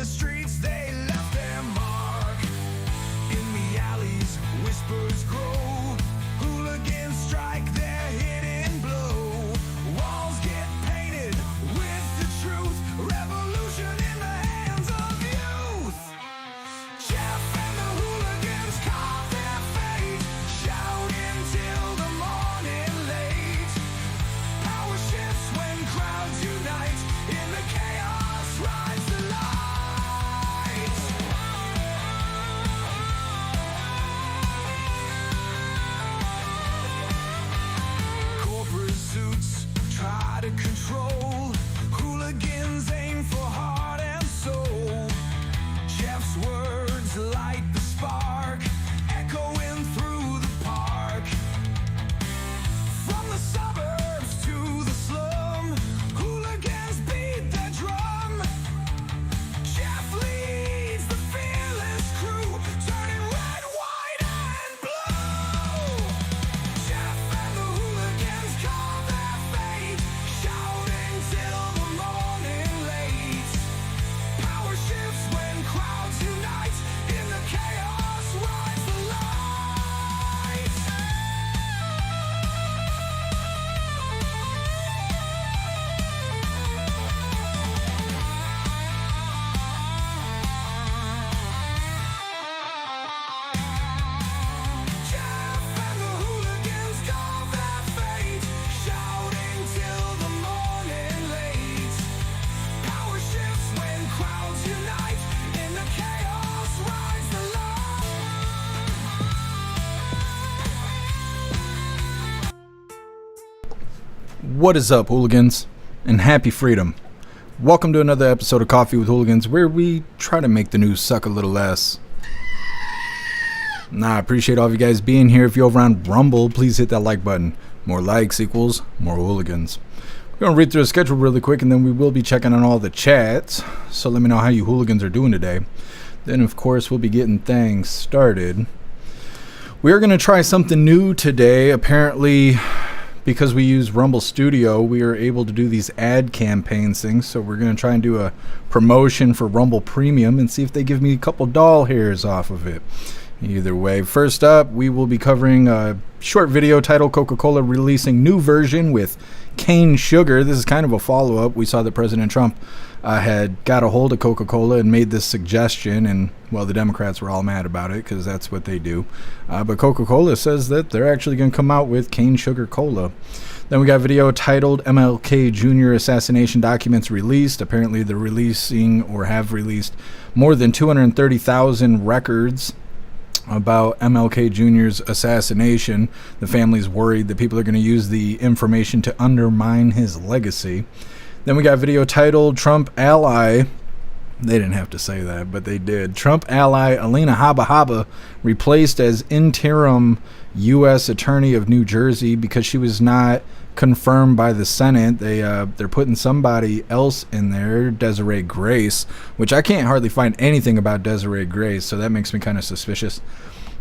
the streets, they left their mark. In the alleys, whispers grow. Hooligans strike their hidden blow. Walls get painted with the truth. Revolution in the hands of youth. Jeff and the hooligans carve their fate, shouting till the morning late. Power shifts when crowds unite. In the chaos rides the light. Corporate suits try to control. Hooligans aim for heart and soul. Jeff's words light the spark, echoing through the park. From the suburbs to the slum, hooligans beat their drum. Jeff leads the fearless crew, turning red, white, and blue. Jeff and the hooligans carve their fate, shouting till the morning late. Power shifts when crowds unite. In the chaos rides the light. Jeff and the hooligans carve their fate, shouting till the morning late. Power shifts when crowds unite. In the chaos rides the light. What is up, hooligans, and happy freedom. Welcome to another episode of Coffee with Hooligans, where we try to make the news suck a little less. I appreciate all of you guys being here. If you're over on Rumble, please hit that like button. More likes equals more hooligans. We're going to read through the schedule really quick, and then we will be checking on all the chats. So let me know how you hooligans are doing today. Then, of course, we'll be getting things started. We are going to try something new today. Apparently, because we use Rumble Studio, we are able to do these ad campaigns things. So we're going to try and do a promotion for Rumble Premium and see if they give me a couple doll hairs off of it. Either way, first up, we will be covering a short video titled Coca-Cola releasing new version with cane sugar. This is kind of a follow-up. We saw that President Trump had got a hold of Coca-Cola and made this suggestion, and, well, the Democrats were all mad about it because that's what they do. But Coca-Cola says that they're actually going to come out with cane sugar cola. Then we got a video titled MLK Jr. Assassination Documents Released. Apparently they're releasing or have released more than 230,000 records about MLK Jr.'s assassination. The family's worried that people are going to use the information to undermine his legacy. Then we got a video titled Trump ally. They didn't have to say that, but they did. Trump ally Alina Habba replaced as interim U.S. Attorney of New Jersey because she was not confirmed by the Senate. They're putting somebody else in there, Desiree Grace, which I can't hardly find anything about Desiree Grace, so that makes me kind of suspicious.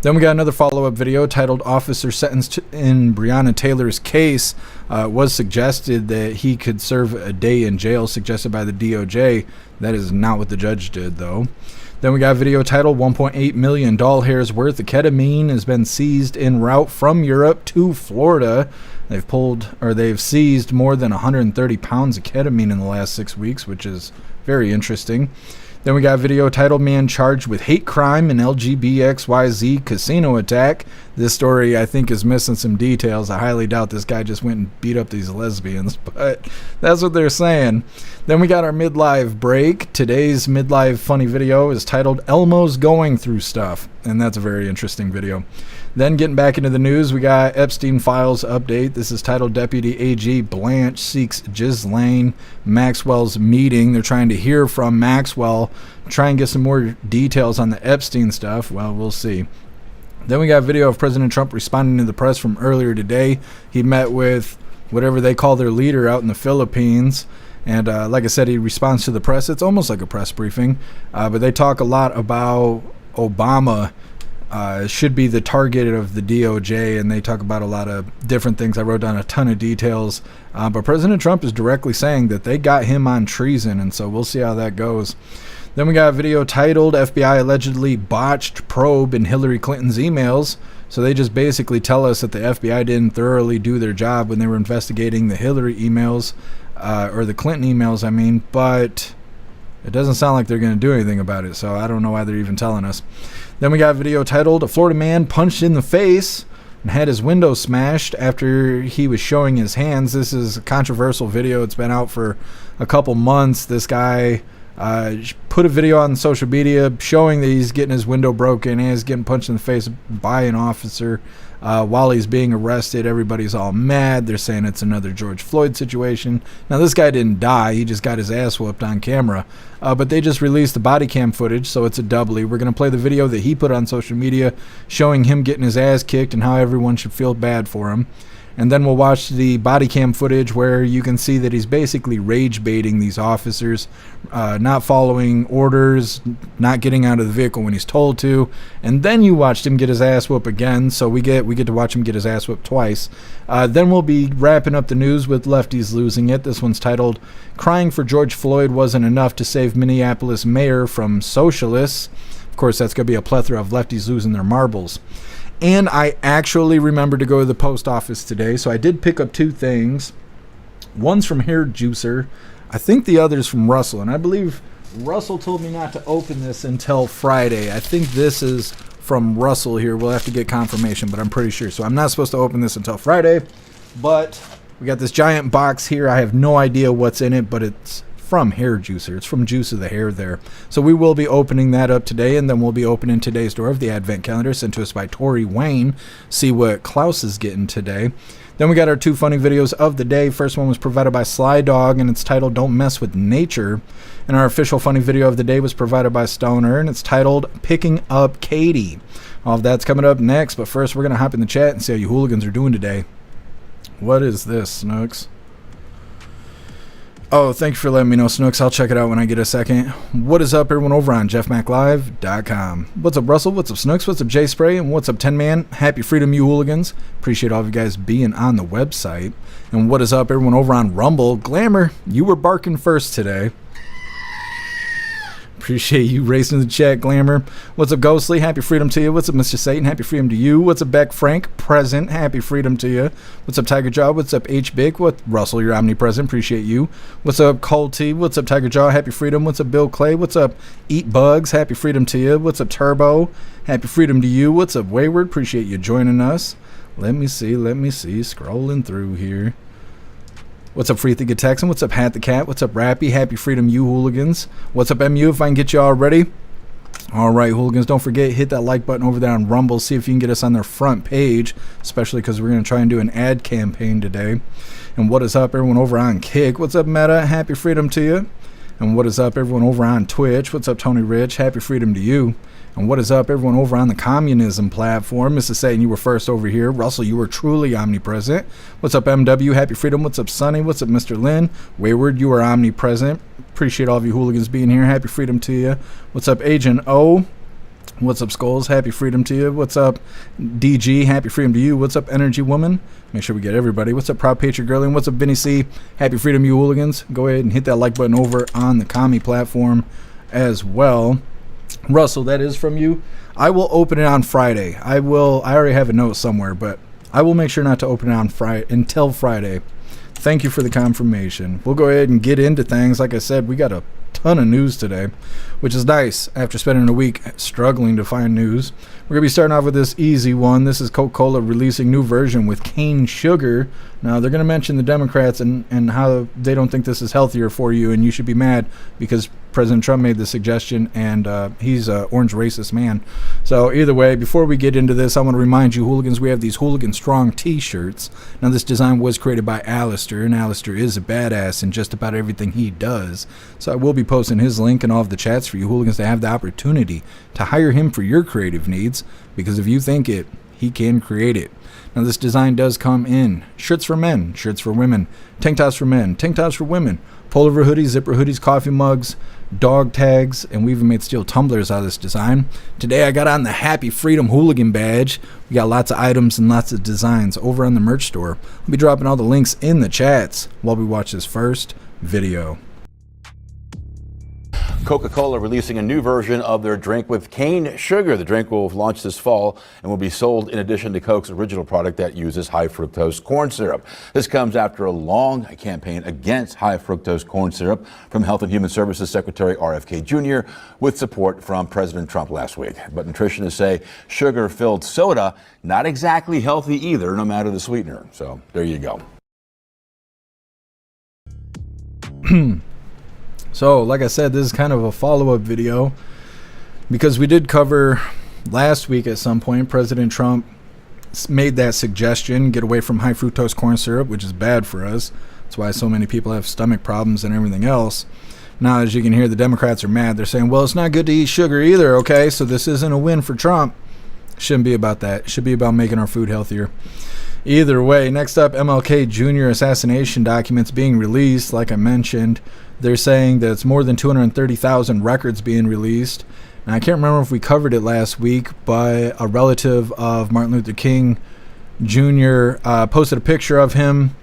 Then we got another follow-up video titled Officer Sentenced in Breonna Taylor's Case. It was suggested that he could serve a day in jail, suggested by the DOJ. That is not what the judge did, though. Then we got a video titled 1.8 million doll hairs worth of ketamine has been seized en route from Europe to Florida. They've seized more than 130 pounds of ketamine in the last 6 weeks, which is very interesting. Then we got a video titled Man Charged with Hate Crime and LGBXYZ Casino Attack. This story, I think, is missing some details. I highly doubt this guy just went and beat up these lesbians, but that's what they're saying. Then we got our midlife break. Today's midlife funny video is titled Elmo's Going Through Stuff, and that's a very interesting video. Then getting back into the news, we got Epstein Files update. This is titled Deputy AG Blanche Seeks Ghislaine Maxwell's Meeting. They're trying to hear from Maxwell, try and get some more details on the Epstein stuff. Well, we'll see. Then we got a video of President Trump responding to the press from earlier today. He met with whatever they call their leader out in the Philippines. And like I said, he responds to the press. It's almost like a press briefing. But they talk a lot about Obama should be the target of the DOJ, and they talk about a lot of different things. I wrote down a ton of details. But President Trump is directly saying that they got him on treason, and so we'll see how that goes. Then we got a video titled FBI allegedly botched probe in Hillary Clinton's emails. So they just basically tell us that the FBI didn't thoroughly do their job when they were investigating the Hillary emails, or the Clinton emails, I mean, but it doesn't sound like they're going to do anything about it, so I don't know why they're even telling us. Then we got a video titled, "A Florida man punched in the face and had his window smashed after he was showing his hands." This is a controversial video. It's been out for a couple months. This guy put a video on social media showing that he's getting his window broken and he's getting punched in the face by an officer while he's being arrested. Everybody's all mad. They're saying it's another George Floyd situation. Now, this guy didn't die. He just got his ass whooped on camera. But they just released the body cam footage, so it's a doubly. We're going to play the video that he put on social media showing him getting his ass kicked and how everyone should feel bad for him. And then we'll watch the body cam footage where you can see that he's basically rage baiting these officers, not following orders, not getting out of the vehicle when he's told to. And then you watched him get his ass whooped again, so we get to watch him get his ass whooped twice. Then we'll be wrapping up the news with Lefties losing it. This one's titled, "Crying for George Floyd Wasn't Enough to Save Minneapolis Mayor from Socialists." Of course, that's going to be a plethora of lefties losing their marbles. And I actually remembered to go to the post office today, so I did pick up two things. One's from Hair Juicer. I think the other's from Russell, and I believe Russell told me not to open this until Friday. I think this is from Russell here. We'll have to get confirmation, but I'm pretty sure. So I'm not supposed to open this until Friday, but we got this giant box here. I have no idea what's in it, but it's from Hair Juicer. It's from Juice of the Hair there. So we will be opening that up today, and then we'll be opening today's door of the Advent Calendar sent to us by Tori Wayne. See what Klaus is getting today. Then we got our two funny videos of the day. First one was provided by Sly Dog, and it's titled "Don't Mess with Nature." And our official funny video of the day was provided by Stoner, and it's titled "Picking Up Katie." All of that's coming up next, but first we're going to hop in the chat and see how you hooligans are doing today. What is this, Snooks? Oh, thank you for letting me know, Snooks. I'll check it out when I get a second. What is up, everyone over on jeffmaclive.com? What's up, Russell? What's up, Snooks? What's up, J Spray? And what's up, 10 Man? Happy freedom, you hooligans. Appreciate all of you guys being on the website. And what is up, everyone over on Rumble? Glamour, you were barking first today. Appreciate you racing the chat, Glamour. What's up, Ghostly? Happy freedom to you. What's up, Mr. Satan? Happy freedom to you. What's up, Beck Frank? Present. Happy freedom to you. What's up, Tiger Jaw? What's up, H Big? What, Russell? You're omnipresent. Appreciate you. What's up, Colty? What's up, Tiger Jaw? Happy freedom. What's up, Bill Clay? What's up, Eat Bugs? Happy freedom to you. What's up, Turbo? Happy freedom to you. What's up, Wayward? Appreciate you joining us. Let me see. Scrolling through here. What's up, Free Thinking Texan? What's up, Hat the Cat? What's up, Rappy? Happy freedom, you hooligans. What's up, MU? If I can get you all ready. All right, hooligans, don't forget, hit that like button over there on Rumble. See if you can get us on their front page, especially because we're going to try and do an ad campaign today. And what is up, everyone over on Kick? What's up, Meta? Happy freedom to you. And what is up, everyone over on Twitch? What's up, Tony Rich? Happy freedom to you. And what is up, everyone over on the communism platform? Mr. Satan, you were first over here. Russell, you were truly omnipresent. What's up, MW? Happy freedom. What's up, Sonny? What's up, Mr. Lynn? Wayward, you are omnipresent. Appreciate all of you hooligans being here. Happy freedom to you. What's up, Agent O? What's up, Skulls? Happy freedom to you. What's up, DG? Happy freedom to you. What's up, Energy Woman? Make sure we get everybody. What's up, Proud Patriot Girl? And what's up, Vinny C? Happy freedom, you hooligans. Go ahead and hit that like button over on the commie platform as well. Russell, that is from you. I will open it on Friday. I already have a note somewhere, but I will make sure not to open it on Friday until Friday. Thank you for the confirmation. We'll go ahead and get into things. Like I said, we got a ton of news today, which is nice after spending a week struggling to find news. We're going to be starting off with this easy one. This is Coca-Cola releasing new version with cane sugar. Now, they're going to mention the Democrats and how they don't think this is healthier for you, and you should be mad because President Trump made the suggestion, and he's an orange racist man. So either way, before we get into this, I want to remind you, hooligans, we have these Hooligan Strong t-shirts. Now, this design was created by Alistair, and Alistair is a badass in just about everything he does. So I will be posting his link in all of the chats for you hooligans to have the opportunity to hire him for your creative needs, because if you think it, he can create it. Now, this design does come in shirts for men, shirts for women, tank tops for men, tank tops for women, pullover hoodies, zipper hoodies, coffee mugs, dog tags, and we even made steel tumblers out of this design. Today I got on the Happy Freedom Hooligan badge. We got lots of items and lots of designs over on the merch store. I'll be dropping all the links in the chats while we watch this first video. Coca-Cola releasing a new version of their drink with cane sugar. The drink will launch this fall and will be sold in addition to Coke's original product that uses high fructose corn syrup. This comes after a long campaign against high fructose corn syrup from Health and Human Services Secretary RFK Jr. with support from President Trump last week. But nutritionists say sugar-filled soda not exactly healthy either, no matter the sweetener. So there you go. So, like I said, this is kind of a follow-up video because we did cover last week at some point, President Trump made that suggestion, get away from high fructose corn syrup, which is bad for us. That's why so many people have stomach problems and everything else. Now, as you can hear, the Democrats are mad. They're saying, well, it's not good to eat sugar either, okay? So this isn't a win for Trump. Shouldn't be about that. It should be about making our food healthier. Either way, next up, MLK Jr. assassination documents being released. Like I mentioned, they're saying that it's more than 230,000 records being released. Now, I can't remember if we covered it last week, but a relative of Martin Luther King Jr. Posted a picture of him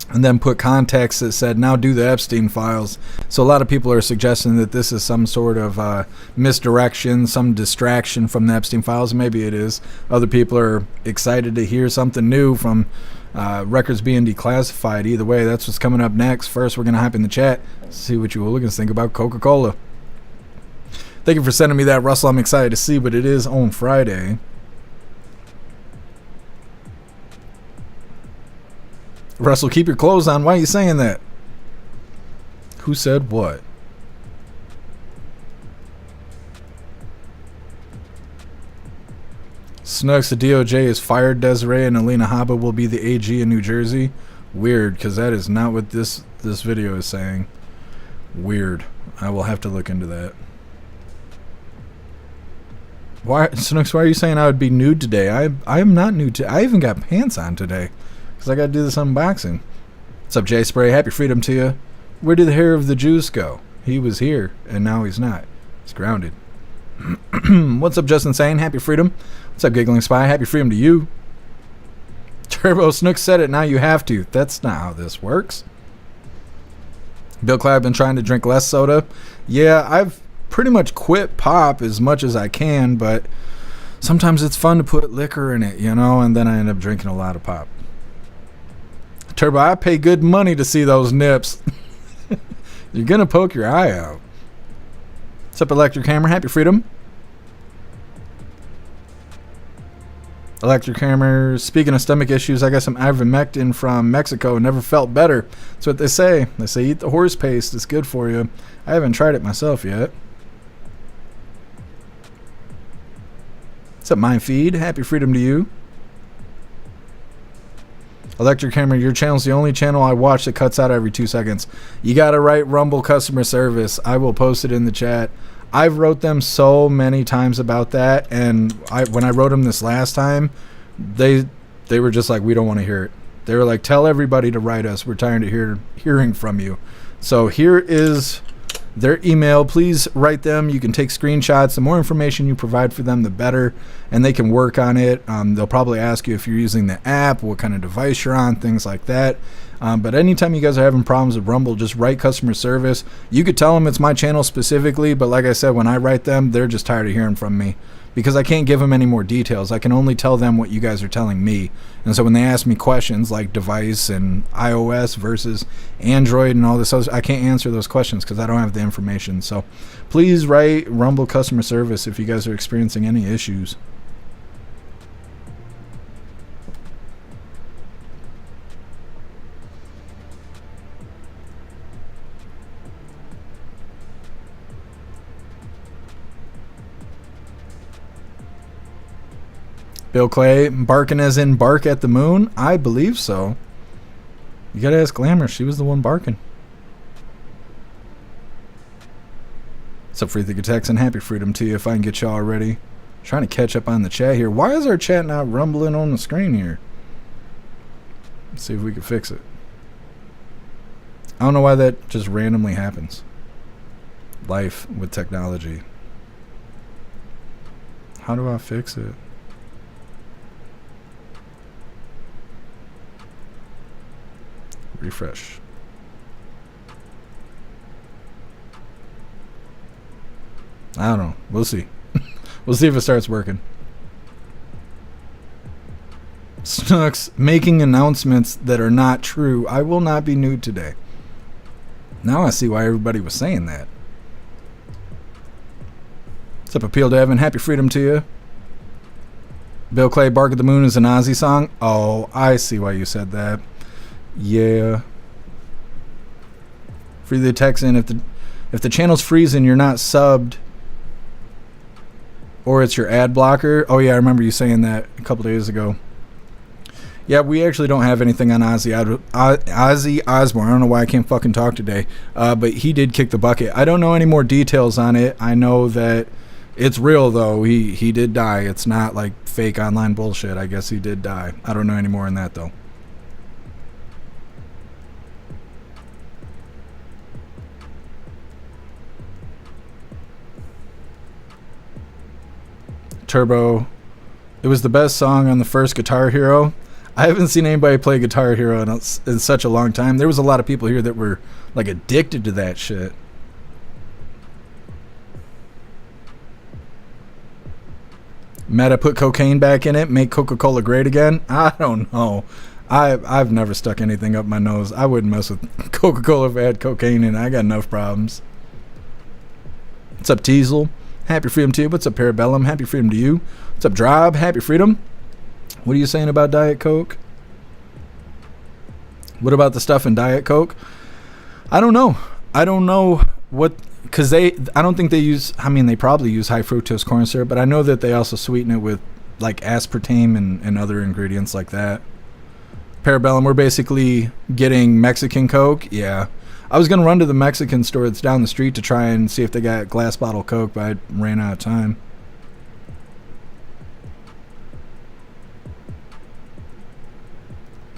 and then put context that said, now do the Epstein files. So a lot of people are suggesting that this is some sort of misdirection, some distraction from the Epstein files. Maybe it is. Other people are excited to hear something new from records being declassified. Either way, that's what's coming up next. First, we're going to hop in the chat, see what you hooligans think about Coca-Cola. Thank you for sending me that, Russell. I'm excited to see what it is on Friday. Russell, keep your clothes on. Why are you saying that? Who said what? Snooks, the DOJ is fired Desiree and Alina Habba will be the AG in New Jersey. Weird, because that is not what this video is saying. Weird. I will have to look into that. Why, Snooks, why are you saying I would be nude today? I am not nude today. I even got pants on today. Because I got to do this unboxing. What's up, Jay Spray? Happy freedom to you. Where did the hair of the Jews go? He was here, and now he's not. He's grounded. What's up, Justin Sane? Happy freedom. What's up, Giggling Spy? Happy freedom to you. Turbo Snook said it, now you have to. That's not how this works. Bill Clay, I've been trying to drink less soda. Yeah, I've pretty much quit pop as much as I can, but sometimes it's fun to put liquor in it, you know, and then I end up drinking a lot of pop. Turbo, I pay good money to see those nips. You're going to poke your eye out. What's up, Electric Hammer? Happy freedom. Electric Hammer, speaking of stomach issues, I got some ivermectin from Mexico. Never felt better. That's what they say. They say eat the horse paste. It's good for you. I haven't tried it myself yet. What's up, Mind Feed? Happy freedom to you. Electric Hammer, your channel's the only channel I watch that cuts out every 2 seconds. You gotta write Rumble customer service. I will post it in the chat. I've wrote them so many times about that, and when I wrote them this last time, they were just like, we don't want to hear it. They were like, tell everybody to write us. We're tired of hearing from you. So here is their email. Please write them. You can take screenshots. The more information you provide for them, the better, and they can work on it. They'll probably ask you if you're using the app, what kind of device you're on, things like that. But anytime you guys are having problems with Rumble, just write customer service. You could tell them it's my channel specifically, but like I said, when I write them, they're just tired of hearing from me because I can't give them any more details. I can only tell them what you guys are telling me. And so when they ask me questions like device and iOS versus Android and all this other, I can't answer those questions because I don't have the information. So please write Rumble customer service if you guys are experiencing any issues. Bill Clay, barking as in bark at the moon? I believe so. You gotta ask Glamour. She was the one barking. What's up, Free Thinker Texan? Happy freedom to you if I can get y'all already. Trying to catch up on the chat here. Why is our chat not rumbling on the screen here? Let's see if we can fix it. I don't know why that just randomly happens. Life with technology. How do I fix it? Refresh. I don't know. We'll see. We'll see if it starts working. Snooks making announcements that are not true. I will not be nude today. Now I see why everybody was saying that. What's up, Appeal to Heaven? Happy freedom to you. Bill Clay, Bark at the Moon is an Ozzy song. Oh, I see why you said that. Yeah. Free the Texan. If the channel's freezing, you're not subbed. Or it's your ad blocker. Oh yeah, I remember you saying that a couple days ago. Yeah, we actually don't have anything on Ozzy Osbourne. I don't know why I can't fucking talk today. But he did kick the bucket. I don't know any more details on it. I know that it's real, though. He did die. It's not like fake online bullshit. I guess he did die. I don't know any more on that, though. Turbo. It was the best song on the first Guitar Hero. I haven't seen anybody play Guitar Hero in such a long time. There was a lot of people here that were like addicted to that shit. Meta put cocaine back in it, make Coca-Cola great again. I don't know. I've never stuck anything up my nose. I wouldn't mess with Coca-Cola if I had cocaine in it. I got enough problems. What's up, Teasel? Happy freedom to you. What's up, Parabellum? Happy freedom to you. What's up, Drob? Happy freedom. What are you saying about Diet Coke? What about the stuff in Diet Coke? I don't know. I don't know what, because I don't think they use, I mean, they probably use high fructose corn syrup, but I know that they also sweeten it with like aspartame and other ingredients like that. Parabellum, we're basically getting Mexican Coke. Yeah. I was going to run to the Mexican store that's down the street to try and see if they got glass bottle Coke, but I ran out of time.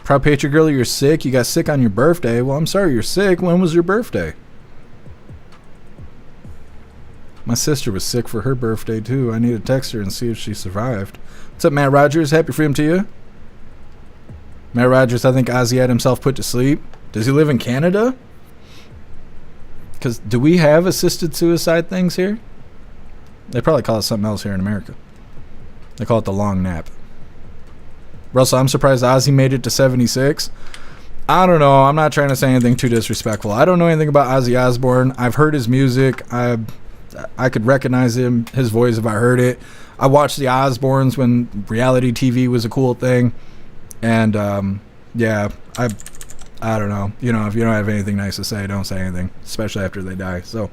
Proud Patriot Girl, you're sick. You got sick on your birthday. Well, I'm sorry you're sick. When was your birthday? My sister was sick for her birthday, too. I need to text her and see if she survived. What's up, Matt Rogers? Happy freedom to you. Matt Rogers, I think Ozzy had himself put to sleep. Does he live in Canada? Because do we have assisted suicide things here? They probably call it something else here in America. They call it the long nap. Russell, I'm surprised Ozzy made it to 76. I don't know. I'm not trying to say anything too disrespectful. I don't know anything about Ozzy Osbourne. I've heard his music. I could recognize him, his voice if I heard it. I watched the Osbournes when reality TV was a cool thing. And, yeah, I don't know. You know, if you don't have anything nice to say, don't say anything, especially after they die. So,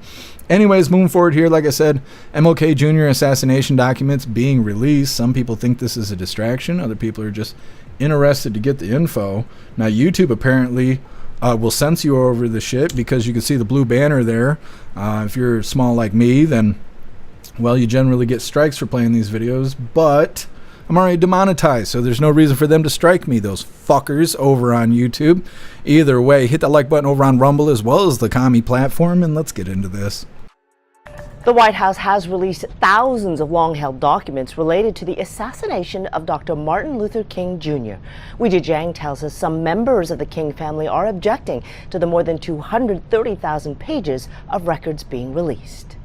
anyways, moving forward here, like I said, MLK Jr. assassination documents being released. Some people think this is a distraction. Other people are just interested to get the info. Now, YouTube apparently will censor you over the shit because you can see the blue banner there. If you're small like me, then, well, you generally get strikes for playing these videos. But I'm already demonetized, so there's no reason for them to strike me, those fuckers over on YouTube. Either way, hit that like button over on Rumble as well as the commie platform, and let's get into this. The White House has released thousands of long-held documents related to the assassination of Dr. Martin Luther King Jr. Weijia Jiang tells us some members of the King family are objecting to the more than 230,000 pages of records being released.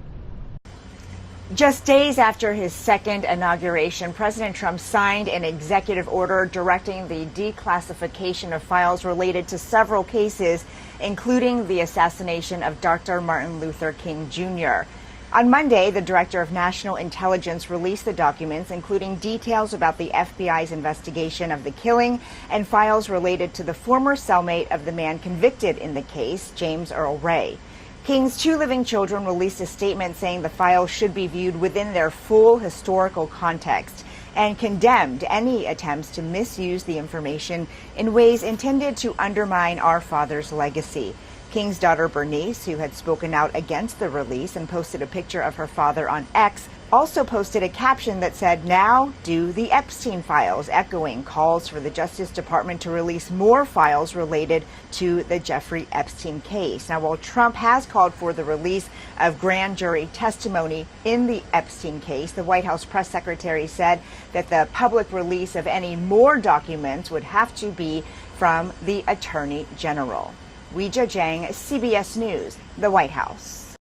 Just days after his second inauguration, President Trump signed an executive order directing the declassification of files related to several cases, including the assassination of Dr. Martin Luther King Jr. On Monday, the Director of National Intelligence released the documents, including details about the FBI's investigation of the killing and files related to the former cellmate of the man convicted in the case, James Earl Ray. King's two living children released a statement saying the files should be viewed within their full historical context and condemned any attempts to misuse the information in ways intended to undermine our father's legacy. King's daughter Bernice, who had spoken out against the release and posted a picture of her father on X, also posted a caption that said, "Now do the Epstein files," echoing calls for the Justice Department to release more files related to the Jeffrey Epstein case. Now, while Trump has called for the release of grand jury testimony in the Epstein case, the White House press secretary said that the public release of any more documents would have to be from the Attorney General. Weijia Jiang, CBS News, the White House.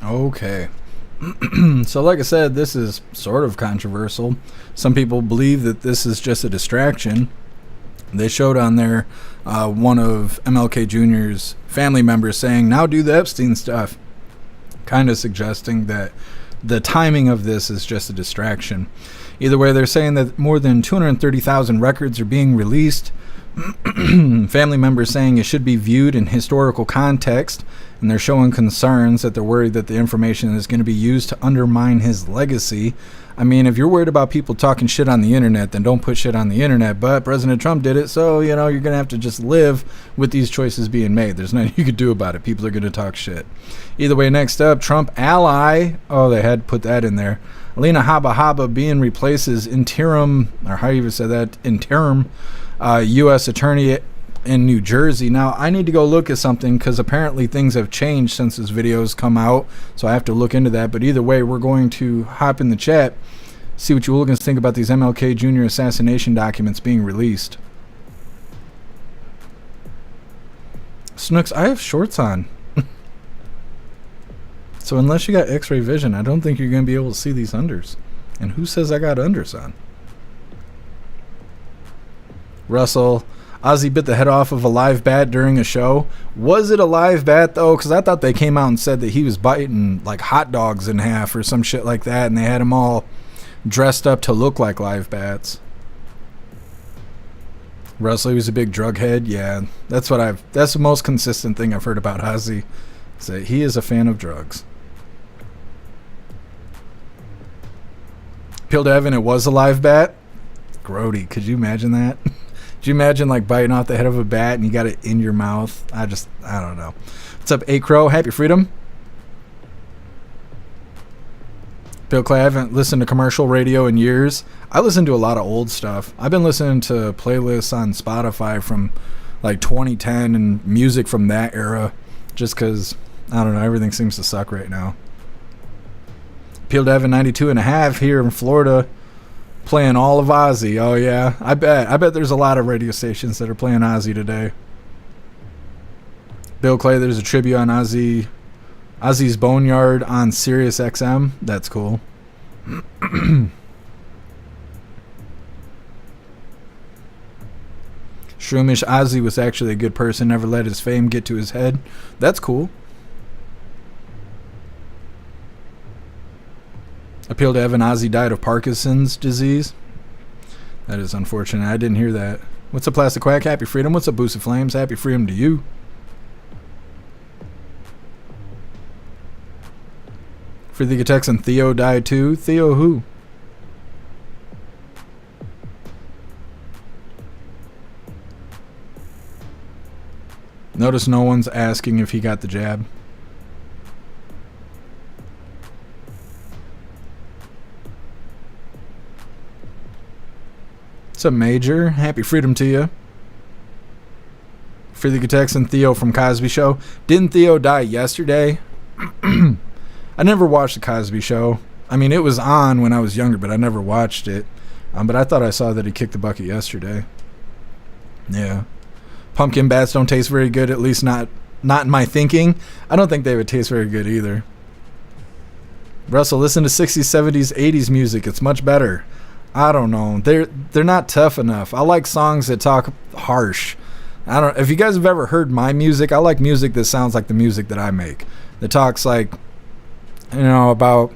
Okay. So like I said, this is sort of controversial. Some people believe that this is just a distraction. They showed on there one of MLK Jr.'s family members saying, now do the Epstein stuff, kind of suggesting that the timing of this is just a distraction. Either way, they're saying that more than 230,000 records are being released. Family members saying it should be viewed in historical context, and they're showing concerns that they're worried that the information is going to be used to undermine his legacy. I mean, if you're worried about people talking shit on the internet, then don't put shit on the internet. But President Trump did it, so, you're going to have to just live with these choices being made. There's nothing you could do about it. People are going to talk shit. Either way, next up, Trump ally. Oh, they had to put that in there. Alina Habba being replaces interim, or how you even say that, interim U.S. attorney in New Jersey. Now, I need to go look at something because apparently things have changed since this video has come out, so I have to look into that. But either way, we're going to hop in the chat, see what you hooligans think about these MLK Jr. assassination documents being released. Snooks, I have shorts on. So unless you got x-ray vision, I don't think you're going to be able to see these unders. And who says I got unders on? Russell, Ozzy bit the head off of a live bat during a show. Was it a live bat, though? Because I thought they came out and said that he was biting, like, hot dogs in half or some shit like that, and they had him all dressed up to look like live bats. Russell, he was a big drug head. Yeah, that's the most consistent thing I've heard about Ozzy, is that he is a fan of drugs. Peel to Evan, it was a live bat? Grody, could you imagine that? Could you imagine like biting off the head of a bat and you got it in your mouth? I don't know. What's up, A Crow? Happy Freedom. Bill Clay, I haven't listened to commercial radio in years. I listen to a lot of old stuff. I've been listening to playlists on Spotify from like 2010 and music from that era just because, I don't know, everything seems to suck right now. Peel to Evan 92.5 here in Florida. Playing all of Ozzy. Oh yeah, I bet there's a lot of radio stations that are playing Ozzy today. Bill Clay, there's a tribute on Ozzy's Boneyard on Sirius XM. That's cool. Shroomish, Ozzy was actually a good person, never let his fame get to his head. That's cool. Appeal to Evan, Ozzy died of Parkinson's disease. That is unfortunate. I didn't hear that. What's up, Plastic Quack? Happy Freedom. What's up, Boost of Flames? Happy Freedom to you. For the Texan, Theo died too. Theo who? Notice no one's asking if he got the jab. What's up, Major? Happy Freedom to you. For the Texan, Theo from Cosby Show. Didn't Theo die yesterday? I never watched the Cosby Show. I mean, it was on when I was younger, but I never watched it. But I thought I saw that he kicked the bucket yesterday. Yeah. Pumpkin bats don't taste very good, at least not in my thinking. I don't think they would taste very good either. Russell, listen to 60s, 70s, 80s music. It's much better. I don't know. They're not tough enough. I like songs that talk harsh. I don't. If you guys have ever heard my music, I like music that sounds like the music that I make. That talks like, about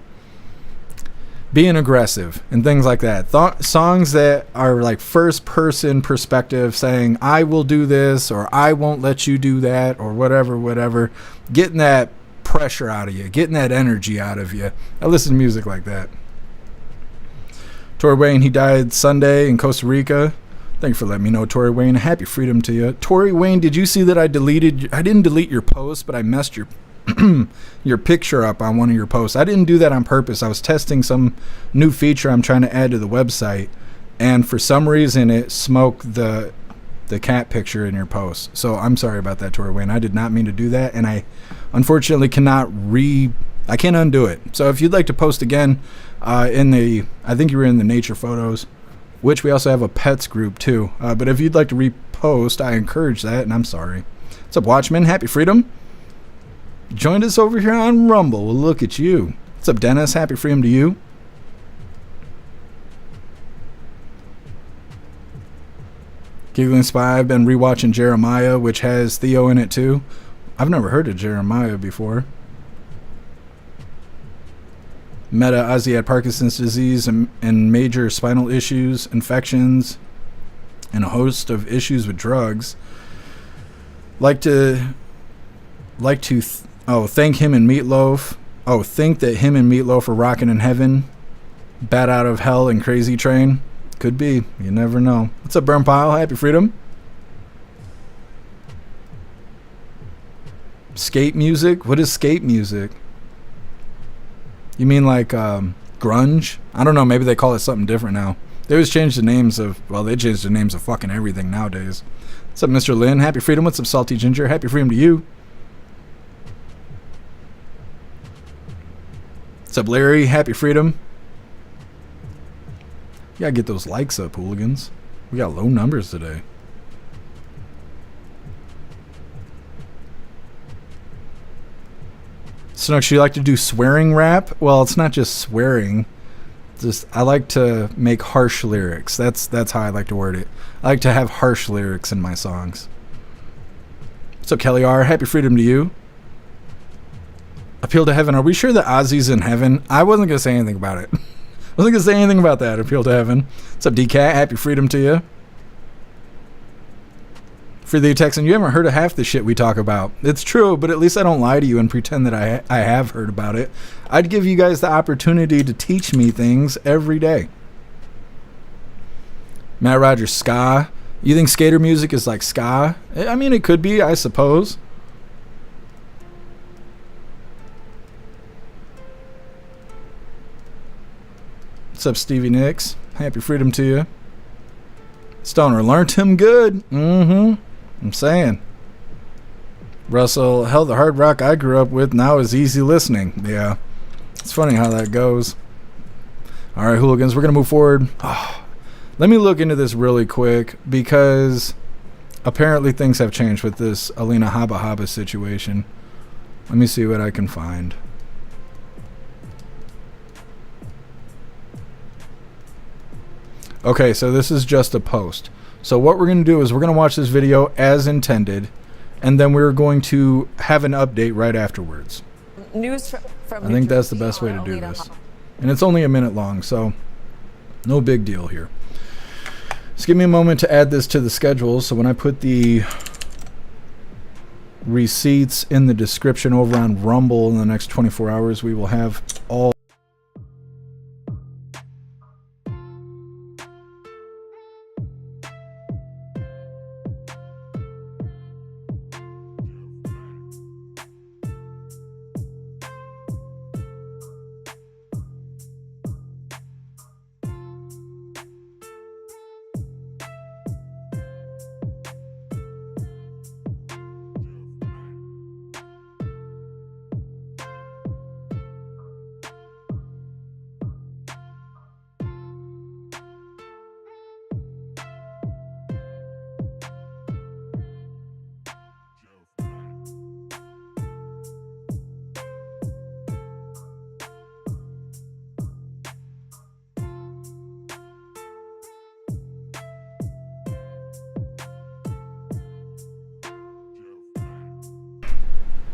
being aggressive and things like that. Songs that are like first person perspective, saying I will do this or I won't let you do that or whatever. Getting that pressure out of you, getting that energy out of you. I listen to music like that. Tory Wayne, he died Sunday in Costa Rica. Thank you for letting me know, Tory Wayne. Happy Freedom to you. Tory Wayne, did you see that I didn't delete your post, but I messed your picture up on one of your posts. I didn't do that on purpose. I was testing some new feature I'm trying to add to the website, and for some reason it smoked the cat picture in your post. So I'm sorry about that, Tory Wayne. I did not mean to do that, and I unfortunately I can't undo it. So if you'd like to post again, I think you were in the nature photos, which we also have a pets group too. But if you'd like to repost, I encourage that, and I'm sorry. What's up, Watchman? Happy Freedom. joined us over here on Rumble. Well, look at you. What's up, Dennis? Happy freedom to you. Giggling Spy, I've been rewatching Jeremiah, which has Theo in it too. I've never heard of Jeremiah before. Meta Ozzy had Parkinson's disease and major spinal issues, infections, and a host of issues with drugs. Thank him and Meatloaf. Think that him and Meatloaf are rocking in heaven. Bat Out of Hell and Crazy Train. Could be. You never know. What's up, Burn Pile? Happy freedom. Skate music? What is skate music? You mean like grunge? I don't know. Maybe they call it something different now. They always change the names of, well, they change the names of fucking everything nowadays. What's up, Mr. Lynn? Happy freedom. What's up, Salty Ginger? Happy freedom to you. What's up, Larry? Happy freedom. You gotta get those likes up, hooligans. We got low numbers today. Snooks, you like to do swearing rap? Well, it's not just swearing. Just I like to make harsh lyrics. That's how I like to word it. I like to have harsh lyrics in my songs. What's up, Kelly R? Happy freedom to you. Appeal to heaven. Are we sure that Ozzy's in heaven? I wasn't gonna say anything about it. I wasn't gonna say anything about that. Appeal to heaven. What's up, DCat? Happy freedom to you. For the Texan, you haven't heard of half the shit we talk about. It's true, but at least I don't lie to you and pretend that I have heard about it. I'd give you guys the opportunity to teach me things every day. Matt Rogers, ska. You think skater music is like ska? I mean, it could be, I suppose. What's up, Stevie Nicks? Happy freedom to you. Stoner, learned him good. I'm saying. Russell, hell, the hard rock I grew up with now is easy listening. Yeah. It's funny how that goes. All right, hooligans, we're going to move forward. Let me look into this really quick because apparently things have changed with this Alina Habba situation. Let me see what I can find. Okay, so this is just a post. So what we're going to do is we're going to watch this video as intended, and then we're going to have an update right afterwards. News from I think that's the best way to do this. And it's only a minute long, so no big deal here. Just give me a moment to add this to the schedule, so when I put the receipts in the description over on Rumble in the next 24 hours, we will have all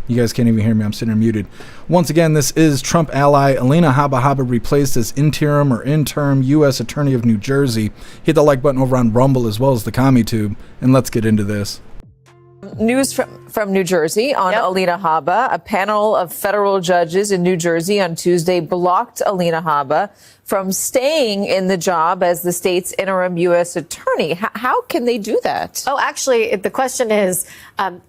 You guys can't even hear me. I'm sitting here muted. Once again, this is Trump ally Alina Habba replaced as interim U.S. Attorney of New Jersey. Hit the like button over on Rumble as well as the CommuTube, and let's get into this. News from New Jersey on Alina Habba. A panel of federal judges in New Jersey on Tuesday blocked Alina Habba from staying in the job as the state's interim U.S. attorney. How can they do that? Oh, actually, the question is,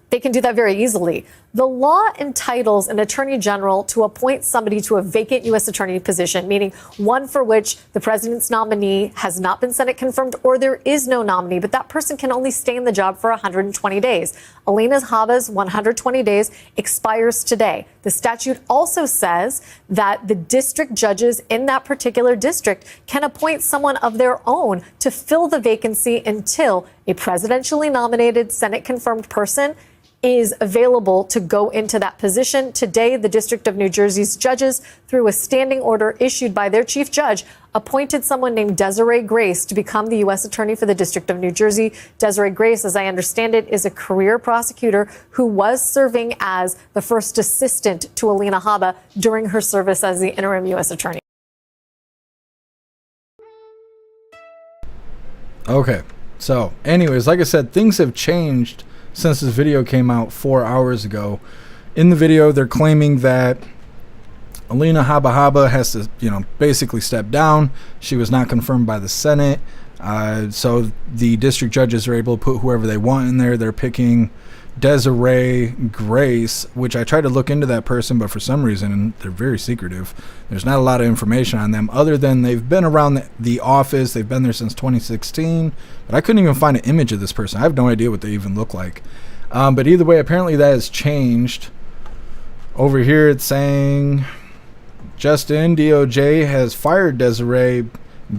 they can do that very easily. The law entitles an attorney general to appoint somebody to a vacant U.S. attorney position, meaning one for which the president's nominee has not been Senate confirmed or there is no nominee, but that person can only stay in the job for 120 days. Alina Habba's 120 days expires today. The statute also says that the district judges in that particular district can appoint someone of their own to fill the vacancy until a presidentially nominated Senate confirmed person is available to go into that position. Today, the District of New Jersey's judges, through a standing order issued by their chief judge, appointed someone named Desiree Grace to become the U.S. Attorney for the District of New Jersey. Desiree Grace, as I understand it, is a career prosecutor who was serving as the first assistant to Alina Habba during her service as the interim U.S. Attorney. Okay, so anyways, like I said, things have changed since this video came out 4 hours ago. In the video, they're claiming that Alina Habba has to, basically step down. She was not confirmed by the Senate. So the district judges are able to put whoever they want in there. They're picking Desiree Grace, which I tried to look into that person, but for some reason they're very secretive. There's not a lot of information on them other than they've been around the office. They've been there since 2016, but I couldn't even find an image of this person. I have no idea what they even look like. But either way, apparently that has changed. Over here it's saying Justin, DOJ has fired Desiree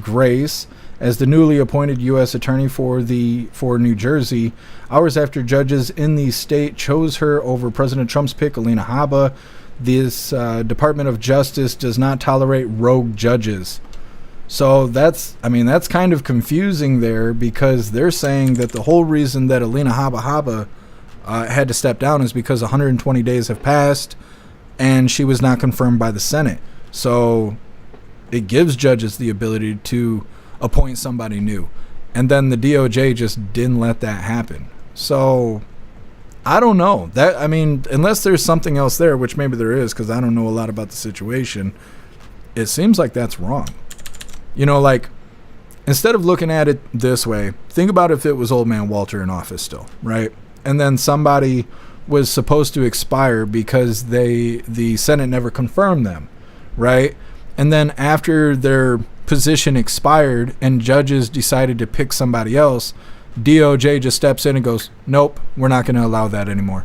Grace as the newly appointed U.S. Attorney for New Jersey, hours after judges in the state chose her over President Trump's pick, Alina Habba. This Department of Justice does not tolerate rogue judges. So that's kind of confusing there, because they're saying that the whole reason that Alina Habba had to step down is because 120 days have passed and she was not confirmed by the Senate. So it gives judges the ability to appoint somebody new, and then the DOJ just didn't let that happen. So I don't know that. Unless there's something else there, which maybe there is, because I don't know a lot about the situation, it seems like that's wrong. Instead of looking at it this way, think about if it was old man Walter in office still, right? And then somebody was supposed to expire because the Senate never confirmed them, right? And then after their position expired and judges decided to pick somebody else, DOJ just steps in and goes, nope, we're not going to allow that anymore.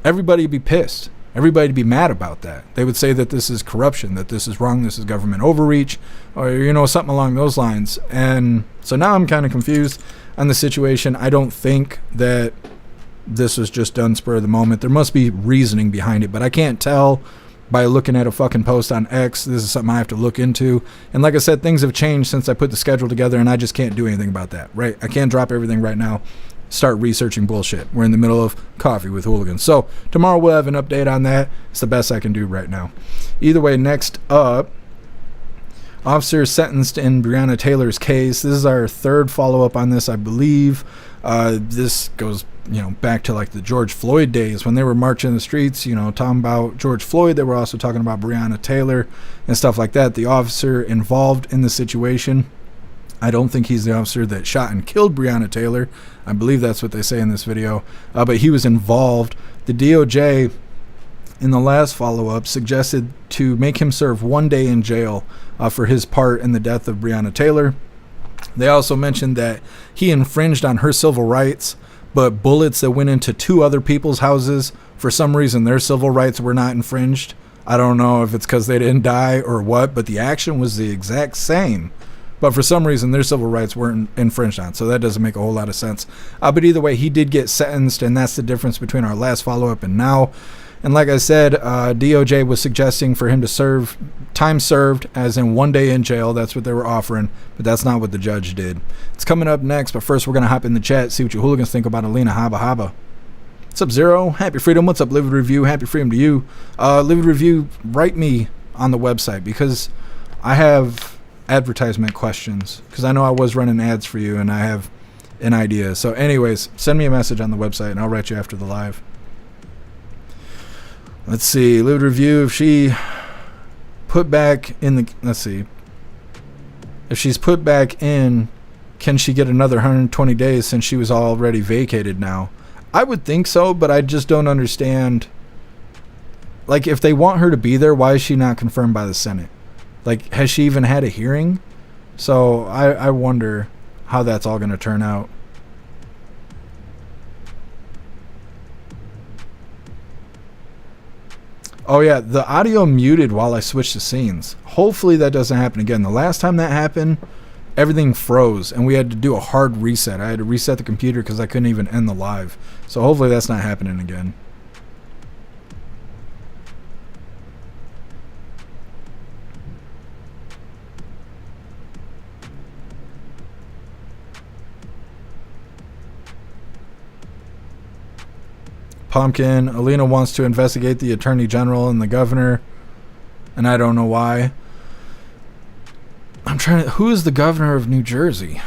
Everybody would be pissed. Everybody would be mad about that. They would say that this is corruption, that this is wrong, this is government overreach, or something along those lines. And so now I'm kind of confused on the situation. I don't think that this was just done spur of the moment. There must be reasoning behind it, but I can't tell by looking at a fucking post on X. This is something I have to look into. And like I said, things have changed since I put the schedule together, and I just can't do anything about that, right? I can't drop everything right now, start researching bullshit. We're in the middle of coffee with hooligans. So tomorrow we'll have an update on that. It's the best I can do right now. Either way, next up, officer sentenced in Breonna Taylor's case. This is our third follow-up on this, I believe. This goes back to like the George Floyd days when they were marching the streets, talking about George Floyd. They were also talking about Breonna Taylor and stuff like that. The officer involved in the situation, I don't think he's the officer that shot and killed Breonna Taylor. I believe that's what they say in this video. But he was involved. The DOJ, in the last follow-up, suggested to make him serve 1 day in jail for his part in the death of Breonna Taylor. They also mentioned that he infringed on her civil rights, but bullets that went into 2 other people's houses, for some reason their civil rights were not infringed. I don't know if it's because they didn't die or what, but the action was the exact same. But for some reason their civil rights weren't infringed on, so that doesn't make a whole lot of sense. But either way, he did get sentenced, and that's the difference between our last follow-up and now. And like I said, DOJ was suggesting for him to serve time served, as in 1 day in jail. That's what they were offering, but that's not what the judge did. It's coming up next, but first we're going to hop in the chat, see what you hooligans think about Alina Habba. What's up, Zero? Happy Freedom. What's up, Livid Review? Happy Freedom to you. Livid Review, write me on the website, because I have advertisement questions, because I know I was running ads for you, and I have an idea. So anyways, send me a message on the website, and I'll write you after the live. Let's see, Livid Review, if she put back in the, let's see, if she's put back in, can she get another 120 days since she was already vacated now? I would think so, but I just don't understand. Like, if they want her to be there, why is she not confirmed by the Senate? Like, has she even had a hearing? So I wonder how that's all going to turn out. Oh yeah, the audio muted while I switched the scenes. Hopefully that doesn't happen again. The last time that happened, everything froze and we had to do a hard reset. I had to reset the computer because I couldn't even end the live. So hopefully that's not happening again. Pumpkin, Alina wants to investigate the Attorney General and the governor, and I don't know why. I'm trying to... Who is the governor of New Jersey?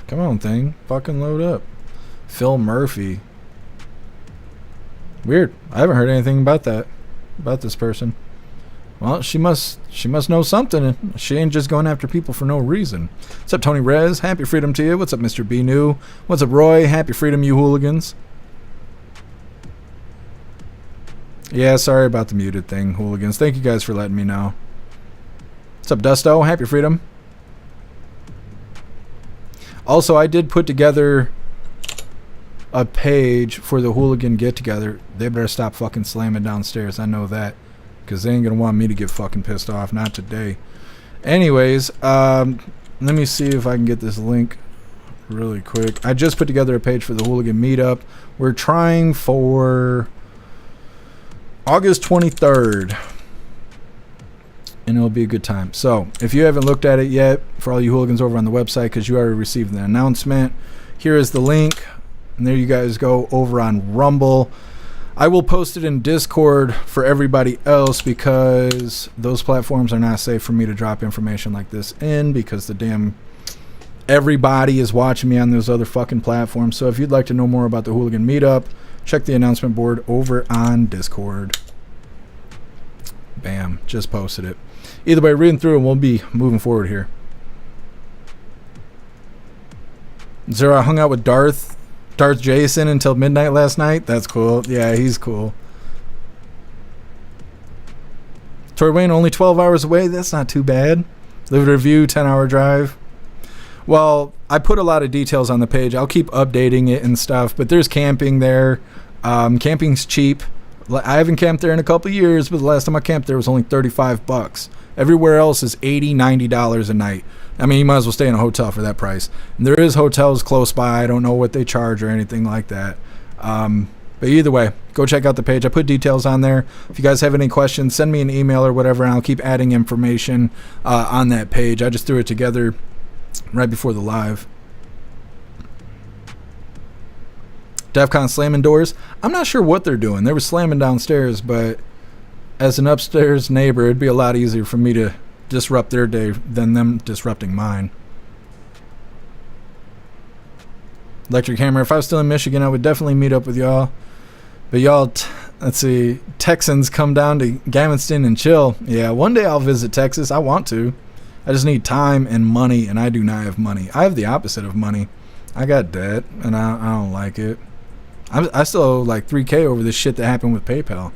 Come on, thing. Fucking load up. Phil Murphy. Weird. I haven't heard anything about that. About this person. Well, she must know something. She ain't just going after people for no reason. What's up, Tony Rez? Happy freedom to you. What's up, Mr. B New? What's up, Roy? Happy freedom, you hooligans. Yeah, sorry about the muted thing, hooligans. Thank you guys for letting me know. What's up, Dusto? Happy freedom. Also, I did put together a page for the hooligan get-together. They better stop fucking slamming downstairs. I know that. Because they ain't going to want me to get fucking pissed off. Not today. Anyways, let me see if I can get this link really quick. I just put together a page for the hooligan meetup. We're trying for August 23rd. And it'll be a good time. So, if you haven't looked at it yet, for all you hooligans over on the website, because you already received the announcement, here is the link. And there you guys go over on Rumble. I will post it in Discord for everybody else because those platforms are not safe for me to drop information like this in because the damn everybody is watching me on those other fucking platforms. So if you'd like to know more about the hooligan meetup, check the announcement board over on Discord. Bam, just posted it. Either way, reading through and we'll be moving forward here. Zero, I hung out with Darth Jason until midnight last night. That's cool. Yeah, he's cool. Tori Wayne, only 12 hours away. That's not too bad. Live review, 10-hour drive. Well, I put a lot of details on the page. I'll keep updating it and stuff, but there's camping there. Camping's cheap. I haven't camped there in a couple of years, but the last time I camped there was only $35. Everywhere else is $80, $90 a night. I mean, you might as well stay in a hotel for that price. And there is hotels close by. I don't know what they charge or anything like that. But either way, go check out the page. I put details on there. If you guys have any questions, send me an email or whatever, and I'll keep adding information on that page. I just threw it together right before the live. DEFCON slamming doors. I'm not sure what they're doing. They were slamming downstairs, but as an upstairs neighbor, it'd be a lot easier for me to disrupt their day than them disrupting mine. Electric Hammer. If I was still in Michigan, I would definitely meet up with y'all. But y'all, let's see, Texans come down to Galveston and chill. Yeah, one day I'll visit Texas. I want to. I just need time and money, and I do not have money. I have the opposite of money. I got debt, and I don't like it. I still owe like $3,000 over this shit that happened with PayPal.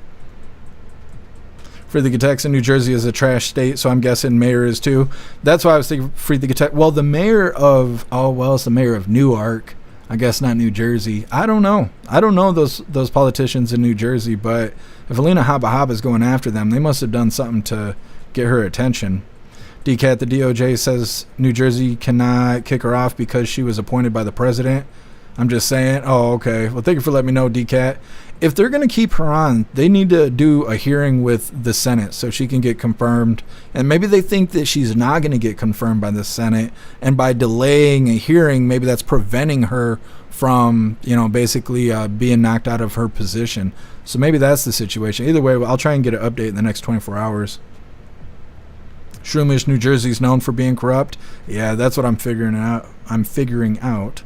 Free the Texan, New Jersey is a trash state, so I'm guessing mayor is too. That's why I was thinking free the Texan. Well, the mayor of, it's the mayor of Newark. I guess not New Jersey. I don't know. I don't know those politicians in New Jersey, but if Alina Habba is going after them, they must have done something to get her attention. DCAT, the DOJ says New Jersey cannot kick her off because she was appointed by the president. I'm just saying. Oh, okay. Well, thank you for letting me know, DCAT. If they're going to keep her on, they need to do a hearing with the Senate so she can get confirmed. And maybe they think that she's not going to get confirmed by the Senate. And by delaying a hearing, maybe that's preventing her from, basically being knocked out of her position. So maybe that's the situation. Either way, I'll try and get an update in the next 24 hours. Shroomish, New Jersey's known for being corrupt. Yeah, that's what I'm figuring out.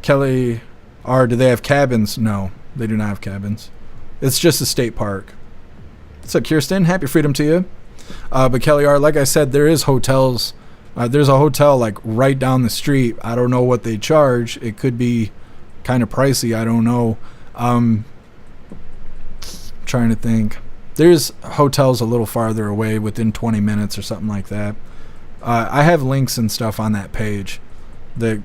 Kelly, do they have cabins? No, they do not have cabins. It's just a state park. What's up, Kirsten? Happy freedom to you. But Kelly R, like I said, there is hotels. There's a hotel like right down the street. I don't know what they charge. It could be kind of pricey. I don't know. Trying to think. There's hotels a little farther away within 20 minutes or something like that. I have links and stuff on that page that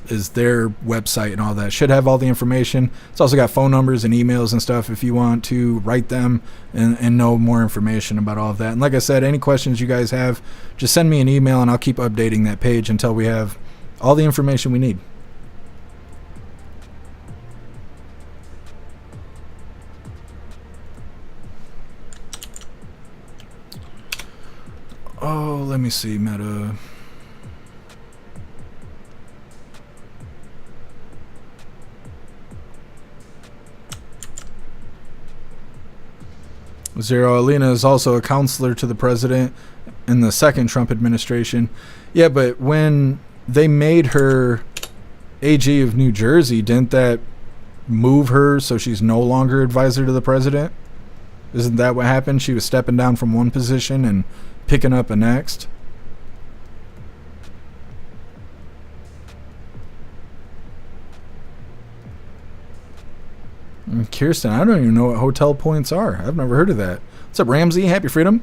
is their website and all that. Should have all the information. It's also got phone numbers and emails and stuff if you want to write them and know more information about all of that. And like I said, any questions you guys have, just send me an email and I'll keep updating that page until we have all the information we need. Oh, let me see, Meta. Zero. Alina is also a counselor to the president in the second Trump administration. Yeah, but when they made her AG of New Jersey, didn't that move her so she's no longer advisor to the president? Isn't that what happened? She was stepping down from one position and picking up a next. And Kirsten, I don't even know what hotel points are. I've never heard of that. What's up, Ramsey? Happy freedom.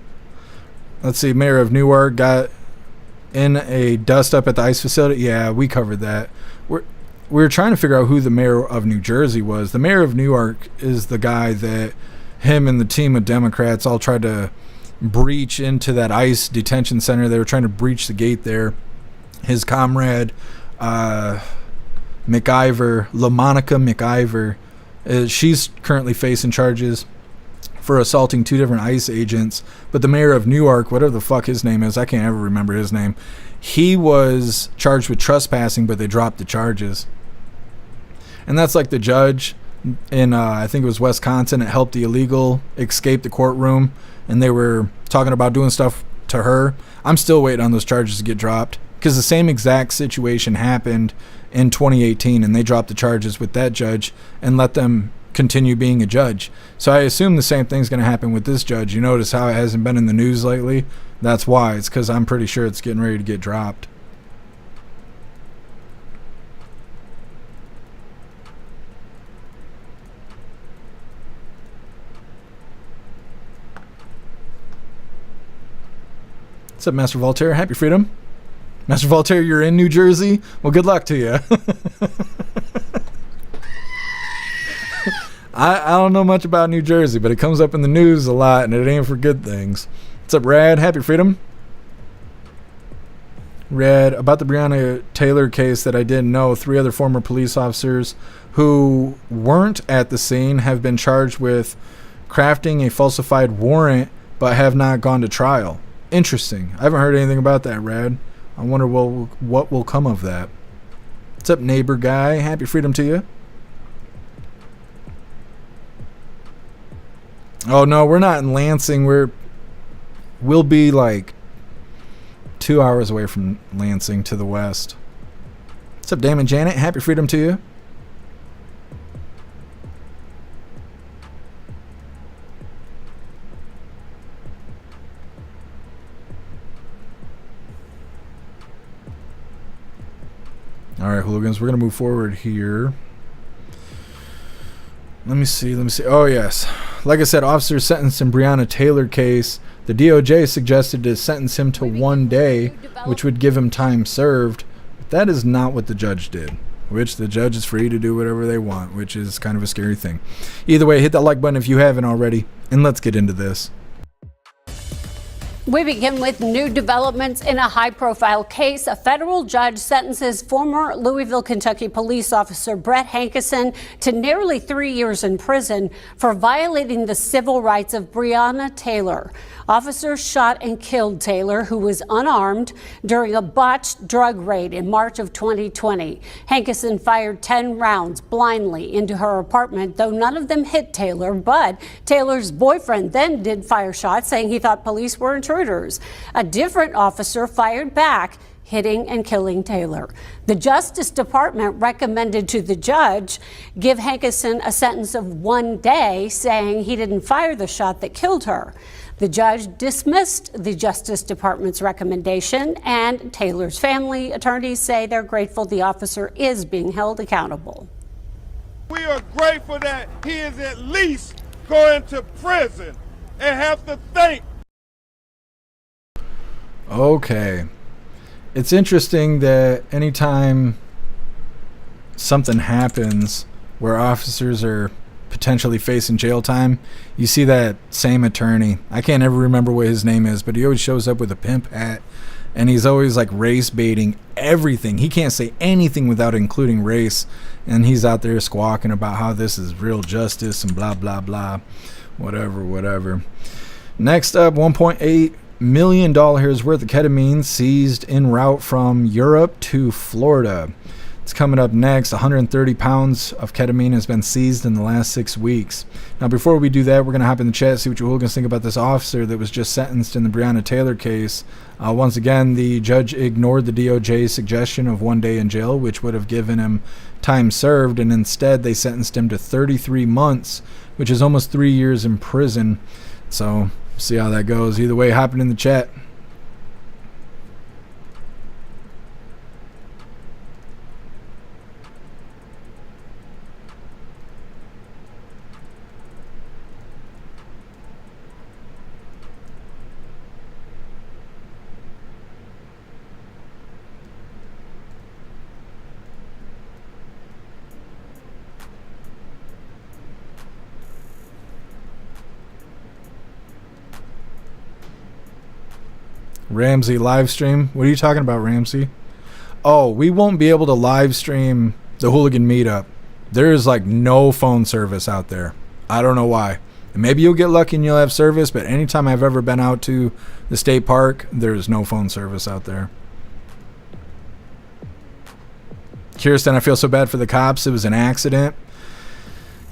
Let's see. Mayor of Newark got in a dust up at the ICE facility. Yeah, we covered that. We're trying to figure out who the mayor of New Jersey was. The mayor of Newark is the guy that him and the team of Democrats all tried to breach into that ICE detention center. They were trying to breach the gate there. His comrade, McIver, LaMonica McIver, she's currently facing charges for assaulting 2 different ICE agents. But the mayor of Newark, whatever the fuck his name is, I can't ever remember his name, he was charged with trespassing, but they dropped the charges. And that's like the judge in, I think it was Wisconsin, that helped the illegal escape the courtroom, and they were talking about doing stuff to her. I'm still waiting on those charges to get dropped, because the same exact situation happened in 2018, and they dropped the charges with that judge and let them continue being a judge. So I assume the same thing's going to happen with this judge. You notice how it hasn't been in the news lately? That's why. It's because I'm pretty sure it's getting ready to get dropped. What's up, Master Voltaire? Happy freedom. Master Voltaire, you're in New Jersey? Well, good luck to you. I don't know much about New Jersey, but it comes up in the news a lot, and it ain't for good things. What's up, Rad? Happy freedom. Rad, about the Breonna Taylor case that I didn't know, 3 other former police officers who weren't at the scene have been charged with crafting a falsified warrant but have not gone to trial. Interesting. I haven't heard anything about that, Rad. I wonder what will come of that. What's up, neighbor guy? Happy freedom to you. Oh no, we're not in Lansing. We'll be like 2 hours away from Lansing to the west. What's up, Damon Janet? Happy freedom to you. All right, hooligans, we're going to move forward here. Let me see. Oh, yes. Like I said, officers sentenced in Breonna Taylor case. The DOJ suggested to sentence him to 1 day, which would give him time served. But that is not what the judge did, which the judge is free to do whatever they want, which is kind of a scary thing. Either way, hit that like button if you haven't already, and let's get into this. We begin with new developments in a high-profile case. A federal judge sentences former Louisville, Kentucky police officer Brett Hankison to nearly 3 years in prison for violating the civil rights of Breonna Taylor. Officers shot and killed Taylor, who was unarmed, during a botched drug raid in March of 2020. Hankison fired 10 rounds blindly into her apartment, though none of them hit Taylor. But Taylor's boyfriend then did fire shots, saying he thought police were intruders. A different officer fired back, hitting and killing Taylor. The Justice Department recommended to the judge give Hankison a sentence of 1 day, saying he didn't fire the shot that killed her. The judge dismissed the Justice Department's recommendation, and Taylor's family attorneys say they're grateful the officer is being held accountable. We are grateful that he is at least going to prison and have to think. Okay. It's interesting that anytime something happens where officers are potentially facing jail time, you see that same attorney. I can't ever remember what his name is, but he always shows up with a pimp hat, and he's always like race baiting everything. He can't say anything without including race, and he's out there squawking about how this is real justice and blah blah blah, whatever. Next up, $1.8 million worth of ketamine seized en route from Europe to Florida. It's coming up next. 130 pounds of ketamine has been seized in the last 6 weeks. Now, before we do that, we're going to hop in the chat, see what you hooligans think about this officer that was just sentenced in the Breonna Taylor case. Once again, the judge ignored the DOJ's suggestion of 1 day in jail, which would have given him time served, and instead they sentenced him to 33 months, which is almost 3 years in prison. So, see how that goes. Either way, hop in the chat. Ramsey live stream. What are you talking about, Ramsey? Oh, we won't be able to live stream the hooligan meetup. There is like no phone service out there. I don't know why. And maybe you'll get lucky and you'll have service, but anytime I've ever been out to the state park, there's no phone service out there. Kirsten, I feel so bad for the cops. It was an accident.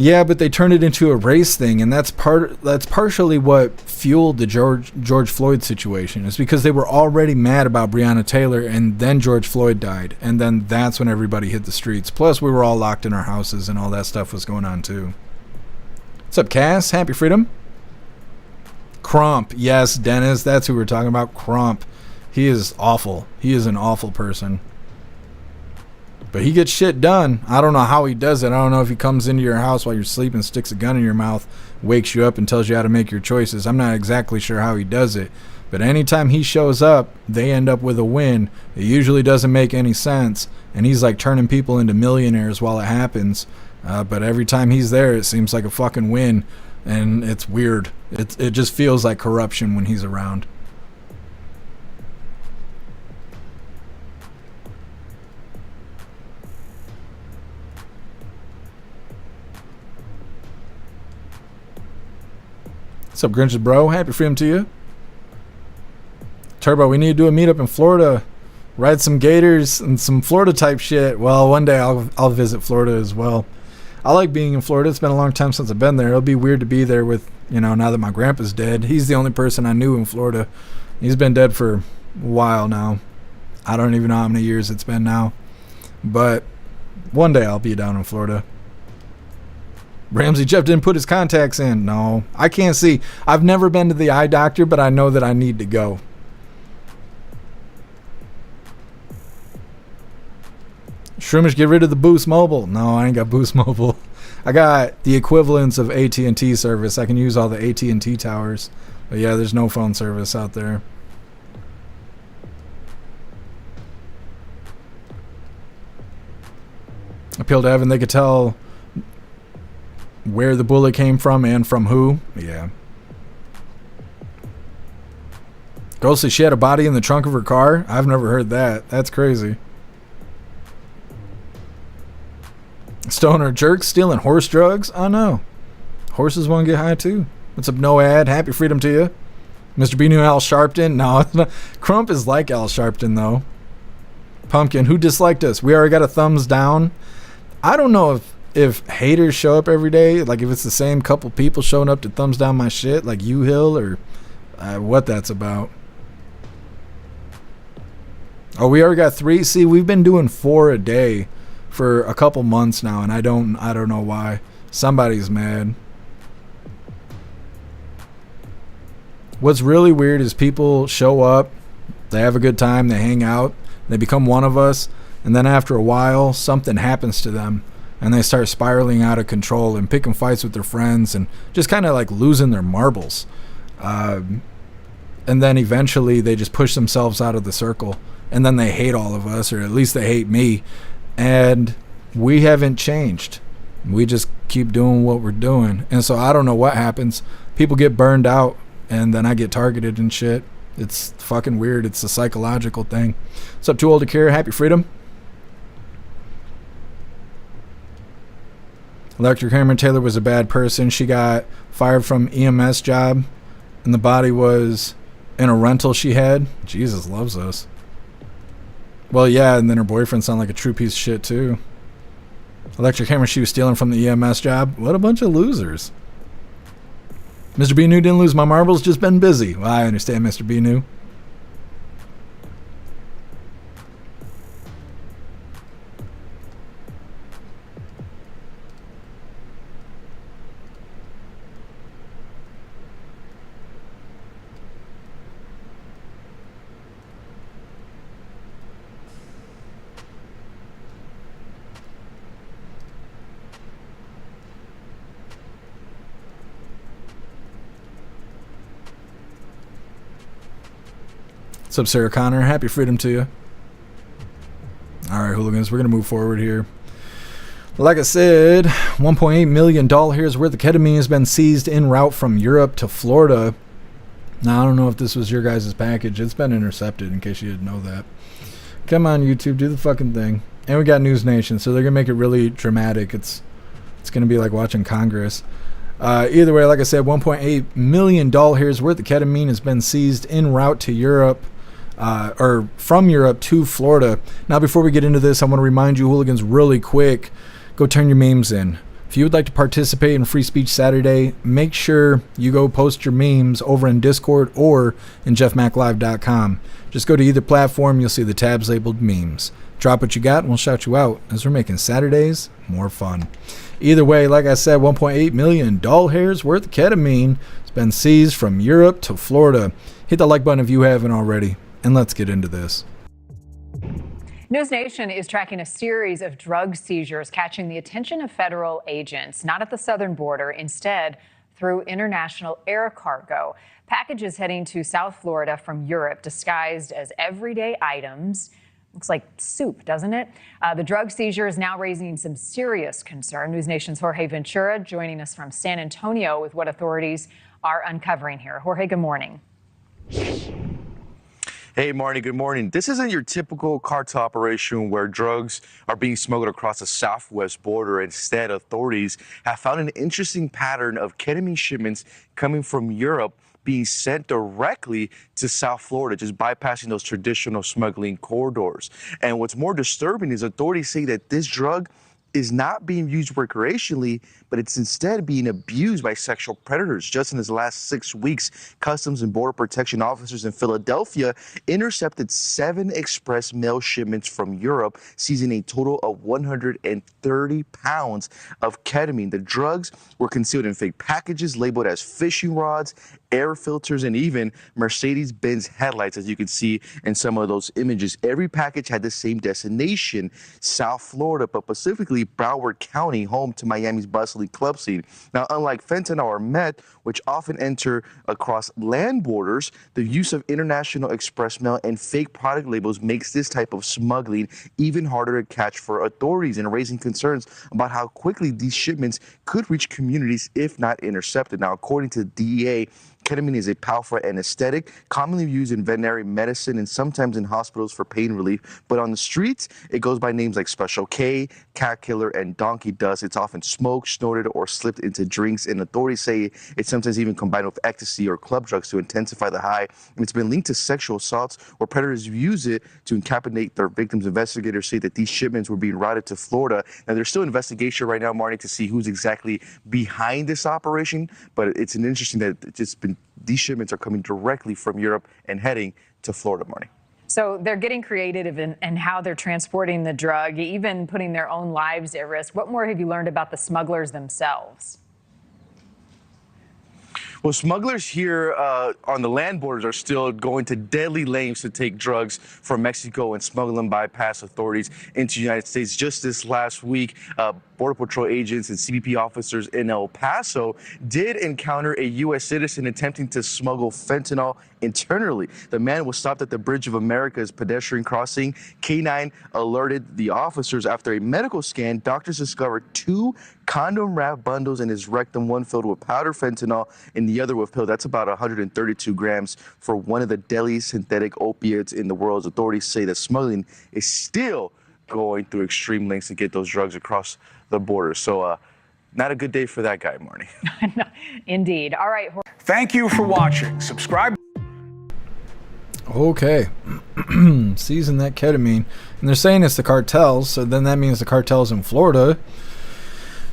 Yeah, but they turned it into a race thing, and that's partially what fueled the George Floyd situation. It's because they were already mad about Breonna Taylor, and then George Floyd died, and then that's when everybody hit the streets. Plus, we were all locked in our houses, and all that stuff was going on too. What's up, Cass? Happy Freedom. Crump, yes, Dennis, that's who we're talking about. Crump, he is awful. He is an awful person. But he gets shit done. I don't know how he does it. I don't know if he comes into your house while you're sleeping, sticks a gun in your mouth, wakes you up, and tells you how to make your choices. I'm not exactly sure how he does it. But anytime he shows up, they end up with a win. It usually doesn't make any sense. And he's like turning people into millionaires while it happens. But every time he's there, it seems like a fucking win. And it's weird. It just feels like corruption when he's around. What's up, Grinches bro? Happy Freedom to you. Turbo, we need to do a meetup in Florida. Ride some gators and some Florida type shit. Well, one day I'll visit Florida as well. I like being in Florida. It's been a long time since I've been there. It'll be weird to be there with, now that my grandpa's dead. He's the only person I knew in Florida. He's been dead for a while now. I don't even know how many years it's been now. But one day I'll be down in Florida. Ramsey, Jeff didn't put his contacts in. No, I can't see. I've never been to the eye doctor, but I know that I need to go. Shroomish, get rid of the Boost Mobile. No, I ain't got Boost Mobile. I got the equivalents of AT&T service. I can use all the AT&T towers. But yeah, there's no phone service out there. Appeal to heaven, they could tell where the bullet came from and from who. Yeah. Girl says she had a body in the trunk of her car. I've never heard that. That's crazy. Stoner jerk stealing horse drugs? Oh no. Horses want to get high too. What's up, Noad? Happy Freedom to you. Mr. B knew Al Sharpton? No, it's not. Crump is like Al Sharpton though. Pumpkin, who disliked us? We already got a thumbs down. I don't know if haters show up every day, like if it's the same couple people showing up to thumbs down my shit, like you, Hill, or what that's about. Oh, we already got 3. See, we've been doing 4 a day for a couple months now, and I don't know why. Somebody's mad. What's really weird is people show up, they have a good time, they hang out, they become one of us, and then after a while, something happens to them. And they start spiraling out of control and picking fights with their friends and just kind of like losing their marbles. And then eventually they just push themselves out of the circle. And then they hate all of us, or at least they hate me. And We haven't changed. We just keep doing what we're doing. And so I don't know what happens. People get burned out, and then I get targeted and shit. It's fucking weird. It's a psychological thing. What's up, Too Old to Care? Happy Freedom. Breonna Taylor was a bad person. She got fired from EMS job, and the body was in a rental she had. Jesus loves us. Well, yeah, and then her boyfriend sounded like a true piece of shit, too. Electric Hammer, she was stealing from the EMS job. What a bunch of losers. Mr. B. New didn't lose my marbles, just been busy. Well, I understand, Mr. B. New. What's up, Sarah Connor? Happy freedom to you. All right, hooligans, we're going to move forward here. Like I said, $1.8 million worth of ketamine has been seized en route from Europe to Florida. Now, I don't know if this was your guys' package. It's been intercepted, in case you didn't know that. Come on, YouTube, do the fucking thing. And we got News Nation, so they're going to make it really dramatic. It's going to be like watching Congress. Either way, like I said, $1.8 million worth of ketamine has been seized en route to Europe. Or from Europe to Florida. Now, before we get into this, I want to remind you, hooligans, really quick, go turn your memes in. If you would like to participate in Free Speech Saturday, make sure you go post your memes over in Discord or in jeffmaclive.com. Just go to either platform, you'll see the tabs labeled memes. Drop what you got and we'll shout you out, as we're making Saturdays more fun. Either way, like I said, $1.8 million worth of ketamine has been seized from Europe to Florida. Hit the like button if you haven't already. And let's get into this. News Nation is tracking a series of drug seizures catching the attention of federal agents, not at the southern border, instead through international air cargo. Packages heading to South Florida from Europe disguised as everyday items. Looks like soup, doesn't it? The drug seizure is now raising some serious concern. News Nation's Jorge Ventura joining us from San Antonio with what authorities are uncovering here. Jorge, good morning. Hey, Marnie, good morning. This isn't your typical cartel operation where drugs are being smuggled across the southwest border. Instead, authorities have found an interesting pattern of ketamine shipments coming from Europe being sent directly to South Florida, just bypassing those traditional smuggling corridors. And what's more disturbing is authorities say that this drug is not being used recreationally, but it's instead being abused by sexual predators. Just in his last 6 weeks, Customs and Border Protection officers in Philadelphia intercepted 7 express mail shipments from Europe, seizing a total of 130 pounds of ketamine. The drugs were concealed in fake packages labeled as fishing rods, air filters, and even Mercedes-Benz headlights, as you can see in some of those images. Every package had the same destination, South Florida, but specifically Broward County, home to Miami's bustling club scene. Now, unlike fentanyl or meth, which often enter across land borders, the use of international express mail and fake product labels makes this type of smuggling even harder to catch for authorities, and raising concerns about how quickly these shipments could reach communities if not intercepted. Now, according to the DEA, ketamine is a powerful anesthetic, commonly used in veterinary medicine and sometimes in hospitals for pain relief. But on the streets, it goes by names like Special K, Cat Killer, and Donkey Dust. It's often smoked, snorted, or slipped into drinks, and authorities say it's sometimes even combined with ecstasy or club drugs to intensify the high. And it's been linked to sexual assaults where predators use it to incapacitate their victims. Investigators say that these shipments were being routed to Florida. Now, there's still investigation right now, Marnie, to see who's exactly behind this operation, but it's an interesting that it's just been these shipments are coming directly from Europe and heading to Florida, Marnie. So they're getting creative in how they're transporting the drug, even putting their own lives at risk. What more have you learned about the smugglers themselves? Well, smugglers here on the land borders are still going to deadly lengths to take drugs from Mexico and smuggle them bypass authorities into the United States. Just this last week, Border Patrol agents and CBP officers in El Paso did encounter a U.S. citizen attempting to smuggle fentanyl internally. The man was stopped at the Bridge of America's pedestrian crossing. K9 alerted the officers after a medical scan. Doctors discovered 2 condom wrap bundles in his rectum, one filled with powder fentanyl and the other with pill. That's about 132 grams for one of the deadly synthetic opiates in the world. Authorities say that smuggling is still going through extreme lengths to get those drugs across the border. So not a good day for that guy, Marnie. Indeed. All right. Thank you for watching. Subscribe. Okay. Seizing that ketamine. And they're saying it's the cartels, so then that means the cartels in Florida.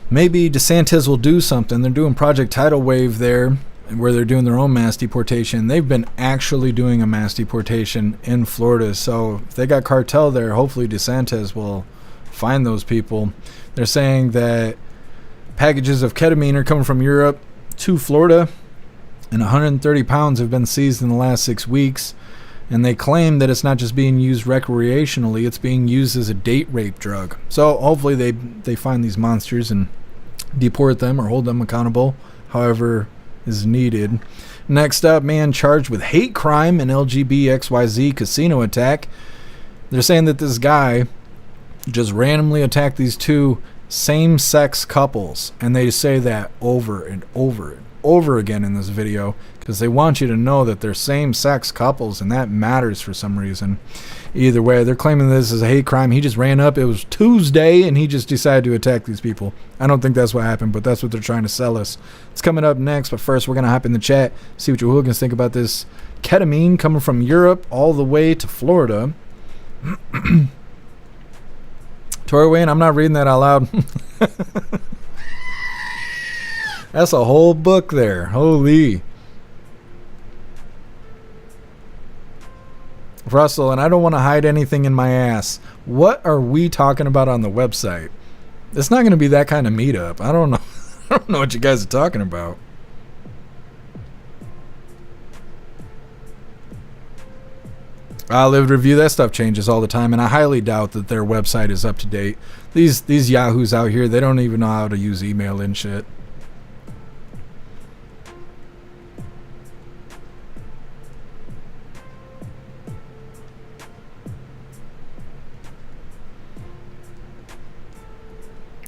Maybe DeSantis will do something. They're doing Project Tidal Wave there, where they're doing their own mass deportation. They've been actually doing a mass deportation in Florida. So if they got cartel there, hopefully DeSantis will find those people. They're saying that packages of ketamine are coming from Europe to Florida, and 130 pounds have been seized in the last 6 weeks. And they claim that it's not just being used recreationally, it's being used as a date rape drug. So hopefully they find these monsters and deport them or hold them accountable, however is needed. Next up, man charged with hate crime and LGBXYZ casino attack. They're saying that this guy just randomly attacked these 2 same-sex couples, and they say that over and over and over again in this video because they want you to know that they're same-sex couples, and that matters for some reason. Either way, they're claiming this is a hate crime. He just ran up. It was Tuesday, and he just decided to attack these people. I don't think that's what happened, but that's what they're trying to sell us. It's coming up next, but first we're going to hop in the chat, see what your hooligans think about this ketamine coming from Europe all the way to Florida. Tori Wayne, I'm not reading that out loud. That's a whole book there. Holy. Russell, and I don't want to hide anything in my ass. What are we talking about on the website? It's not going to be that kind of meetup. I don't know. I don't know what you guys are talking about. Live review, that stuff changes all the time, and I highly doubt that their website is up to date. These yahoos out here, they don't even know how to use email and shit.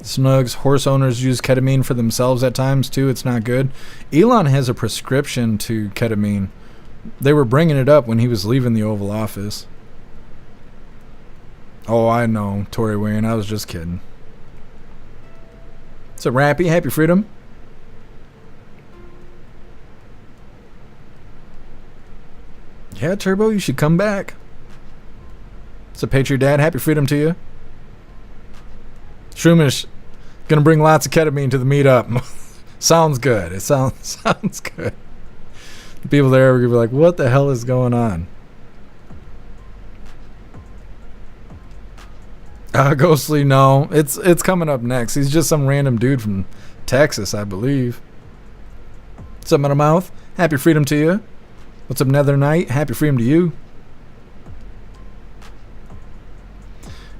Snugs, horse owners use ketamine for themselves at times too. It's not good. Elon has a prescription to ketamine. They were bringing it up when he was leaving the Oval Office. Oh, I know, Tori Wayne. I was just kidding. What's up, Rappy? Happy Freedom. Yeah, Turbo, you should come back. What's up, Patriot Dad? Happy Freedom to you. Shroomish gonna bring lots of ketamine to the meetup. Sounds good. It sounds good. The people there are gonna be like, what the hell is going on? Ghostly, no. It's coming up next. He's just some random dude from Texas, I believe. What's up, Metal Mouth? Happy Freedom to you. What's up, Nether Knight? Happy Freedom to you.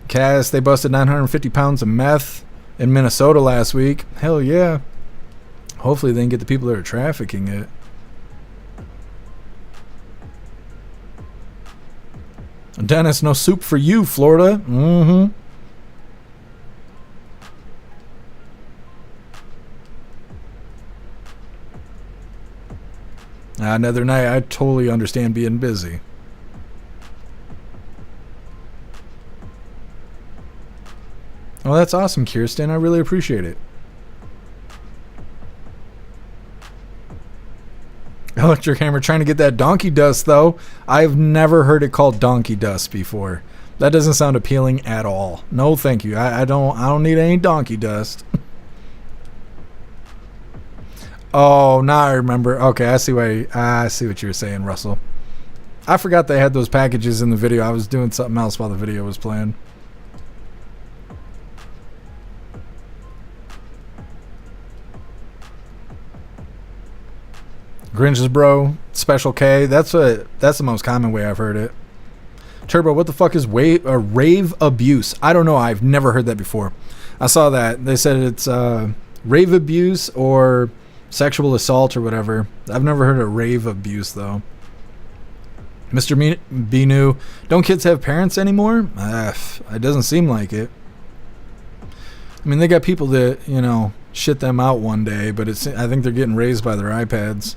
Cass, they busted 950 pounds of meth in Minnesota last week. Hell yeah. Hopefully they can get the people that are trafficking it. Dennis, no soup for you, Florida. Mm-hmm. Another night, I totally understand being busy. Oh, that's awesome, Kirsten. I really appreciate it. Electric Hammer trying to get that donkey dust, though. I've never heard it called donkey dust before. That doesn't sound appealing at all. No, thank you. I don't need any donkey dust. Oh, now I remember. Okay, I see what you were saying, Russell. I forgot they had those packages in the video. I was doing something else while the video was playing. Grinch's bro, Special K. That's the most common way I've heard it. Turbo, what the fuck is rave abuse? I don't know. I've never heard that before. I saw that. They said it's rave abuse or sexual assault or whatever. I've never heard of rave abuse, though. Mr. Binu, don't kids have parents anymore? It doesn't seem like it. I mean, they got people that, shit them out one day, but I think they're getting raised by their iPads.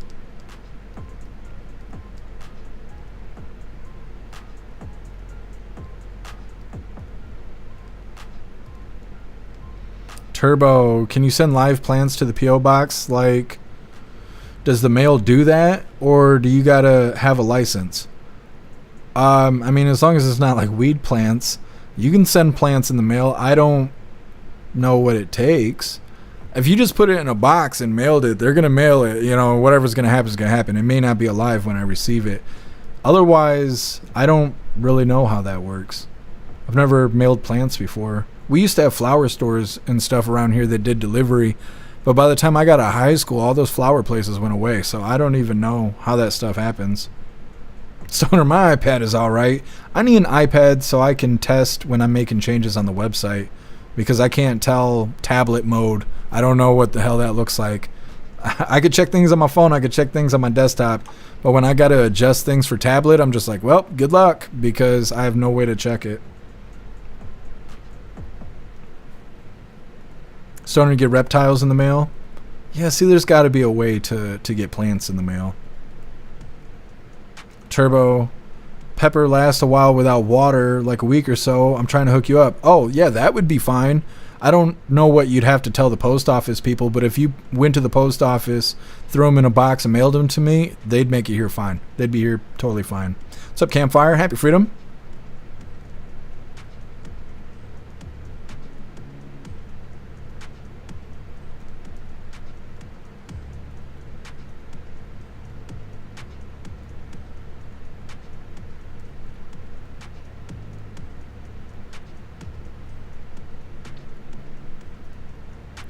Turbo, can you send live plants to the P.O. box? Like, does the mail do that, or do you gotta have a license? I mean, as long as it's not like weed plants, you can send plants in the mail. I don't know what it takes. If you just put it in a box and mailed it, they're gonna mail it. Whatever's gonna happen is gonna happen. It may not be alive when I receive it. Otherwise, I don't really know how that works. I've never mailed plants before. We used to have flower stores and stuff around here that did delivery, but by the time I got out of high school, all those flower places went away, so I don't even know how that stuff happens. Stoner, my iPad is alright. I need an iPad so I can test when I'm making changes on the website, because I can't tell tablet mode. I don't know what the hell that looks like. I could check things on my phone, I could check things on my desktop, but when I gotta adjust things for tablet, I'm just like, well, good luck, because I have no way to check it. Starting to get reptiles in the mail. Yeah, see, there's got to be a way to get plants in the mail. Turbo, pepper lasts a while without water, like a week or so. I'm trying to hook you up. Oh, yeah, that would be fine. I don't know what you'd have to tell the post office people, but if you went to the post office, threw them in a box and mailed them to me, they'd make it here fine. They'd be here totally fine. What's up, Campfire? Happy Freedom.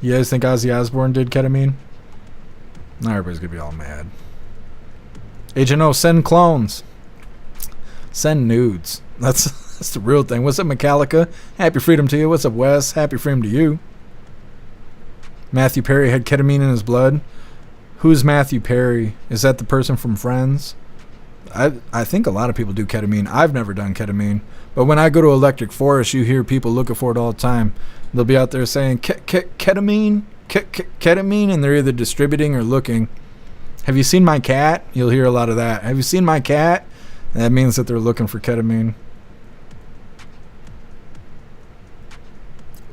You guys think Ozzy Osbourne did ketamine? Now everybody's gonna be all mad. Agent O, send clones. Send nudes. That's the real thing. What's up, Metallica? Happy Freedom to you. What's up, Wes? Happy Freedom to you. Matthew Perry had ketamine in his blood. Who's Matthew Perry? Is that the person from Friends? I think a lot of people do ketamine. I've never done ketamine. But when I go to Electric Forest, you hear people looking for it all the time. They'll be out there saying, ketamine, ketamine, and they're either distributing or looking. Have you seen my cat? You'll hear a lot of that. Have you seen my cat? That means that they're looking for ketamine.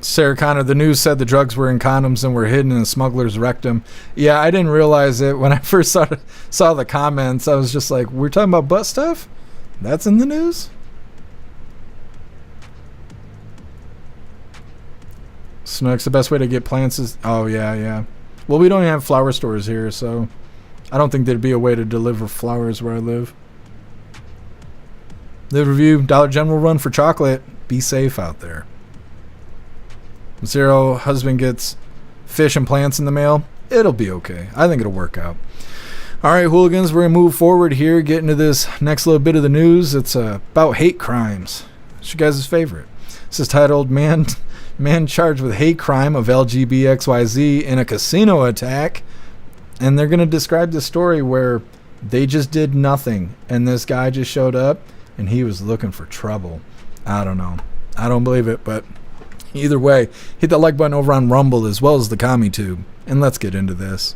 Sarah Connor, the news said the drugs were in condoms and were hidden in the smuggler's rectum. Yeah, I didn't realize it. When I first saw the comments, I was just like, we're talking about butt stuff? That's in the news? Snooks, the best way to get plants is... Oh, yeah. Well, we don't have flower stores here, so I don't think there'd be a way to deliver flowers where I live. Live review, Dollar General run for chocolate. Be safe out there. Zero, husband gets fish and plants in the mail. It'll be okay. I think it'll work out. All right, hooligans, we're going to move forward here, get into this next little bit of the news. It's about hate crimes. It's your guys' favorite. This is titled, Man Charged with Hate Crime of LGBXYZ in a Casino Attack. And they're going to describe the story where they just did nothing, and this guy just showed up, and he was looking for trouble. I don't know. I don't believe it, but... either way, hit that like button over on Rumble as well as the CommuTube, and let's get into this.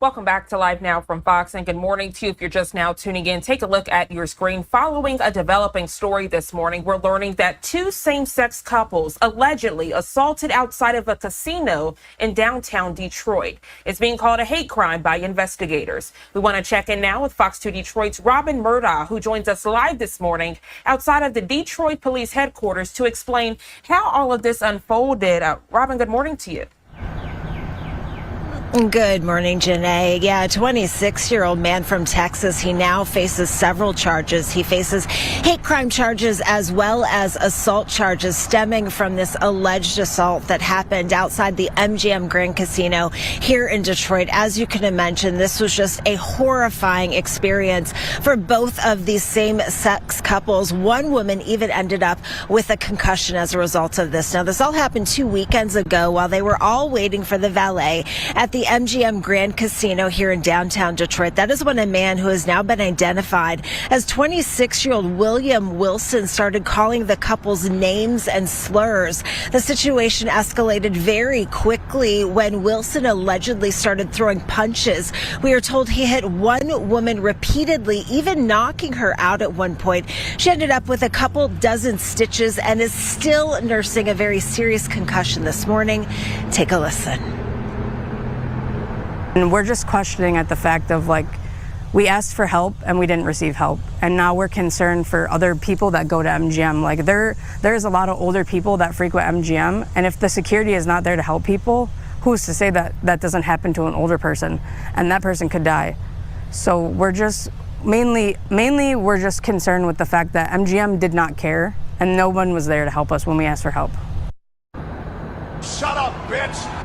Welcome back to Live Now from Fox, and good morning to you if you're just now tuning in. Take a look at your screen. Following a developing story this morning, we're learning that two same-sex couples allegedly assaulted outside of a casino in downtown Detroit. It's being called a hate crime by investigators. We want to check in now with Fox 2 Detroit's Robin Murdaugh, who joins us live this morning outside of the Detroit Police Headquarters to explain how all of this unfolded. Robin, good morning to you. Good morning, Janae. Yeah, a 26-year-old man from Texas. He now faces several charges. He faces hate crime charges as well as assault charges stemming from this alleged assault that happened outside the MGM Grand Casino here in Detroit. As you can imagine, this was just a horrifying experience for both of these same-sex couples. One woman even ended up with a concussion as a result of this. Now, this all happened 2 weekends ago while they were all waiting for the valet at the the MGM Grand Casino here in downtown Detroit. That is when a man who has now been identified as 26-year-old William Wilson started calling the couple's names and slurs. The situation escalated very quickly when Wilson allegedly started throwing punches. We are told he hit one woman repeatedly, even knocking her out at one point. She ended up with a couple dozen stitches and is still nursing a very serious concussion this morning. Take a listen. And we're just questioning at the fact of, like, we asked for help and we didn't receive help. And now we're concerned for other people that go to MGM. Like, there's a lot of older people that frequent MGM. And if the security is not there to help people, who's to say that that doesn't happen to an older person and that person could die? So we're just mainly we're just concerned with the fact that MGM did not care and no one was there to help us when we asked for help. Shut up, bitch!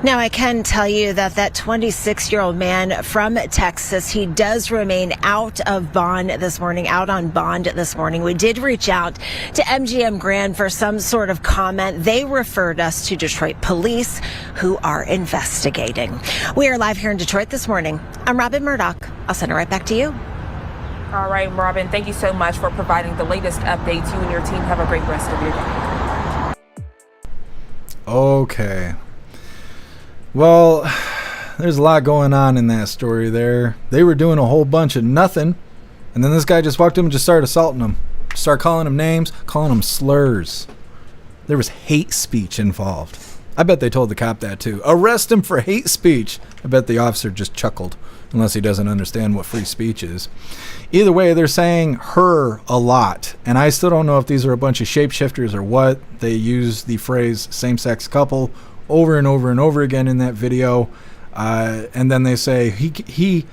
Now, I can tell you that 26-year-old man from Texas, he does remain out on bond this morning. We did reach out to MGM Grand for some sort of comment. They referred us to Detroit police, who are investigating. We are live here in Detroit this morning. I'm Robin Murdoch. I'll send it right back to you. All right, Robin, thank you so much for providing the latest updates. You and your team have a great rest of your day. Okay. Well, there's a lot going on in that story there. They were doing a whole bunch of nothing, and then this guy just walked up and just started assaulting them. Started calling them names, calling them slurs. There was hate speech involved. I bet they told the cop that too. Arrest him for hate speech. I bet the officer just chuckled, unless he doesn't understand what free speech is. Either way, they're saying her a lot, and I still don't know if these are a bunch of shapeshifters or what. They use the phrase same-sex couple over and over and over again in that video, and then they say he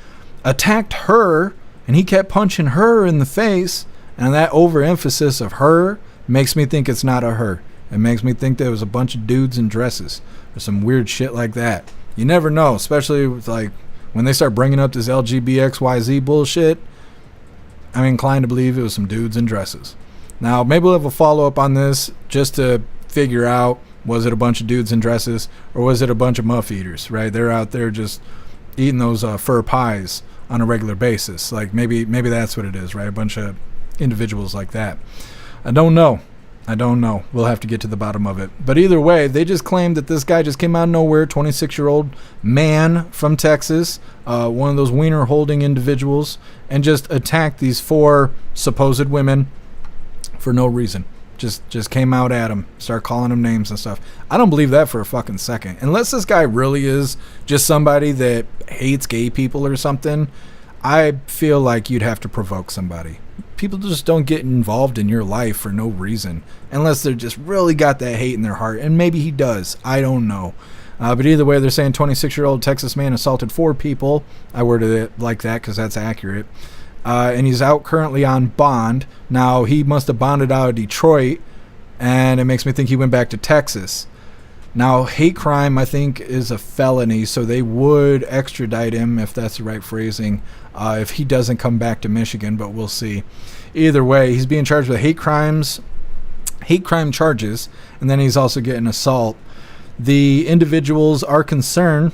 attacked her and he kept punching her in the face, and that overemphasis of her makes me think it's not a her. It makes me think there was a bunch of dudes in dresses or some weird shit like that. You never know, especially with, like, when they start bringing up this LGBTXYZ bullshit. I'm inclined to believe it was some dudes in dresses. Now, maybe we'll have a follow-up on this just to figure out, was it a bunch of dudes in dresses or was it a bunch of muff eaters, right? They're out there just eating those fur pies on a regular basis. Like, maybe that's what it is, right? A bunch of individuals like that. I don't know. We'll have to get to the bottom of it. But either way, they just claimed that this guy just came out of nowhere, 26-year-old man from Texas, one of those wiener-holding individuals, and just attacked these four supposed women for no reason. Just came out at him, started calling them names and stuff. I don't believe that for a fucking second. Unless this guy really is just somebody that hates gay people or something, I feel like you'd have to provoke somebody. People just don't get involved in your life for no reason unless they're just really got that hate in their heart, and maybe he does. I don't know. But either way, they're saying 26-year-old Texas man assaulted 4 people. I worded it like that because that's accurate. And he's out currently on bond. Now, he must have bonded out of Detroit, and it makes me think he went back to Texas. Now, hate crime, I think, is a felony, so they would extradite him, if that's the right phrasing, if he doesn't come back to Michigan, but we'll see. Either way, he's being charged with hate crime charges, and then he's also getting assault. The individuals are concerned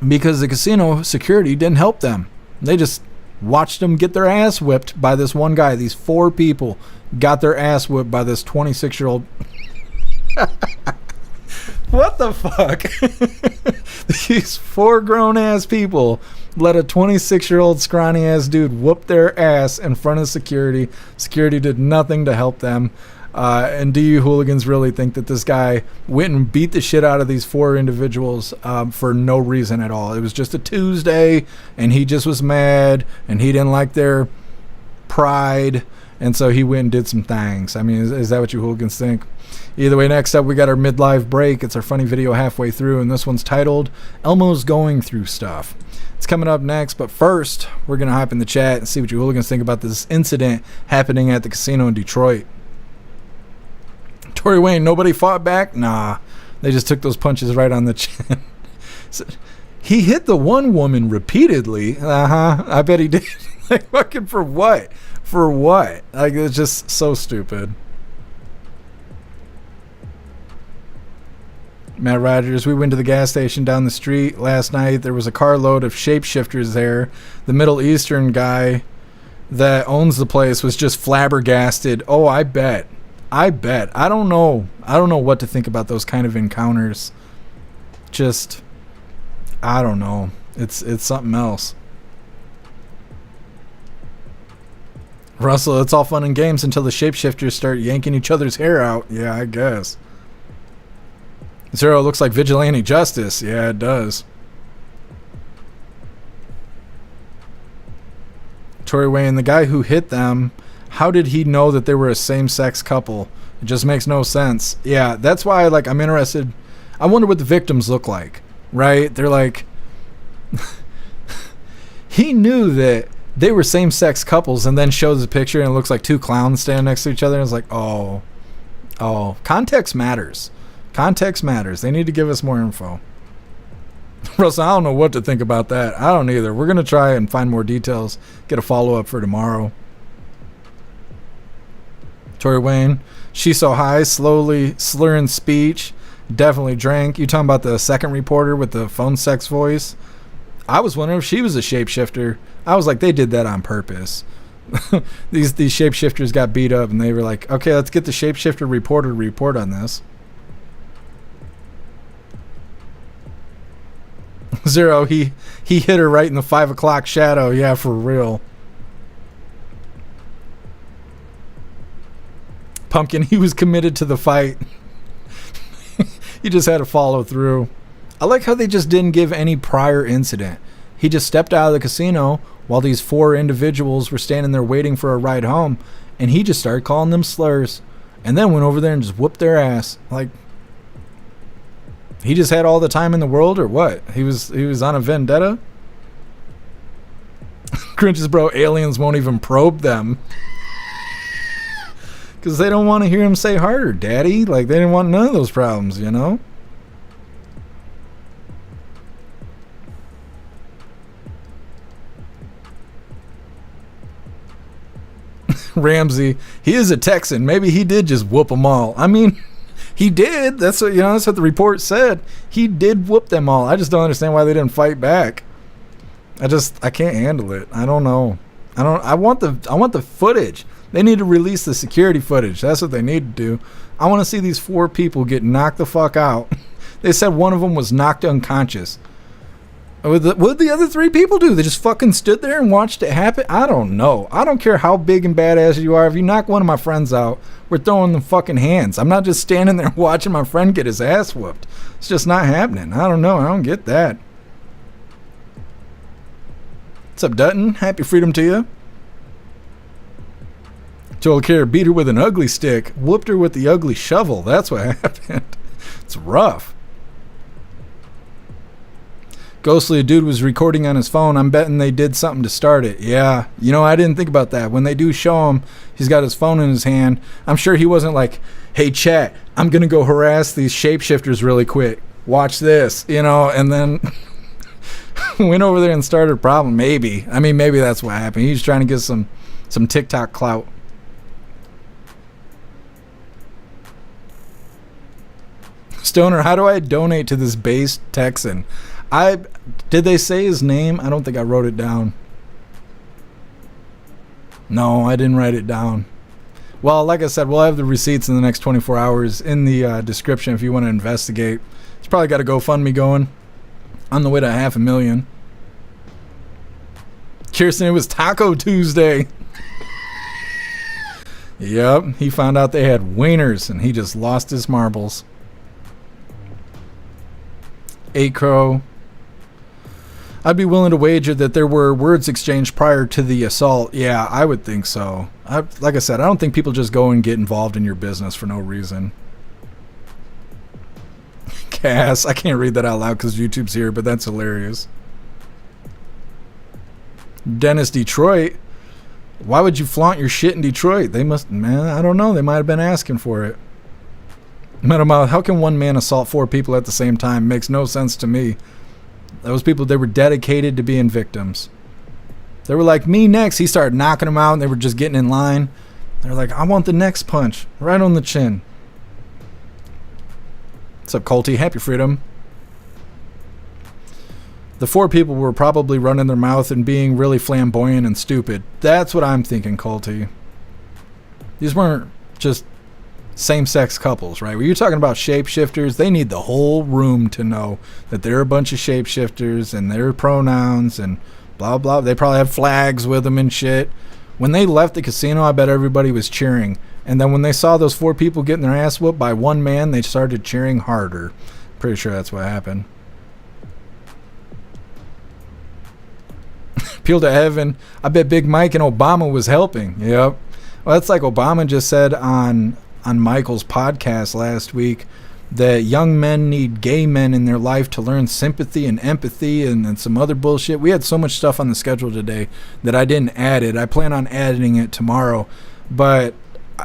because the casino security didn't help them. They just watched them get their ass whipped by this one guy. These 4 people got their ass whipped by this 26-year-old... What the fuck? These 4 grown-ass people let a 26-year-old scrawny-ass dude whoop their ass in front of security. Security did nothing to help them. And do you hooligans really think that this guy went and beat the shit out of these 4 individuals for no reason at all? It was just a Tuesday, and he just was mad, and he didn't like their pride, and so he went and did some things. I mean, is that what you hooligans think? Either way, next up, we got our midlife break. It's our funny video halfway through, and this one's titled, Elmo's Going Through Stuff. It's coming up next, but first, we're going to hop in the chat and see what you hooligans think about this incident happening at the casino in Detroit. Tory Wayne, nobody fought back? Nah, they just took those punches right on the chin. So, he hit the one woman repeatedly. I bet he did. Like, fucking for what? For what? Like, it's just so stupid. Matt Rogers, we went to the gas station down the street last night. There was a carload of shapeshifters there. The Middle Eastern guy that owns the place was just flabbergasted. Oh, I bet. I don't know what to think about those kind of encounters. Just, I don't know. It's something else. Russell, it's all fun and games until the shapeshifters start yanking each other's hair out. Yeah, I guess. Zero looks like vigilante justice. Yeah, it does. Tory Wayne, the guy who hit them, how did he know that they were a same-sex couple? It just makes no sense. Yeah, that's why I'm interested. I wonder what the victims look like, right? They're like, he knew that they were same-sex couples and then shows a picture and it looks like two clowns standing next to each other and it's like, oh, context matters. Context matters. They need to give us more info. Russell, I don't know what to think about that. I don't either. We're going to try and find more details. Get a follow-up for tomorrow. Tory Wayne, she's so high, slowly slurring speech. Definitely drank. You talking about the second reporter with the phone sex voice? I was wondering if she was a shapeshifter. I was like, they did that on purpose. These shapeshifters got beat up and they were like, okay, let's get the shapeshifter reporter to report on this. Zero, he hit her right in the 5 o'clock shadow. Yeah, for real. Pumpkin, he was committed to the fight. He just had to follow through. I like how they just didn't give any prior incident. He just stepped out of the casino while these 4 individuals were standing there waiting for a ride home, and he just started calling them slurs, and then went over there and just whooped their ass. Like, he just had all the time in the world, or what? He was on a vendetta? Grinch's bro, aliens won't even probe them. Because they don't want to hear him say harder, daddy. Like, they didn't want none of those problems, you know? Ramsey, he is a Texan. Maybe he did just whoop them all. I mean, he did. That's what the report said. He did whoop them all. I just don't understand why they didn't fight back. I can't handle it. I don't know. I want the footage. They need to release the security footage. That's what they need to do. I want to see these 4 people get knocked the fuck out. They said one of them was knocked unconscious. What did the other 3 people do? They just fucking stood there and watched it happen? I don't know. I don't care how big and badass you are. If you knock one of my friends out, we're throwing them fucking hands. I'm not just standing there watching my friend get his ass whooped. It's just not happening. I don't know. I don't get that. What's up, Dutton? Happy freedom to you. Joel Kerr beat her with an ugly stick, whooped her with the ugly shovel. That's what happened. It's rough. Ghostly, a dude was recording on his phone. I'm betting they did something to start it. Yeah, I didn't think about that. When they do show him, he's got his phone in his hand. I'm sure he wasn't like, hey, chat, I'm going to go harass these shapeshifters really quick. Watch this, and then went over there and started a problem. Maybe. I mean, maybe that's what happened. He was trying to get some TikTok clout. Stoner, how do I donate to this base Texan? Did they say his name? I don't think I wrote it down. No, I didn't write it down. Well, like I said, we'll have the receipts in the next 24 hours in the description if you want to investigate. It's probably got a GoFundMe going. On the way to 500,000. Kirsten, it was Taco Tuesday. Yep, he found out they had wieners and he just lost his marbles. 8 Crow. I'd be willing to wager that there were words exchanged prior to the assault. Yeah, I would think so. Like I said, I don't think people just go and get involved in your business for no reason. Cass, I can't read that out loud because YouTube's here, but that's hilarious. Dennis, Detroit. Why would you flaunt your shit in Detroit? They must, man, I don't know. They might have been asking for it. Metamouth, how can one man assault 4 people at the same time? Makes no sense to me. Those people, they were dedicated to being victims. They were like, me next. He started knocking them out and they were just getting in line. They're like, I want the next punch right on the chin. What's up, Colty? Happy freedom. The 4 people were probably running their mouth and being really flamboyant and stupid. That's what I'm thinking, Colty. These weren't just same-sex couples, right? When you're talking about shapeshifters, they need the whole room to know that they're a bunch of shapeshifters and their pronouns and blah, blah. They probably have flags with them and shit. When they left the casino, I bet everybody was cheering. And then when they saw those 4 people getting their ass whooped by one man, they started cheering harder. Pretty sure that's what happened. Appeal to heaven. I bet Big Mike and Obama was helping. Yep. Well, that's like Obama just said on Michael's podcast last week that young men need gay men in their life to learn sympathy and empathy and some other bullshit. We had so much stuff on the schedule today that I didn't add it. I plan on adding it tomorrow. But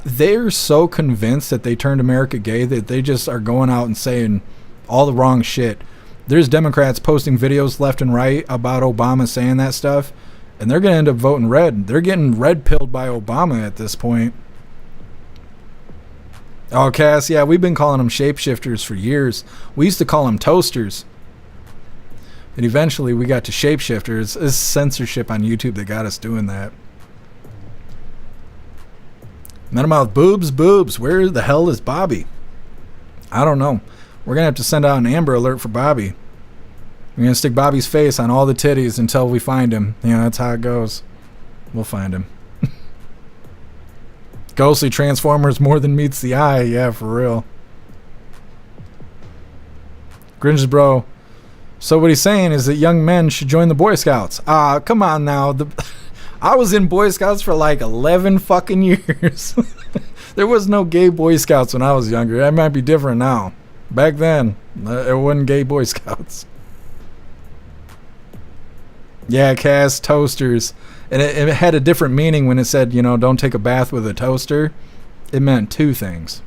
they're so convinced that they turned America gay that they just are going out and saying all the wrong shit. There's Democrats posting videos left and right about Obama saying that stuff, and they're going to end up voting red. They're getting red-pilled by Obama at this point. Oh, Cass, yeah, we've been calling them shapeshifters for years. We used to call them toasters. And eventually we got to shapeshifters. It's censorship on YouTube that got us doing that. Metamouth, boobs. Where the hell is Bobby? I don't know. We're going to have to send out an Amber Alert for Bobby. We're going to stick Bobby's face on all the titties until we find him. You know, that's how it goes. We'll find him. Ghostly Transformers more than meets the eye. Yeah, for real. Gringes bro. So what he's saying is that young men should join the Boy Scouts. Come on now. I was in Boy Scouts for like 11 fucking years. There was no gay Boy Scouts when I was younger. That might be different now. Back then, it wasn't gay Boy Scouts. Yeah, Cass, toasters. And it had a different meaning when it said, you know, don't take a bath with a toaster. It meant 2 things.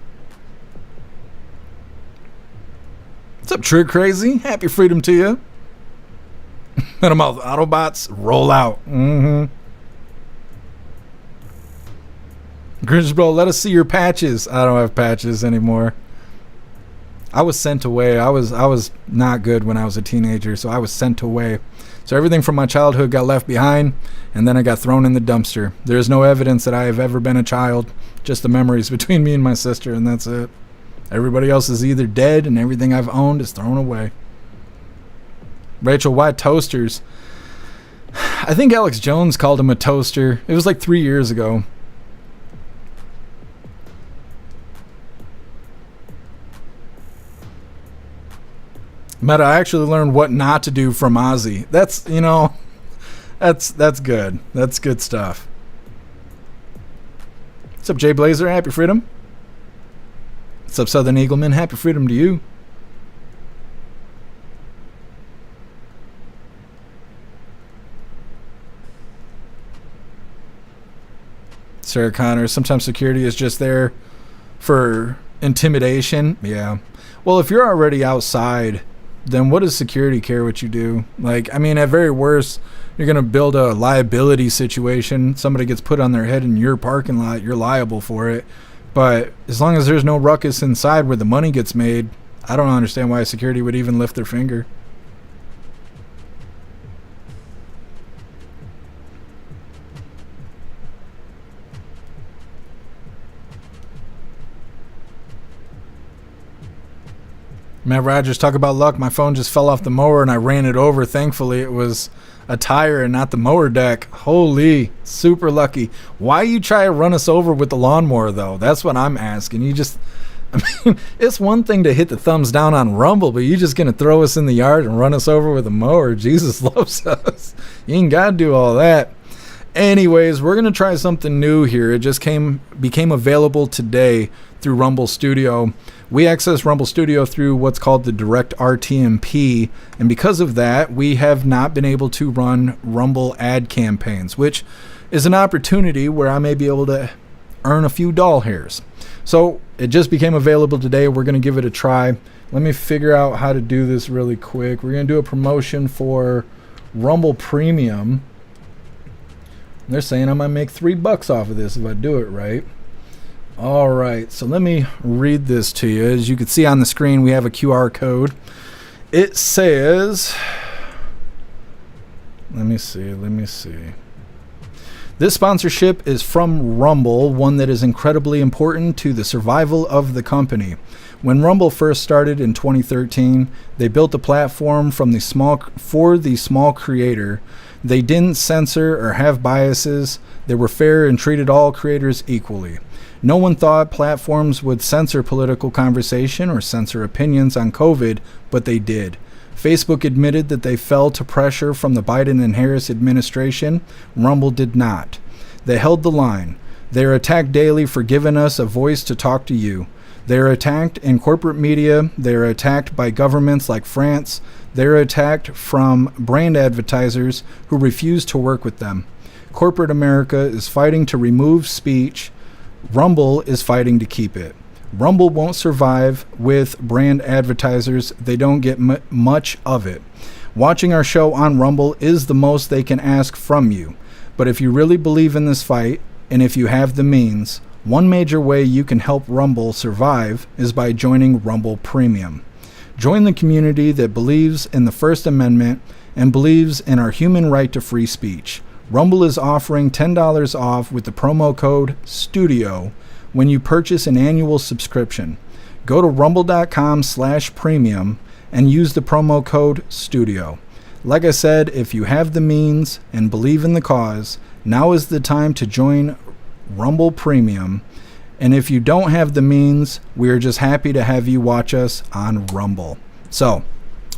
What's up, Trick Crazy? Happy freedom to you. Metamouth Autobots, roll out. Mm-hmm. Grinch bro, let us see your patches. I don't have patches anymore. I was sent away. I was not good when I was a teenager, so I was sent away. So everything from my childhood got left behind, and then I got thrown in the dumpster. There is no evidence that I have ever been a child, just the memories between me and my sister, and that's it. Everybody else is either dead, and everything I've owned is thrown away. Rachel, why toasters? I think Alex Jones called him a toaster. It was like 3 years ago. Meta, I actually learned what not to do from Ozzy. That's, you know, that's good. That's good stuff. What's up, Jay Blazer? Happy freedom. What's up, Southern Eagleman? Happy freedom to you. Sarah Connor, sometimes security is just there for intimidation. Yeah. Well, if you're already outside, then what does security care what you do? Like, I mean, at very worst, you're going to build a liability situation. Somebody gets put on their head in your parking lot, you're liable for it. But as long as there's no ruckus inside where the money gets made, I don't understand why security would even lift their finger. Matt Rogers, talk about luck. My phone just fell off the mower and I ran it over. Thankfully, it was a tire and not the mower deck. Holy, super lucky. Why you try to run us over with the lawnmower, though? That's what I'm asking. You just, I mean, it's one thing to hit the thumbs down on Rumble, but you just going to throw us in the yard and run us over with a mower. Jesus loves us. You ain't got to do all that. Anyways, we're going to try something new here. It just became available today through Rumble Studio. We access Rumble Studio through what's called the Direct RTMP, and because of that, we have not been able to run Rumble ad campaigns, which is an opportunity where I may be able to earn a few doll hairs. So it just became available today. We're going to give it a try. Let me figure out how to do this really quick. We're going to do a promotion for Rumble Premium. They're saying I might make $3 off of this if I do it right. All right, so let me read this to you. As you can see on the screen, we have a QR code. It says, let me see. This sponsorship is from Rumble, one that is incredibly important to the survival of the company. When Rumble first started in 2013, they built a platform for the small creator. They didn't censor or have biases. They were fair and treated all creators equally. No one thought platforms would censor political conversation or censor opinions on COVID, but they did. Facebook admitted that they fell to pressure from the Biden and Harris administration. Rumble did not. They held the line. They are attacked daily for giving us a voice to talk to you. They are attacked in corporate media. They are attacked by governments like France. They are attacked from brand advertisers who refuse to work with them. Corporate America is fighting to remove speech. Rumble is fighting to keep it. Rumble won't survive with brand advertisers. They don't get much of it. Watching our show on Rumble is the most they can ask from you. But if you really believe in this fight, and if you have the means, one major way you can help Rumble survive is by joining Rumble Premium. Join the community that believes in the First Amendment and believes in our human right to free speech. Rumble is offering $10 off with the promo code STUDIO when you purchase an annual subscription. Go to rumble.com/premium and use the promo code STUDIO. Like I said, if you have the means and believe in the cause, now is the time to join Rumble Premium. And if you don't have the means, we are just happy to have you watch us on Rumble. So,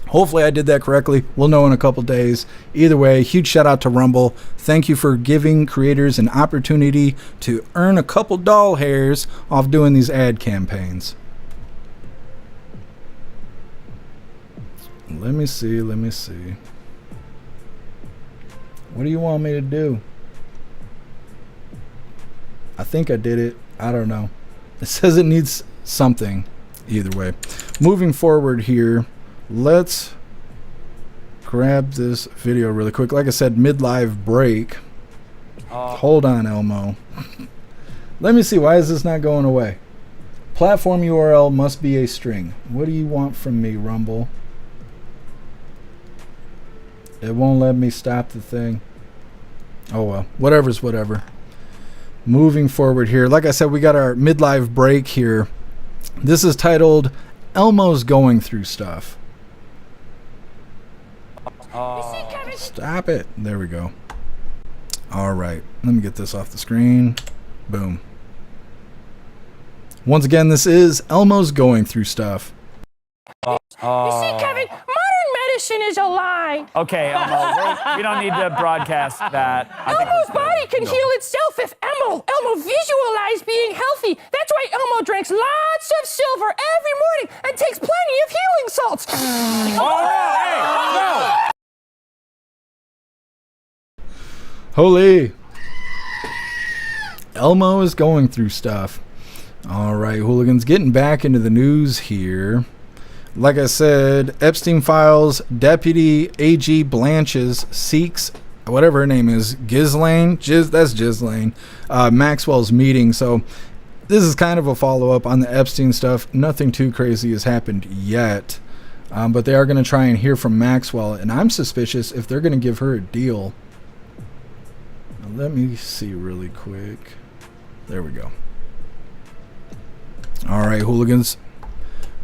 hopefully I did that correctly. We'll know in a couple days. Either way, huge shout out to Rumble. Thank you for giving creators an opportunity to earn a couple doll hairs off doing these ad campaigns. Let me see. What do you want me to do? I think I did it. I don't know. It says it needs something. Either way. Moving forward here. Let's grab this video really quick. Like I said, midlife break. Hold on, Elmo. Let me see. Why is this not going away? Platform URL must be a string. What do you want from me, Rumble? It won't let me stop the thing. Oh well. Whatever's whatever. Moving forward here. Like I said, we got our midlife break here. This is titled Elmo's Going Through Stuff. Stop it. There we go. All right. Let me get this off the screen. Boom. Once again, this is Elmo's Going Through Stuff. You see, Kevin, modern medicine is a lie. Okay, Elmo, we don't need to broadcast that. Elmo's body can heal itself if Elmo visualized being healthy. That's why Elmo drinks lots of silver every morning and takes plenty of healing salts. Holy. Elmo is going through stuff. All right, hooligans, getting back into the news here. Like I said, Epstein files, Deputy AG Blanches seeks, whatever her name is, Ghislaine, that's Ghislaine, Maxwell's meeting. So this is kind of a follow-up on the Epstein stuff. Nothing too crazy has happened yet, but they are going to try and hear from Maxwell, and I'm suspicious if they're going to give her a deal. Now, let me see really quick. There we go. All right, hooligans.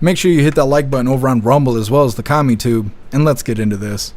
Make sure you hit that like button over on Rumble as well as the CommuTube, and let's get into this.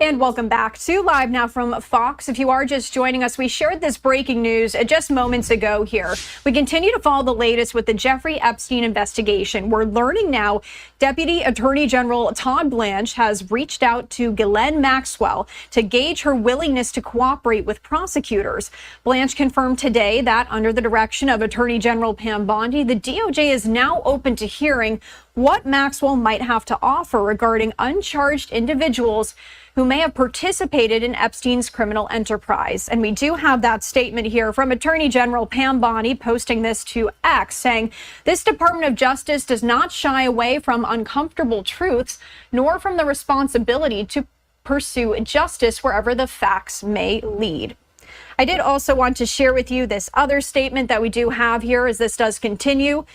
And welcome back to Live Now from Fox. If you are just joining us, we shared this breaking news just moments ago here. We continue to follow the latest with the Jeffrey Epstein investigation. We're learning now Deputy Attorney General Todd Blanche has reached out to Ghislaine Maxwell to gauge her willingness to cooperate with prosecutors. Blanche confirmed today that under the direction of Attorney General Pam Bondi, the DOJ is now open to hearing what Maxwell might have to offer regarding uncharged individuals who may have participated in Epstein's criminal enterprise. And we do have that statement here from Attorney General Pam Bondi posting this to X, saying, "This Department of Justice does not shy away from uncomfortable truths, nor from the responsibility to pursue justice wherever the facts may lead." I did also want to share with you this other statement that we do have here as this does continue.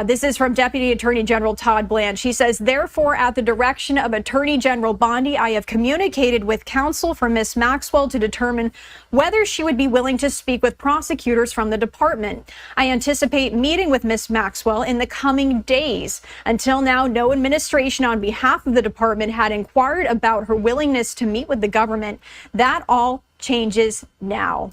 This is from Deputy Attorney General Todd Blanche. He says, therefore, at the direction of Attorney General Bondi, I have communicated with counsel for Ms. Maxwell to determine whether she would be willing to speak with prosecutors from the department. I anticipate meeting with Ms. Maxwell in the coming days. Until now, no administration on behalf of the department had inquired about her willingness to meet with the government. That all changes now.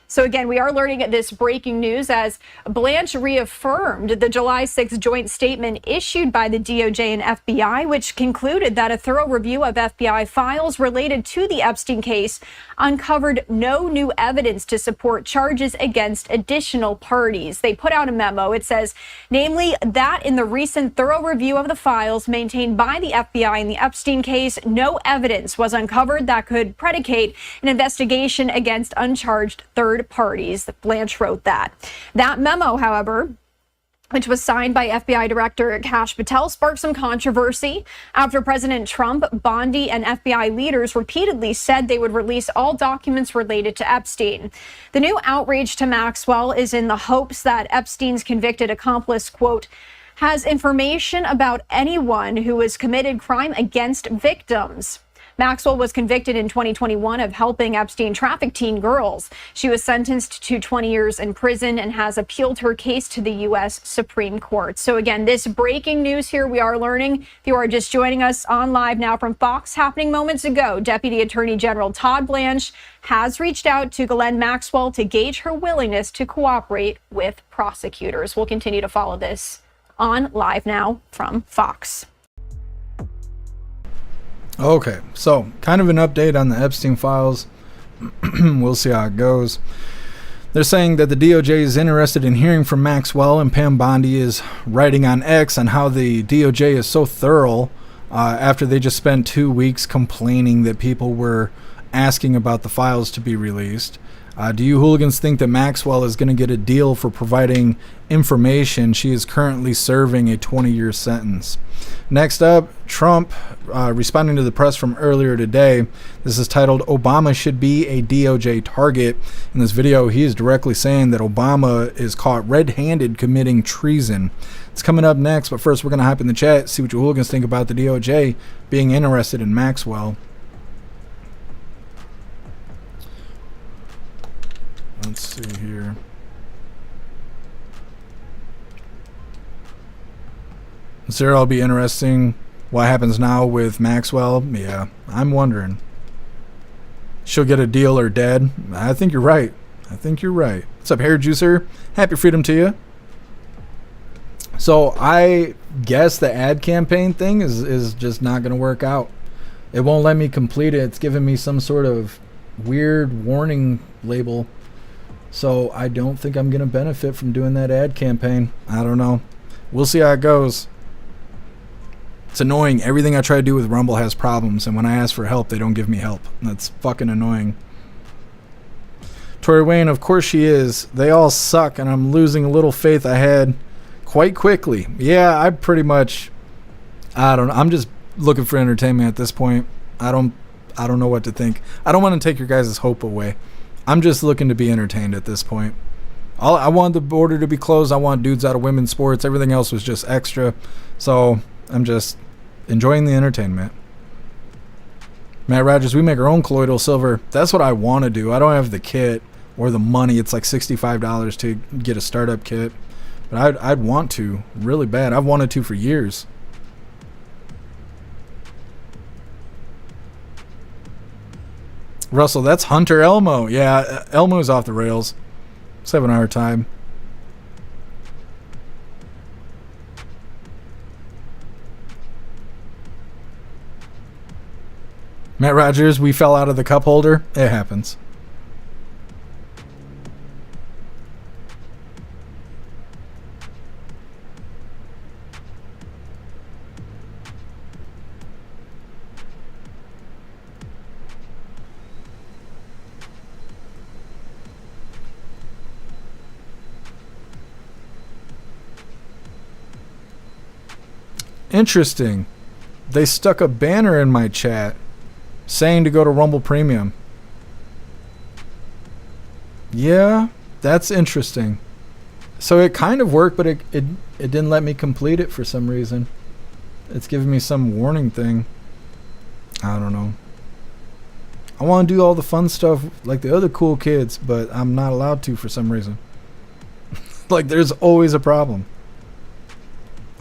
So again, we are learning this breaking news as Blanche reaffirmed the July 6th joint statement issued by the DOJ and FBI, which concluded that a thorough review of FBI files related to the Epstein case uncovered no new evidence to support charges against additional parties. They put out a memo. It says, namely, that in the recent thorough review of the files maintained by the FBI in the Epstein case, no evidence was uncovered that could predicate an investigation against uncharged third parties. Blanche wrote that. That memo, however, which was signed by FBI Director Kash Patel, sparked some controversy after President Trump, Bondi, and FBI leaders repeatedly said they would release all documents related to Epstein. The new outrage to Maxwell is in the hopes that Epstein's convicted accomplice, quote, has information about anyone who has committed crime against victims. Maxwell was convicted in 2021 of helping Epstein traffic teen girls. She was sentenced to 20 years in prison and has appealed her case to the U.S. Supreme Court. So again, this breaking news here we are learning. If you are just joining us on live now from Fox, happening moments ago, Deputy Attorney General Todd Blanche has reached out to Ghislaine Maxwell to gauge her willingness to cooperate with prosecutors. We'll continue to follow this on Live Now from Fox. Okay, so kind of an update on the Epstein files. We'll see how it goes. They're saying that the DOJ is interested in hearing from Maxwell, and Pam Bondi is writing on X on how the DOJ is so thorough after they just spent 2 weeks complaining that people were asking about the files to be released. Do you hooligans think that Maxwell is going to get a deal for providing information? She is currently serving a 20-year sentence. Next up, Trump responding to the press from earlier today. This is titled, Obama should be a DOJ target. In this video, he is directly saying that Obama is caught red-handed committing treason. It's coming up next, but first we're going to hop in the chat, see what you hooligans think about the DOJ being interested in Maxwell. Let's see here. Sarah, it'll be interesting what happens now with Maxwell. Yeah, I'm wondering. She'll get a deal or dead. I think you're right. What's up, Hair Juicer? Happy freedom to you. So I guess the ad campaign thing is just not going to work out. It won't let me complete it. It's giving me some sort of weird warning label. So I don't think I'm going to benefit from doing that ad campaign. I don't know. We'll see how it goes. It's annoying. Everything I try to do with Rumble has problems, and when I ask for help, they don't give me help. That's fucking annoying. Tori Wayne, of course she is. They all suck, and I'm losing a little faith I had quite quickly. Yeah, I pretty much, I don't know. I'm just looking for entertainment at this point. I don't know what to think. I don't want to take your guys' hope away. I'm just looking to be entertained at this point. I want the border to be closed. I want dudes out of women's sports. Everything else was just extra. So I'm just enjoying the entertainment. Matt Rogers, we make our own colloidal silver. That's what I want to do. I don't have the kit or the money. It's like $65 to get a startup kit. But I'd want to really bad. I've wanted to for years. Russell, that's Hunter Elmo. Yeah, Elmo's off the rails. He's having a hard time. Matt Rogers, we fell out of the cup holder. It happens. Interesting. They stuck a banner in my chat saying to go to Rumble Premium. Yeah, that's interesting. So it kind of worked, but it didn't let me complete it for some reason. It's giving me some warning thing. I don't know. I want to do all the fun stuff like the other cool kids, but I'm not allowed to for some reason. Like, there's always a problem.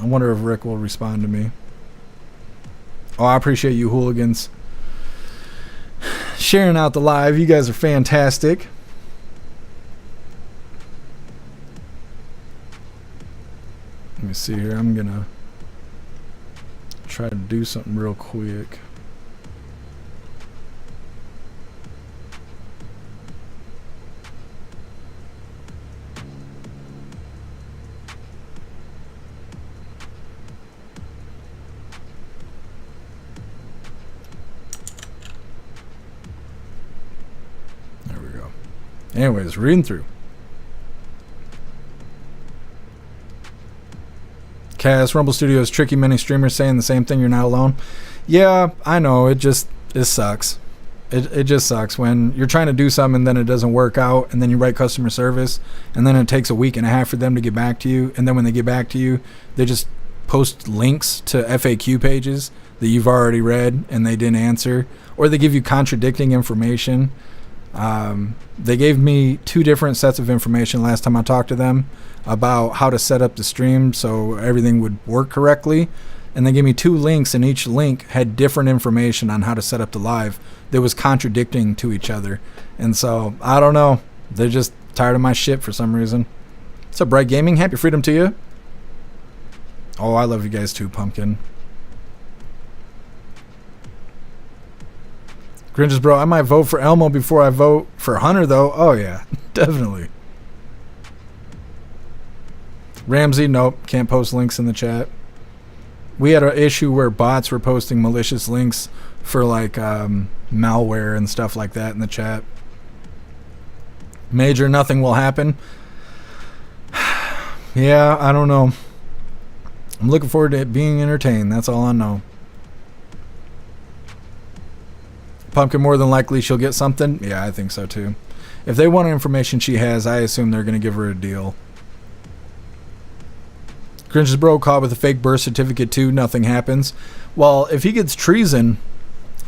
I wonder if Rick will respond to me. Oh, I appreciate you hooligans sharing out the live. You guys are fantastic. Let me see here. I'm gonna try to do something real quick. There we go. Anyways, reading through. Cass, Rumble Studios, tricky many streamers saying the same thing, you're not alone. Yeah, I know, it sucks. It just sucks when you're trying to do something and then it doesn't work out, and then you write customer service and then it takes a week and a half for them to get back to you, and then when they get back to you, they just post links to FAQ pages that you've already read and they didn't answer, or they give you contradicting information. They gave me 2 different sets of information last time I talked to them about how to set up the stream so everything would work correctly, and they gave me 2 links, and each link had different information on how to set up the live that was contradicting to each other. And so I don't know, they're just tired of my shit for some reason. What's up, Bright Gaming? Happy freedom to you. Oh, I love you guys too, Pumpkin. Grinches, bro, I might vote for Elmo before I vote for Hunter, though. Oh, yeah, definitely. Ramsey, nope, can't post links in the chat. We had an issue where bots were posting malicious links for, like, malware and stuff like that in the chat. Major, nothing will happen. Yeah, I don't know. I'm looking forward to it being entertained. That's all I know. Pumpkin, more than likely she'll get something. Yeah, I think so too. If they want information she has, I assume they're going to give her a deal. Grinch's bro caught with a fake birth certificate too. Nothing happens. Well, if he gets treason,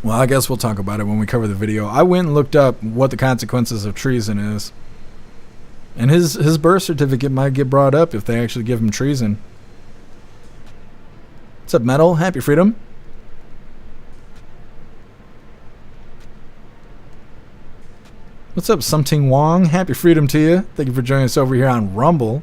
well, I guess we'll talk about it when we cover the video. I went and looked up what the consequences of treason is. And his birth certificate might get brought up if they actually give him treason. What's up, Metal? Happy freedom. What's up, Something Wong? Happy freedom to you. Thank you for joining us over here on Rumble.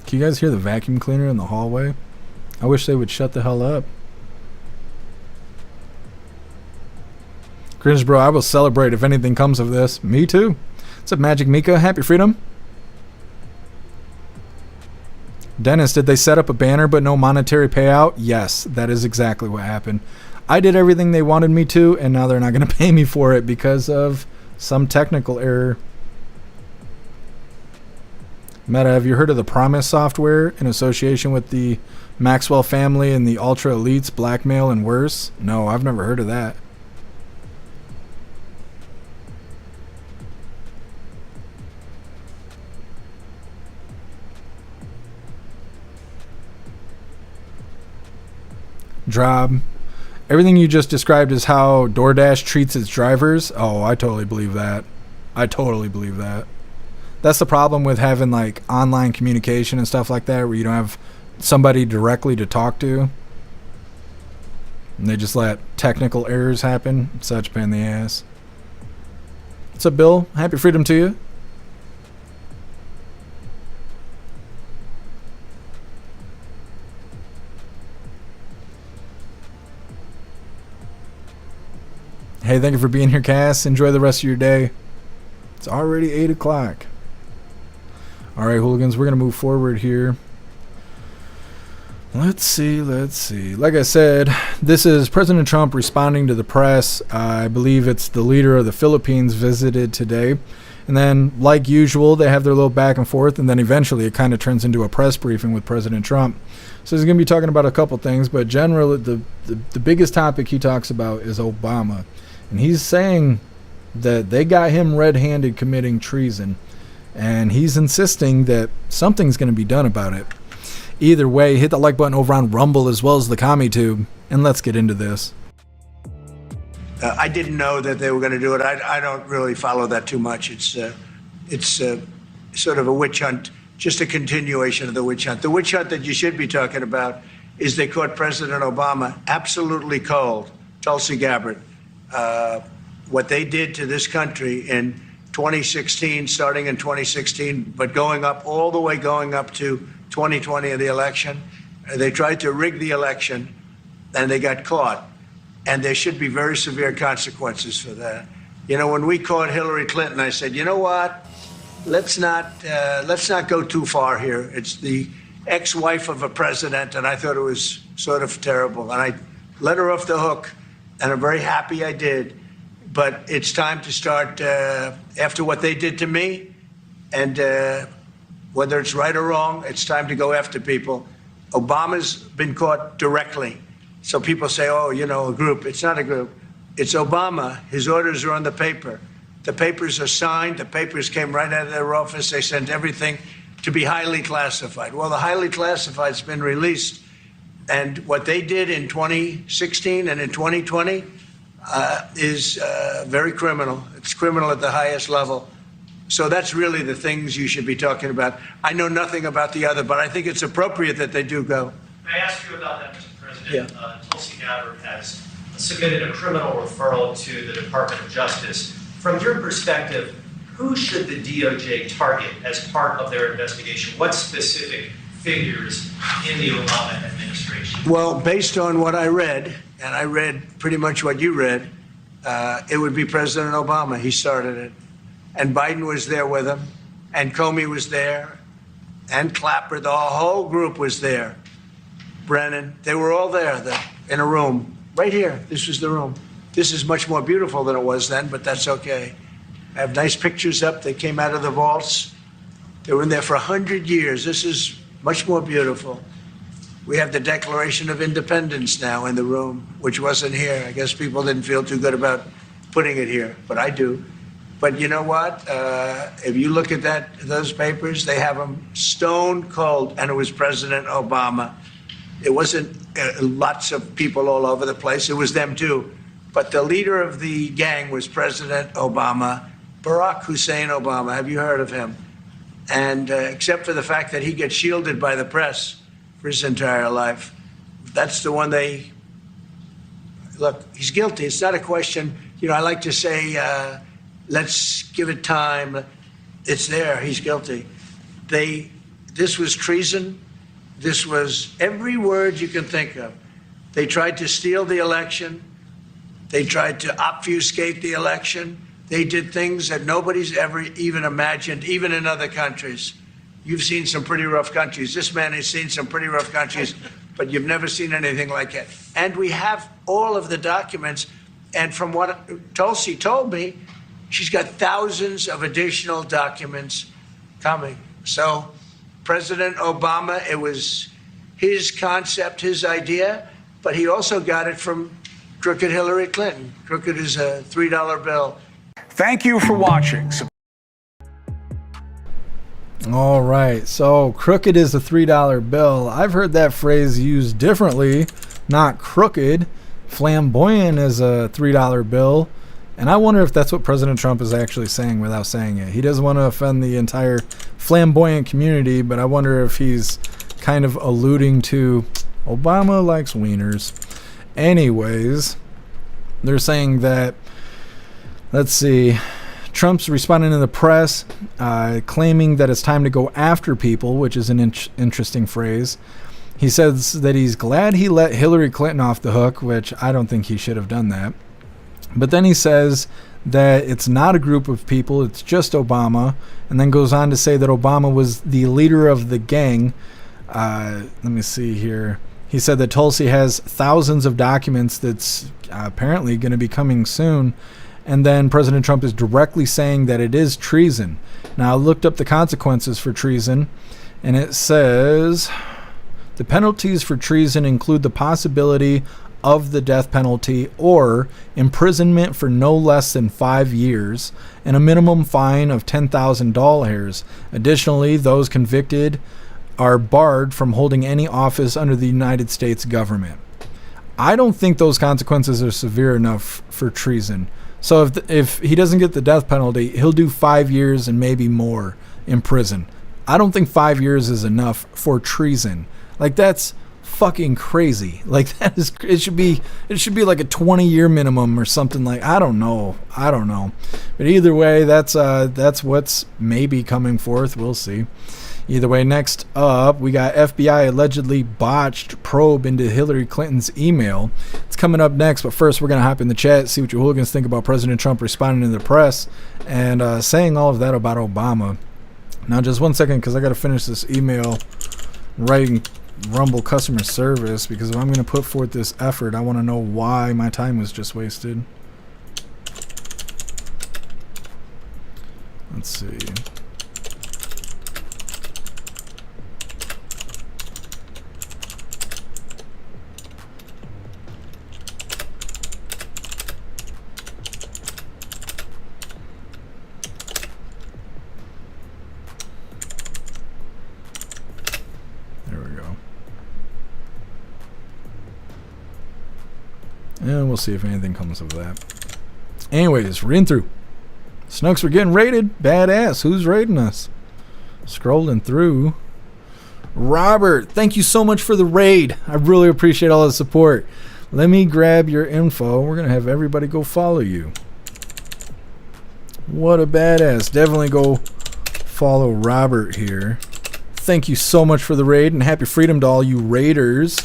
Can you guys hear the vacuum cleaner in the hallway? I wish they would shut the hell up. Grinch bro, I will celebrate if anything comes of this. Me too. What's up, Magic Mika? Happy freedom. Dennis, did they set up a banner but no monetary payout? Yes, that is exactly what happened. I did everything they wanted me to, and now they're not going to pay me for it because of some technical error. Meta, have you heard of the Promise software in association with the Maxwell family and the Ultra Elites, blackmail and worse? No, I've never heard of that. Drob. Everything you just described is how DoorDash treats its drivers. Oh, I totally believe that. I totally believe that. That's the problem with having like online communication and stuff like that, where you don't have somebody directly to talk to. And they just let technical errors happen. It's such a pain in the ass. What's up, Bill? Happy freedom to you. Hey, thank you for being here, Cass. Enjoy the rest of your day. It's already 8 o'clock. All right, hooligans, we're going to move forward here. Let's see. Like I said, this is President Trump responding to the press. I believe it's the leader of the Philippines visited today. And then, like usual, they have their little back and forth, and then eventually it kind of turns into a press briefing with President Trump. So he's going to be talking about a couple things, but generally the biggest topic he talks about is Obama. And he's saying that they got him red-handed committing treason, and he's insisting that something's going to be done about it. Either way, hit the like button over on Rumble as well as the CommentTube, and let's get into this. I didn't know that they were going to do it. I don't really follow that too much. It's sort of a witch hunt, just a continuation of the witch hunt. The witch hunt that you should be talking about is they caught President Obama absolutely cold, Tulsi Gabbard. What they did to this country in 2016, starting in 2016, but going up all the way going up to 2020 of the election. They tried to rig the election, and they got caught. And there should be very severe consequences for that. You know, when we caught Hillary Clinton, I said, you know what? Let's not go too far here. It's the ex-wife of a president, and I thought it was sort of terrible. And I let her off the hook, and I'm very happy I did. But it's time to start, after what they did to me, and whether it's right or wrong, it's time to go after people. Obama's been caught directly. So people say, oh, you know, a group. It's not a group. It's Obama. His orders are on the paper. The papers are signed. The papers came right out of their office. They sent everything to be highly classified. Well, the highly classified's been released. And what they did in 2016 and in 2020 is very criminal. It's criminal at the highest level. So that's really the things you should be talking about. I know nothing about the other, but I think it's appropriate that they do go. May I ask you about that, Mr. President? Yeah. Tulsi Gabbard has submitted a criminal referral to the Department of Justice. From your perspective, who should the DOJ target as part of their investigation? What specific figures in the Obama administration? Well, based on what I read, and I read pretty much what you read, it would be President Obama. He started it. And Biden was there with him, and Comey was there, and Clapper. The whole group was there. Brennan, they were all there in a room right here. This was the room. This is much more beautiful than it was then, but that's okay. I have nice pictures up. They came out of the vaults. They were in there for 100 years. This is much more beautiful. We have the Declaration of Independence now in the room, which wasn't here. I guess people didn't feel too good about putting it here, but I do. But you know what? If you look at those papers, they have them stone cold, and it was President Obama. It wasn't lots of people all over the place. It was them too. But the leader of the gang was President Obama, Barack Hussein Obama. Have you heard of him? And except for the fact that he gets shielded by the press for his entire life, that's the one they look. He's guilty. It's not a question. You know, I like to say, let's give it time. It's there. He's guilty. This was treason. This was every word you can think of. They tried to steal the election. They tried to obfuscate the election. They did things that nobody's ever even imagined, even in other countries. You've seen some pretty rough countries. This man has seen some pretty rough countries, but you've never seen anything like it. And we have all of the documents. And from what Tulsi told me, she's got thousands of additional documents coming. So President Obama, it was his concept, his idea, but he also got it from crooked Hillary Clinton. Crooked is a $3 bill. Thank you for watching. All right, so crooked is a $3 bill. I've heard that phrase used differently, not crooked. Flamboyant is a $3 bill. And I wonder if that's what President Trump is actually saying without saying it. He doesn't want to offend the entire flamboyant community, but I wonder if he's kind of alluding to Obama likes wieners. Anyways, they're saying that, let's see, Trump's responding to the press, claiming that it's time to go after people, which is an interesting phrase. He says that he's glad he let Hillary Clinton off the hook, which I don't think he should have done that. But then he says that it's not a group of people, it's just Obama, and then goes on to say that Obama was the leader of the gang. Let me see here. He said that Tulsi has thousands of documents that's apparently going to be coming soon, And then President Trump is directly saying that it is treason. Now, I looked up the consequences for treason, and it says the penalties for treason include the possibility of the death penalty or imprisonment for no less than 5 years and a minimum fine of $10,000. Additionally, those convicted are barred from holding any office under the United States government. I don't think those consequences are severe enough for treason. So if he doesn't get the death penalty, he'll do 5 years and maybe more in prison. I don't think 5 years is enough for treason. Like, that's fucking crazy. Like, that is, it should be like a 20-year minimum or something. Like, I don't know. But either way, that's what's maybe coming forth. We'll see. Either way, next up, we got FBI allegedly botched probe into Hillary Clinton's email. It's coming up next, but first we're going to hop in the chat, see what your hooligans think about President Trump responding to the press and saying all of that about Obama. Now, just 1 second, because I got to finish this email writing Rumble customer service, because if I'm going to put forth this effort, I want to know why my time was just wasted. Let's see. And we'll see if anything comes of that. Anyways, reading through. Snooks, we're getting raided. Badass. Who's raiding us? Scrolling through. Robert, thank you so much for the raid. I really appreciate all the support. Let me grab your info. We're going to have everybody go follow you. What a badass. Definitely go follow Robert here. Thank you so much for the raid, and happy freedom to all you raiders.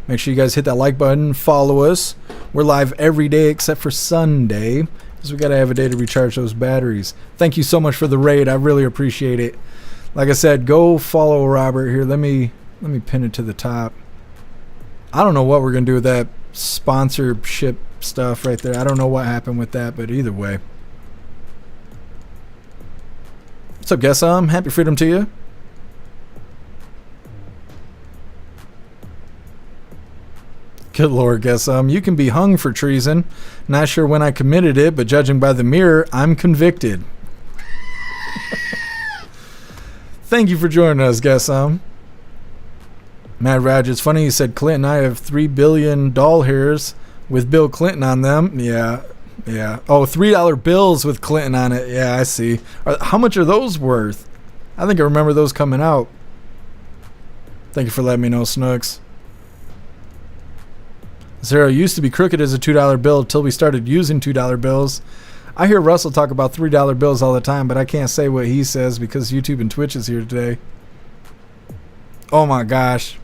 Make sure you guys hit that like button, follow us. We're live every day except for Sunday, because we got to have a day to recharge those batteries. Thank you so much for the raid. I really appreciate it. Like I said, go follow Robert here. Let me pin it to the top. I don't know what we're going to do with that sponsorship stuff right there. I don't know what happened with that, but either way. What's up, guess happy freedom to you. Good Lord, guess you can be hung for treason. Not sure when I committed it, but judging by the mirror, I'm convicted. Thank you for joining us, guess Mad Raj, it's funny you said Clinton. I have $3 billion doll hairs with Bill Clinton on them. Yeah. Oh, $3 bills with Clinton on it. Yeah, I see. How much are those worth? I think I remember those coming out. Thank you for letting me know, Snooks. Zero used to be crooked as a $2 bill till we started using $2 bills. I hear Russell talk about $3 bills all the time, but I can't say what he says because YouTube and Twitch is here today. Oh my gosh.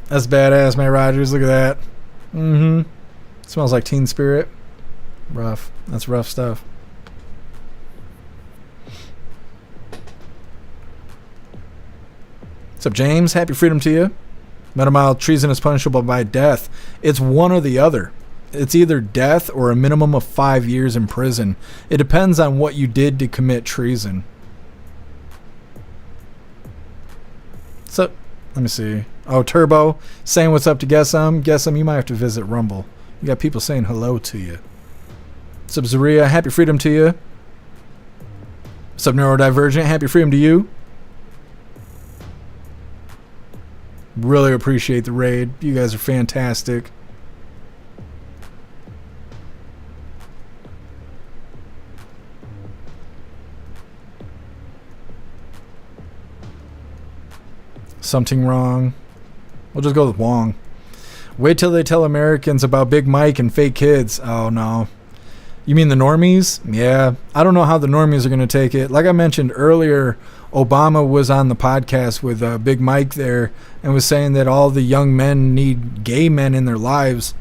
That's badass, man, Rogers. Look at that. Smells like Teen Spirit. Rough. That's rough stuff. What's up, James? Happy freedom to you. Metamild, treason is punishable by death. It's one or the other. It's either death or a minimum of 5 years in prison. It depends on what you did to commit treason. So, let me see. Oh, Turbo saying what's up to Guessum. Guessum, you might have to visit Rumble. You got people saying hello to you. What's up, Zaria? Happy freedom to you. What's up, Neurodivergent? Happy freedom to you. Really appreciate the raid. You guys are fantastic. Something wrong. We'll just go with Wong. Wait till they tell Americans about Big Mike and fake kids. Oh no. You mean the normies? Yeah. I don't know how the normies are going to take it. Like I mentioned earlier, Obama was on the podcast with Big Mike there and was saying that all the young men need gay men in their lives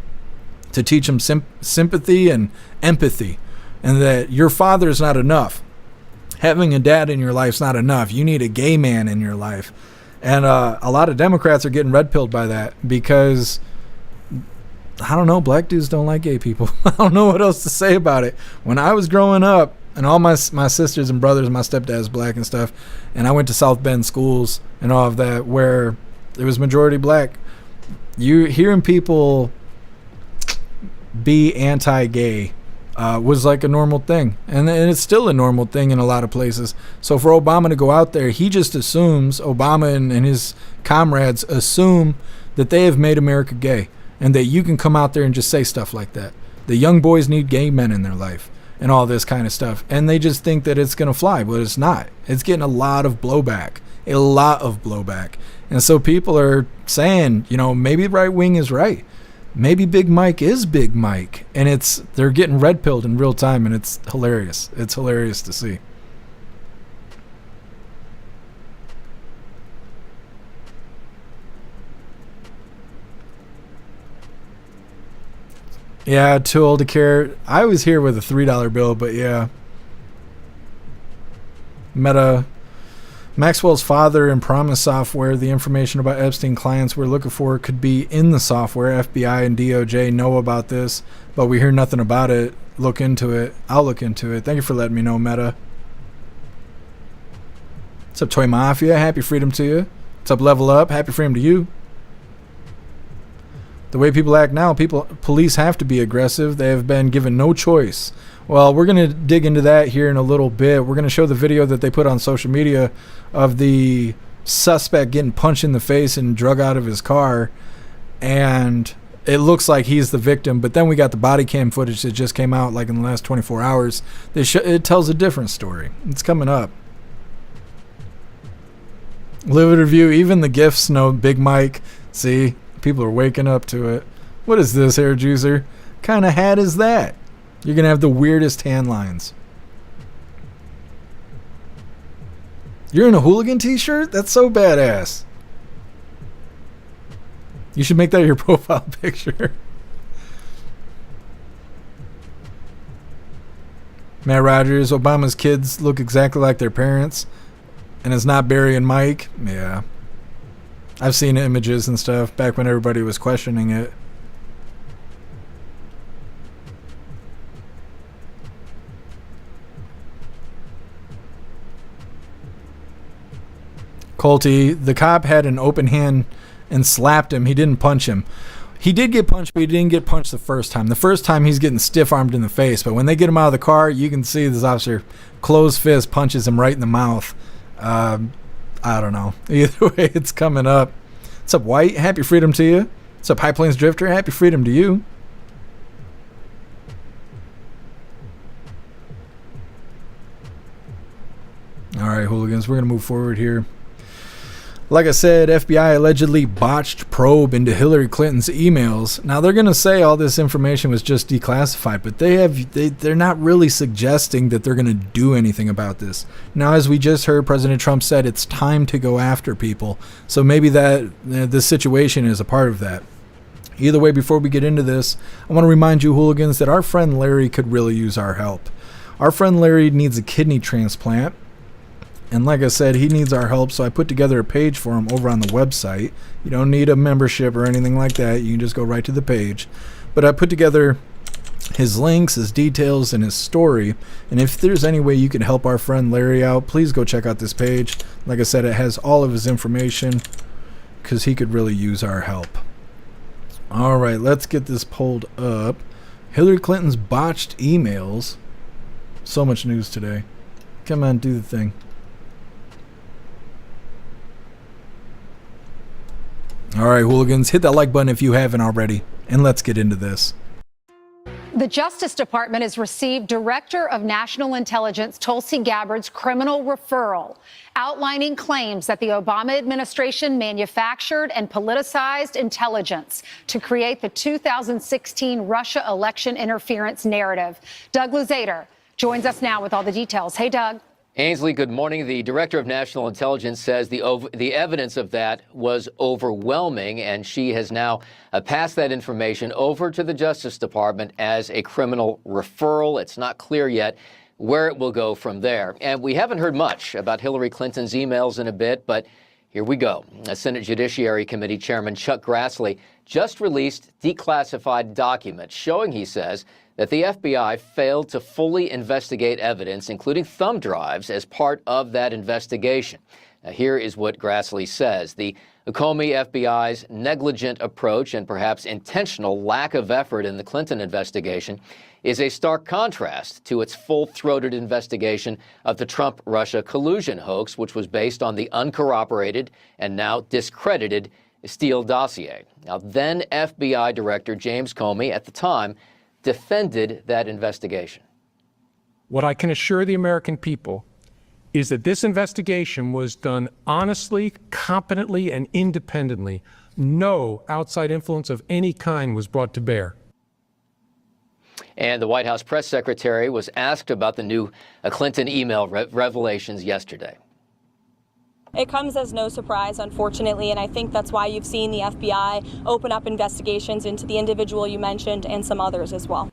to teach them sympathy and empathy, and that your father is not enough. Having a dad in your life is not enough. You need a gay man in your life. And a lot of Democrats are getting red-pilled by that because I don't know, black dudes don't like gay people. I don't know what else to say about it. When I was growing up, and all my sisters and brothers, my stepdad's black and stuff, and I went to South Bend schools and all of that where it was majority black, you hearing people be anti-gay was like a normal thing, and it's still a normal thing in a lot of places. So for Obama to go out there, he just assumes, Obama and his comrades assume that they have made America gay, and that you can come out there and just say stuff like that. The young boys need gay men in their life and all this kind of stuff, and they just think that it's gonna fly, but it's not. It's getting a lot of blowback, and so people are saying, you know, maybe right wing is right. Maybe Big Mike is Big Mike, and they're getting red pilled in real time, and it's hilarious. It's hilarious to see. Yeah, too old to care. I was here with a $3 bill, but yeah. Maxwell's father and Promise Software, the information about Epstein clients we're looking for could be in the software. FBI and DOJ know about this, but we hear nothing about it. Look into it. I'll look into it. Thank you for letting me know, Meta. What's up, Toy Mafia? Happy freedom to you. What's up, Level Up? Happy freedom to you. The way people act now, police have to be aggressive. They have been given no choice. Well, we're going to dig into that here in a little bit. We're going to show the video that they put on social media of the suspect getting punched in the face and drug out of his car. And it looks like he's the victim. But then we got the body cam footage that just came out like in the last 24 hours. It tells a different story. It's coming up. Live it review. Even the GIFs know Big Mike. See? People are waking up to it. What is this, hair juicer? Kind of hat is that? You're going to have the weirdest hand lines. You're in a hooligan t-shirt? That's so badass. You should make that your profile picture. Matt Rogers, Obama's kids look exactly like their parents. And it's not Barry and Mike. Yeah. I've seen images and stuff back when everybody was questioning it. Colty, the cop had an open hand and slapped him. He didn't punch him. He did get punched, but he didn't get punched the first time. The first time he's getting stiff-armed in the face, but when they get him out of the car, you can see this officer closed fist punches him right in the mouth. I don't know. Either way, it's coming up. What's up, White? Happy freedom to you. What's up, High Plains Drifter? Happy freedom to you. All right, hooligans, we're going to move forward here. Like I said, FBI allegedly botched probe into Hillary Clinton's emails. Now, they're going to say all this information was just declassified, but they're not really suggesting that they're going to do anything about this. Now, as we just heard, President Trump said it's time to go after people. So maybe this situation is a part of that. Either way, before we get into this, I want to remind you, hooligans, that our friend Larry could really use our help. Our friend Larry needs a kidney transplant. And like I said, he needs our help, so I put together a page for him over on the website. You don't need a membership or anything like that. You can just go right to the page. But I put together his links, his details, and his story. And if there's any way you can help our friend Larry out, please go check out this page. Like I said, it has all of his information because he could really use our help. All right, let's get this pulled up. Hillary Clinton's botched emails. So much news today. Come on, do the thing. All right, hooligans, hit that like button if you haven't already, and let's get into this. The Justice Department has received Director of National Intelligence Tulsi Gabbard's criminal referral, outlining claims that the Obama administration manufactured and politicized intelligence to create the 2016 Russia election interference narrative. Doug Luzader joins us now with all the details. Hey, Doug. Ainsley, good morning. The Director of National Intelligence says the evidence of that was overwhelming, and she has now passed that information over to the Justice Department as a criminal referral. It's not clear yet where it will go from there. And we haven't heard much about Hillary Clinton's emails in a bit, but Here we go. A Senate Judiciary Committee Chairman Chuck Grassley just released declassified documents showing, he says, that the FBI failed to fully investigate evidence, including thumb drives, as part of that investigation. Now, here is what Grassley says. The Comey FBI's negligent approach and perhaps intentional lack of effort in the Clinton investigation is a stark contrast to its full-throated investigation of the Trump-Russia collusion hoax, which was based on the uncorroborated and now discredited Steele dossier. Now, then FBI Director James Comey, at the time, defended that investigation. What I can assure the American people is that this investigation was done honestly, competently, and independently. No outside influence of any kind was brought to bear. And the White House press secretary was asked about the new Clinton email revelations yesterday. It comes as no surprise, unfortunately, and I think that's why you've seen the FBI open up investigations into the individual you mentioned and some others as well.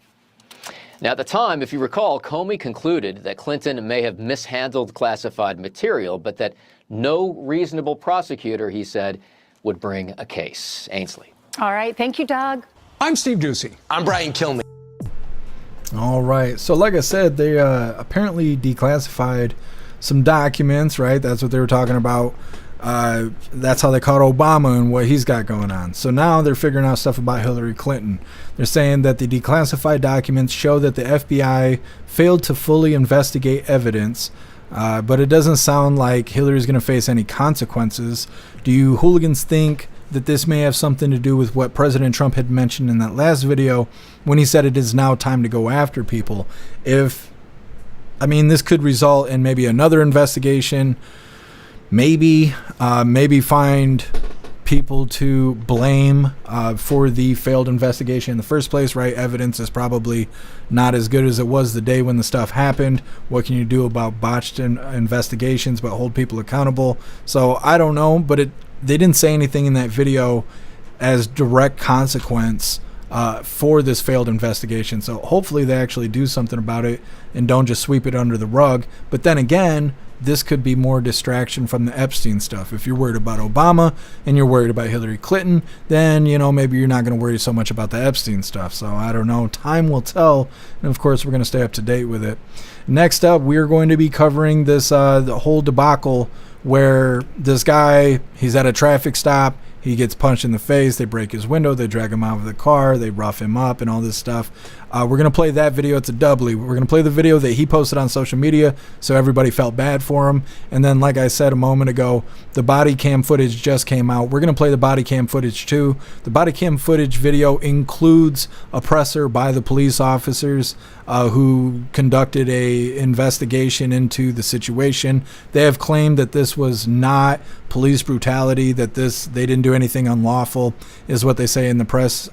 Now, at the time, if you recall, Comey concluded that Clinton may have mishandled classified material, but that no reasonable prosecutor, he said, would bring a case. Ainsley. All right. Thank you, Doug. I'm Steve Ducey. I'm Brian Kilmeade. All right. So like I said, they apparently declassified some documents, right? That's what they were talking about. That's how they caught Obama and what he's got going on. So now they're figuring out stuff about Hillary Clinton. They're saying that the declassified documents show that the FBI failed to fully investigate evidence, but it doesn't sound like Hillary's going to face any consequences. Do you hooligans think that this may have something to do with what President Trump had mentioned in that last video when he said it is now time to go after people? This could result in maybe another investigation, maybe find people to blame for the failed investigation in the first place, right? Evidence is probably not as good as it was the day when the stuff happened. What can you do about botched investigations but hold people accountable? So I don't know, but they didn't say anything in that video as direct consequence for this failed investigation. So hopefully they actually do something about it and don't just sweep it under the rug. But then again, this could be more distraction from the Epstein stuff. If you're worried about Obama and you're worried about Hillary Clinton, then, maybe you're not going to worry so much about the Epstein stuff. So I don't know. Time will tell. And of course, we're going to stay up to date with it. Next up, we're going to be covering this the whole debacle where this guy, he's at a traffic stop. He gets punched in the face. They break his window. They drag him out of the car. They rough him up and all this stuff. We're going to play that video. It's a doubly. We're going to play the video that he posted on social media so everybody felt bad for him. And then, like I said a moment ago, the body cam footage just came out. We're going to play the body cam footage too. The body cam footage video includes a presser by the police officers who conducted a investigation into the situation. They have claimed that this was not police brutality, that they didn't do anything unlawful, is what they say in the press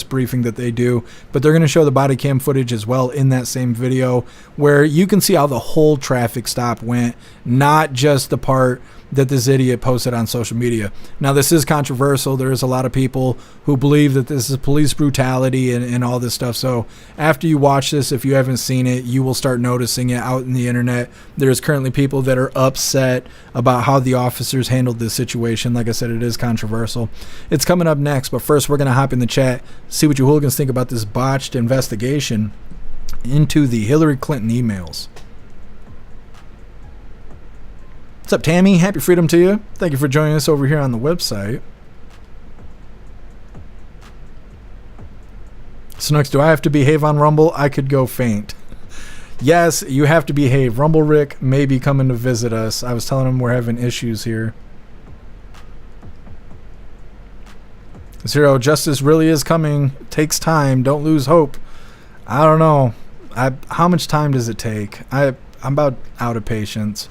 briefing that they do. But they're going to show the body cam footage as well in that same video, where you can see how the whole traffic stop went, not just the part that this idiot posted on social media. Now, this is controversial. There is a lot of people who believe that this is police brutality and all this stuff. So after you watch this, if you haven't seen it, you will start noticing it out in the internet. There's currently people that are upset about how the officers handled this situation. Like I said, it is controversial. It's coming up next, but first we're going to hop in the chat, see what you hooligans think about this botched investigation into the Hillary Clinton emails. What's up, Tammy? Happy freedom to you. Thank you for joining us over here on the website. Snooks, do I have to behave on Rumble? I could go faint. Yes, you have to behave. Rumble Rick may be coming to visit us. I was telling him we're having issues here. Zero, justice really is coming. It takes time. Don't lose hope. I don't know. How much time does it take? I'm about out of patience.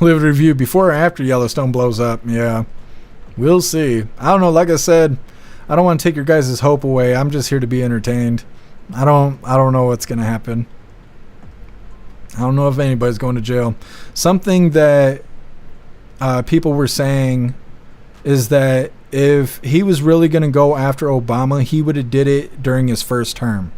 Live review before or after Yellowstone blows up. Yeah, we'll see. I don't know. Like I said, I don't want to take your guys' hope away. I'm just here to be entertained. I don't know what's gonna happen. I don't know if anybody's going to jail. Something that people were saying is that if he was really going to go after Obama, he would have did it during his first term.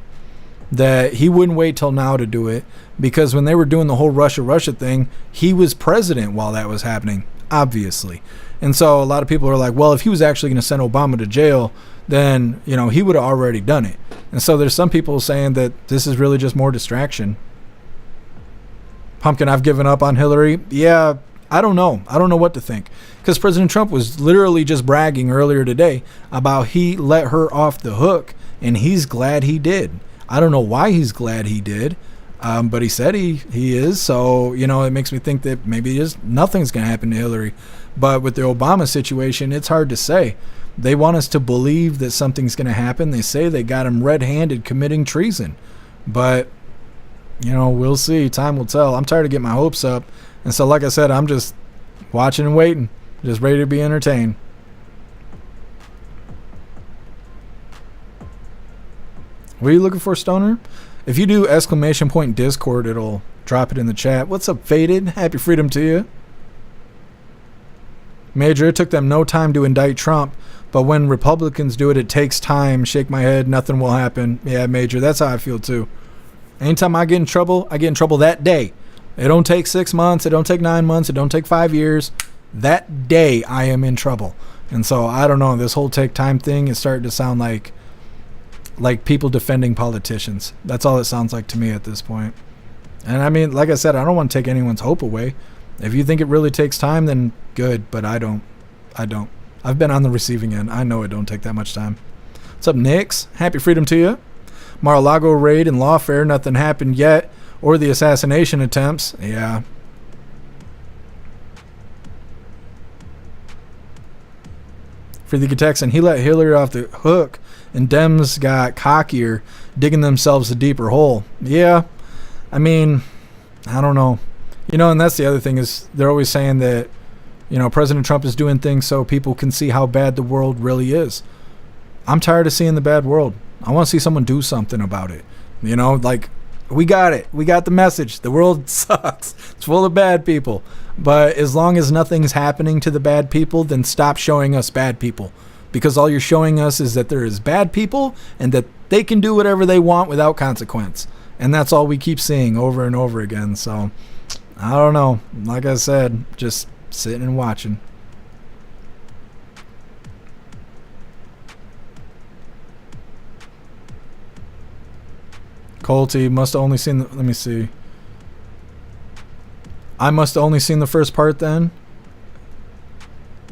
That he wouldn't wait till now to do it, because when they were doing the whole Russia thing, he was president while that was happening, obviously. And so a lot of people are like, well, if he was actually going to send Obama to jail, then, you know, he would have already done it. And so there's some people saying that this is really just more distraction. Pumpkin, I've given up on Hillary. Yeah, I don't know. I don't know what to think. Because President Trump was literally just bragging earlier today about he let her off the hook, and he's glad he did. I don't know why he's glad he did, but he said he is. So, you know, it makes me think that maybe just nothing's going to happen to Hillary. But with the Obama situation, it's hard to say. They want us to believe that something's going to happen. They say they got him red-handed committing treason. But, you know, we'll see. Time will tell. I'm tired of getting my hopes up. And so, like I said, I'm just watching and waiting, just ready to be entertained. What are you looking for, Stoner? If you do ! Discord, it'll drop it in the chat. What's up, Faded? Happy freedom to you. Major, it took them no time to indict Trump, but when Republicans do it, it takes time. Shake my head, nothing will happen. Yeah, Major, that's how I feel too. Anytime I get in trouble that day. It don't take 6 months, it don't take 9 months, it don't take 5 years. That day I am in trouble. And so I don't know, this whole take time thing is starting to sound like people defending politicians. That's all it sounds like to me at this point. And I mean, like I said, I don't want to take anyone's hope away. If you think it really takes time, then good, but I don't. I've been on the receiving end. I know it don't take that much time. What's up, Nix? Happy freedom to you. Mar-a-Lago raid and lawfare, nothing happened yet. Or the assassination attempts. Yeah. For the Texan, he let Hillary off the hook, and Dems got cockier, digging themselves a deeper hole. Yeah, I mean, I don't know. You know, and that's the other thing is they're always saying that, you know, President Trump is doing things so people can see how bad the world really is. I'm tired of seeing the bad world. I want to see someone do something about it. You know, like, we got it. We got the message. The world sucks. It's full of bad people. But as long as nothing's happening to the bad people, then stop showing us bad people. Because all you're showing us is that there is bad people and that they can do whatever they want without consequence. And that's all we keep seeing over and over again. So, I don't know. Like I said, just sitting and watching. Colty must have only seen the, let me see. I must have only seen the first part then.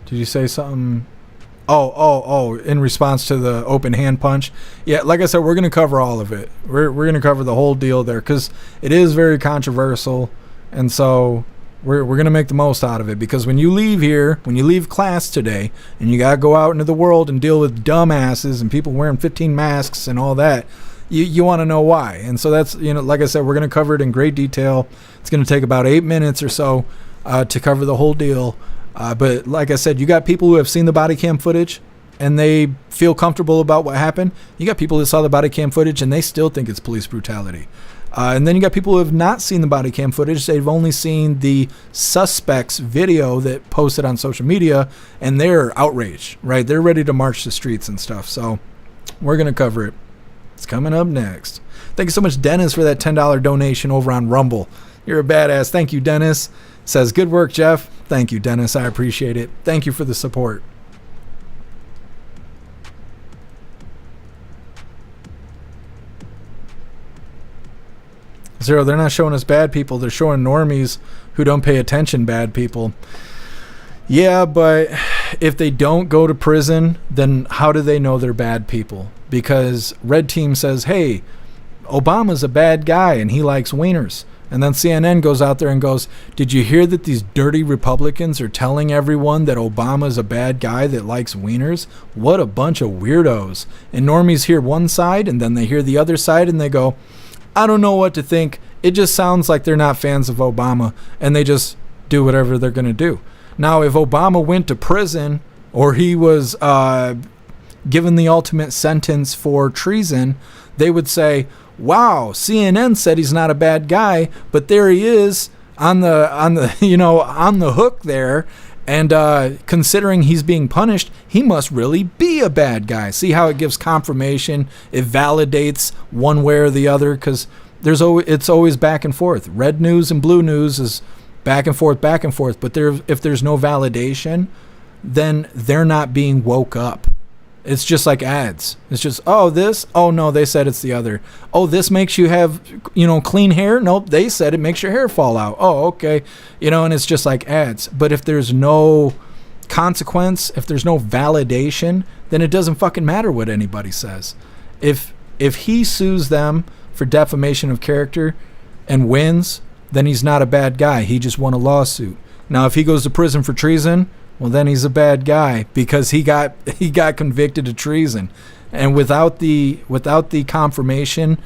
Did you say something? Oh, in response to the open hand punch. Yeah, like I said, we're going to cover all of it. We're going to cover the whole deal there because it is very controversial. And so we're going to make the most out of it, because when you leave here, when you leave class today and you got to go out into the world and deal with dumbasses and people wearing 15 masks and all that, you want to know why. And so that's, you know, like I said, we're going to cover it in great detail. It's going to take about 8 minutes or so to cover the whole deal. But like I said, you got people who have seen the body cam footage and they feel comfortable about what happened. You got people that saw the body cam footage and they still think it's police brutality. And then you got people who have not seen the body cam footage. They've only seen the suspect's video that posted on social media, and they're outraged, right? They're ready to march the streets and stuff. So we're going to cover it. It's coming up next. Thank you so much, Dennis, for that $10 donation over on Rumble. You're a badass. Thank you, Dennis. Says, good work, Jeff. Thank you, Dennis. I appreciate it. Thank you for the support. Zero, they're not showing us bad people. They're showing normies who don't pay attention bad people. Yeah, but if they don't go to prison, then how do they know they're bad people? Because Red Team says, hey, Obama's a bad guy and he likes wieners. And then CNN goes out there and goes, did you hear that these dirty Republicans are telling everyone that Obama's a bad guy that likes wieners? What a bunch of weirdos. And normies hear one side and then they hear the other side and they go, I don't know what to think. It just sounds like they're not fans of Obama and they just do whatever they're going to do. Now, if Obama went to prison or he was given the ultimate sentence for treason, they would say, wow, CNN said he's not a bad guy, but there he is on the hook there, And considering he's being punished, he must really be a bad guy. See how it gives confirmation? It validates one way or the other, because it's always back and forth. Red news and blue news is back and forth. But if there's no validation, then they're not being woke up. It's just like ads. It's just, oh, this. Oh, no, they said it's the other. Oh, this makes you have, clean hair. Nope, they said it makes your hair fall out. Oh, okay. And it's just like ads. But if there's no consequence, if there's no validation, then it doesn't fucking matter what anybody says. If he sues them for defamation of character and wins, then he's not a bad guy. He just won a lawsuit. Now, if he goes to prison for treason, well, then he's a bad guy because he got convicted of treason. And without the confirmation,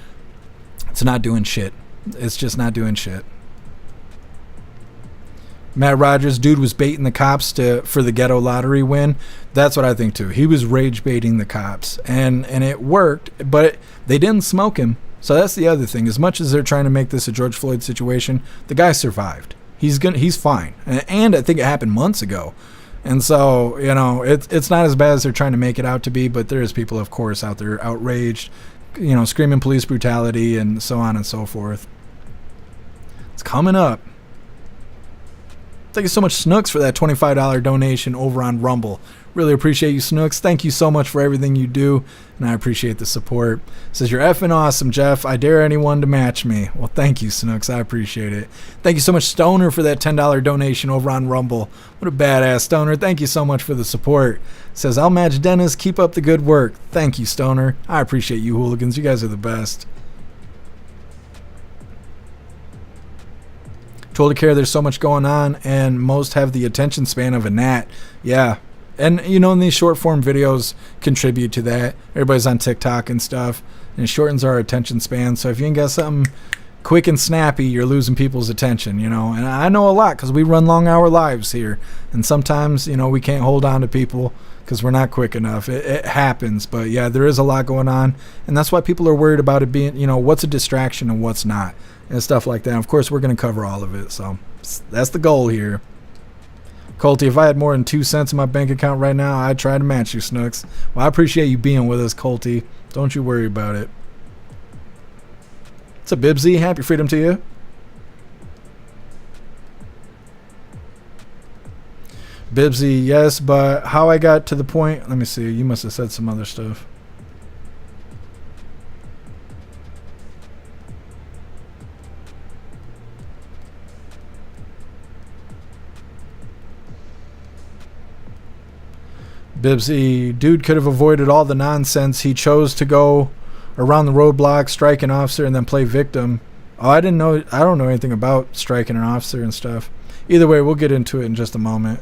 it's not doing shit. It's just not doing shit. Matt Rogers, dude was baiting the cops for the ghetto lottery win. That's what I think too. He was rage baiting the cops, and it worked, but they didn't smoke him. So that's the other thing. As much as they're trying to make this a George Floyd situation, the guy survived. He's fine, and I think it happened months ago. And so, it's not as bad as they're trying to make it out to be, but there's people, of course, out there outraged, screaming police brutality and so on and so forth. It's coming up. Thank you so much, Snooks, for that $25 donation over on Rumble. Really appreciate you, Snooks. Thank you so much for everything you do, and I appreciate the support. Says, you're effing awesome, Jeff. I dare anyone to match me. Well, thank you, Snooks. I appreciate it. Thank you so much, Stoner, for that $10 donation over on Rumble. What a badass, Stoner. Thank you so much for the support. Says, I'll match Dennis. Keep up the good work. Thank you, Stoner. I appreciate you, hooligans. You guys are the best. Told to care, there's so much going on, and most have the attention span of a gnat. Yeah. And, and these short form videos contribute to that. Everybody's on TikTok and stuff, and it shortens our attention span. So if you ain't got something quick and snappy, you're losing people's attention, And I know a lot because we run long hour lives here. And sometimes, we can't hold on to people because we're not quick enough. It happens. But yeah, there is a lot going on. And that's why people are worried about it being, what's a distraction and what's not. And stuff like that. And of course, we're going to cover all of it. So that's the goal here. Colty, if I had more than 2 cents in my bank account right now, I'd try to match you, Snooks. Well, I appreciate you being with us, Colty. Don't you worry about it. What's up, Bibsy? Happy freedom to you. Bibsy, yes, but how I got to the point... Let me see. You must have said some other stuff. Bibsy, dude could have avoided all the nonsense. He chose to go around the roadblock, strike an officer, and then play victim. Oh, I don't know anything about striking an officer and stuff. Either way, we'll get into it in just a moment.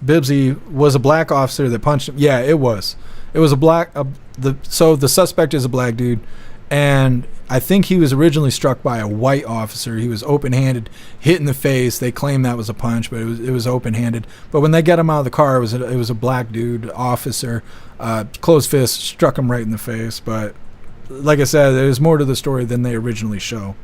Bibsy was a black officer that punched him. Yeah, it was. It was a black. So the suspect is a black dude, and I think he was originally struck by a white officer. He was open-handed, hit in the face. They claimed that was a punch, but it was open-handed. But when they got him out of the car, it was a black dude, officer, closed fist, struck him right in the face. But like I said, there's more to the story than they originally show.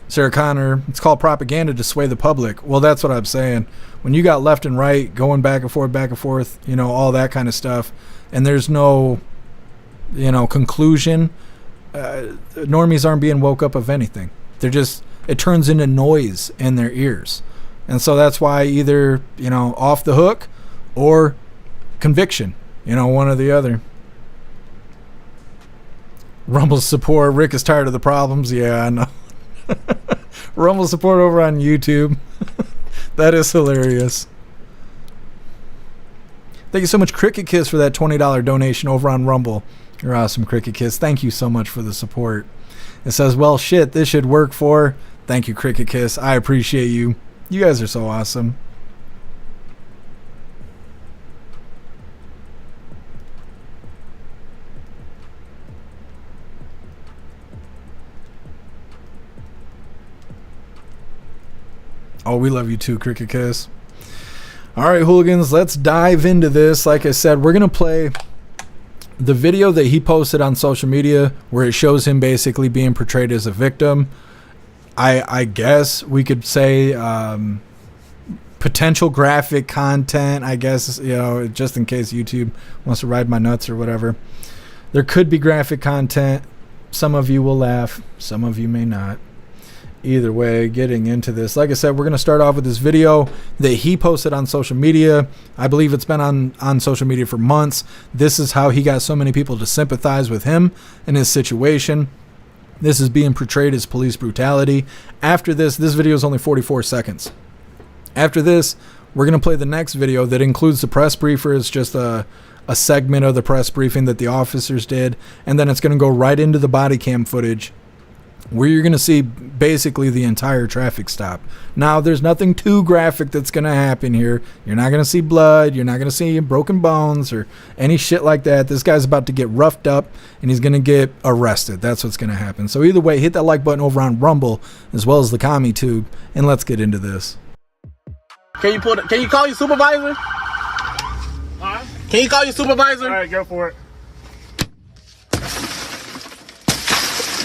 Sarah Connor, it's called propaganda to sway the public. Well, that's what I'm saying. When you got left and right going back and forth, all that kind of stuff, and there's no... conclusion, normies aren't being woke up of anything. It turns into noise in their ears. And so that's why either, off the hook or conviction, one or the other. Rumble support, Rick is tired of the problems. Yeah, I know. Rumble support over on YouTube. That is hilarious. Thank you so much, Cricket Kiss, for that $20 donation over on Rumble. You're awesome, Cricket Kiss. Thank you so much for the support. It says, well, shit, this should work for... Thank you, Cricket Kiss. I appreciate you. You guys are so awesome. Oh, we love you too, Cricket Kiss. All right, hooligans, let's dive into this. Like I said, we're going to play... the video that he posted on social media where it shows him basically being portrayed as a victim. I guess we could say potential graphic content, I guess, you know, just in case YouTube wants to ride my nuts or whatever. There could be graphic content. Some of you will laugh, some of you may not. Either way, getting into this, like I said, we're going to start off with this video that he posted on social media. I believe it's been on social media for months. This is how he got so many people to sympathize with him and his situation. This is being portrayed as police brutality. After this video is only 44 seconds. After this, we're going to play the next video that includes the press briefer. It's just a segment of the press briefing that the officers did. And then it's going to go right into the body cam footage where you're going to see basically the entire traffic stop. Now, there's nothing too graphic that's going to happen here. You're not going to see blood. You're not going to see broken bones or any shit like that. This guy's about to get roughed up and he's going to get arrested. That's what's going to happen. So either way, hit that like button over on Rumble as well as the commie tube, and let's get into this. Can you call your supervisor? Huh? Can you call your supervisor? All right, go for it.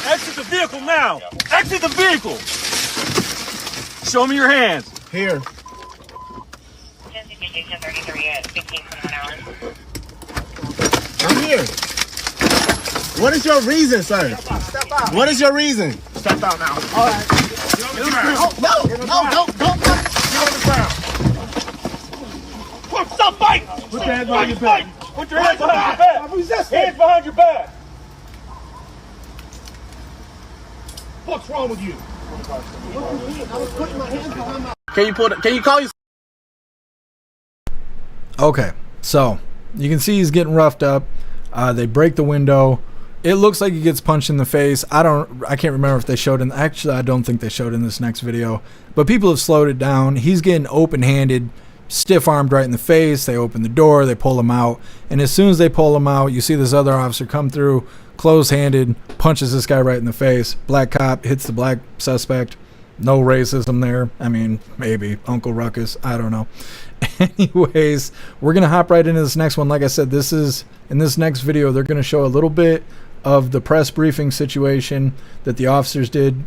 Exit the vehicle now. Exit the vehicle. Show me your hands. Here. I'm here. What is your reason, sir? Step out. What is your reason? Step out now. All right. No, don't. Stop fighting! Put your hands behind your back. Put your hands behind your back. I'm resisting. Hands behind your back. What's wrong with you? I was putting my hands behind my... Can you call your... Okay, so you can see he's getting roughed up. They break the window. It looks like he gets punched in the face. I can't remember if they showed in... Actually, I don't think they showed in this next video. But people have slowed it down. He's getting open-handed, stiff-armed right in the face. They open the door, they pull him out, and as soon as they pull him out, you see this other officer come through, close-handed, punches this guy right in the face. Black cop hits the black suspect. No racism there. I mean, maybe Uncle Ruckus, I don't know. Anyways, we're gonna hop right into this next one. Like I said, this is in this next video, they're gonna show a little bit of the press briefing situation that the officers did,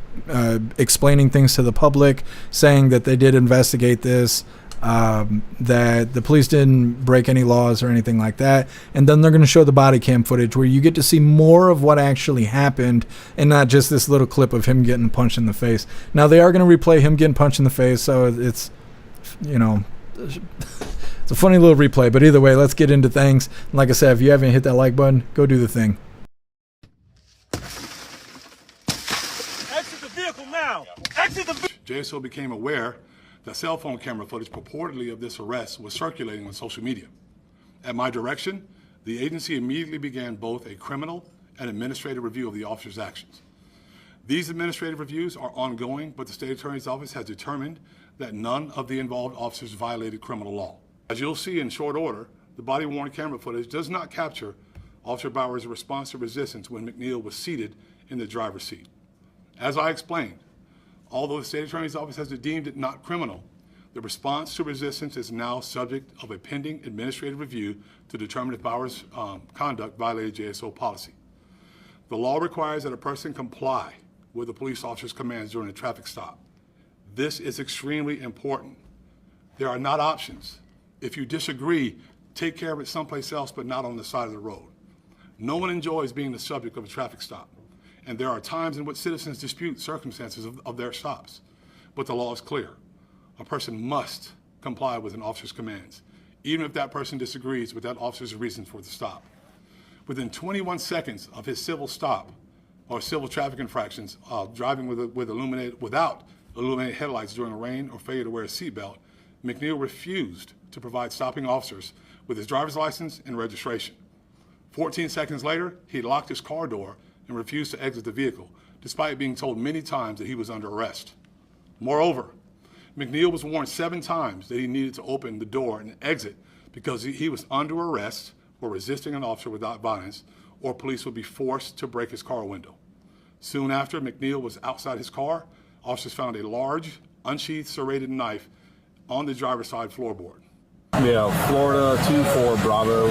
explaining things to the public, saying that they did investigate this, that the police didn't break any laws or anything like that. And then they're going to show the body cam footage where you get to see more of what actually happened and not just this little clip of him getting punched in the face. Now, they are going to replay him getting punched in the face, so it's, you know, it's a funny little replay. But either way, let's get into things. Like I said, if you haven't hit that like button, go do the thing. Exit the vehicle now. Exit the vehicle. JSO became aware that cell phone camera footage purportedly of this arrest was circulating on social media. At my direction, the agency immediately began both a criminal and administrative review of the officer's actions. These administrative reviews are ongoing, but the State Attorney's Office has determined that none of the involved officers violated criminal law. As you'll see in short order, the body-worn camera footage does not capture Officer Bauer's response to resistance when McNeil was seated in the driver's seat. As I explained, although the State Attorney's Office has deemed it not criminal, the response to resistance is now subject of a pending administrative review to determine if Bauer's conduct violated JSO policy. The law requires that a person comply with the police officer's commands during a traffic stop. This is extremely important. There are not options. If you disagree, take care of it someplace else, but not on the side of the road. No one enjoys being the subject of a traffic stop. And there are times in which citizens dispute circumstances of their stops. But the law is clear. A person must comply with an officer's commands, even if that person disagrees with that officer's reasons for the stop. Within 21 seconds of his civil stop or civil traffic infractions, driving without illuminated headlights during the rain or failure to wear a seatbelt, McNeil refused to provide stopping officers with his driver's license and registration. 14 seconds later, he locked his car door and refused to exit the vehicle, despite being told many times that he was under arrest. Moreover, McNeil was warned 7 times that he needed to open the door and exit because he was under arrest for resisting an officer without violence, or police would be forced to break his car window. Soon after McNeil was outside his car, officers found a large, unsheathed serrated knife on the driver's side floorboard. Yeah, Florida 24 Bravo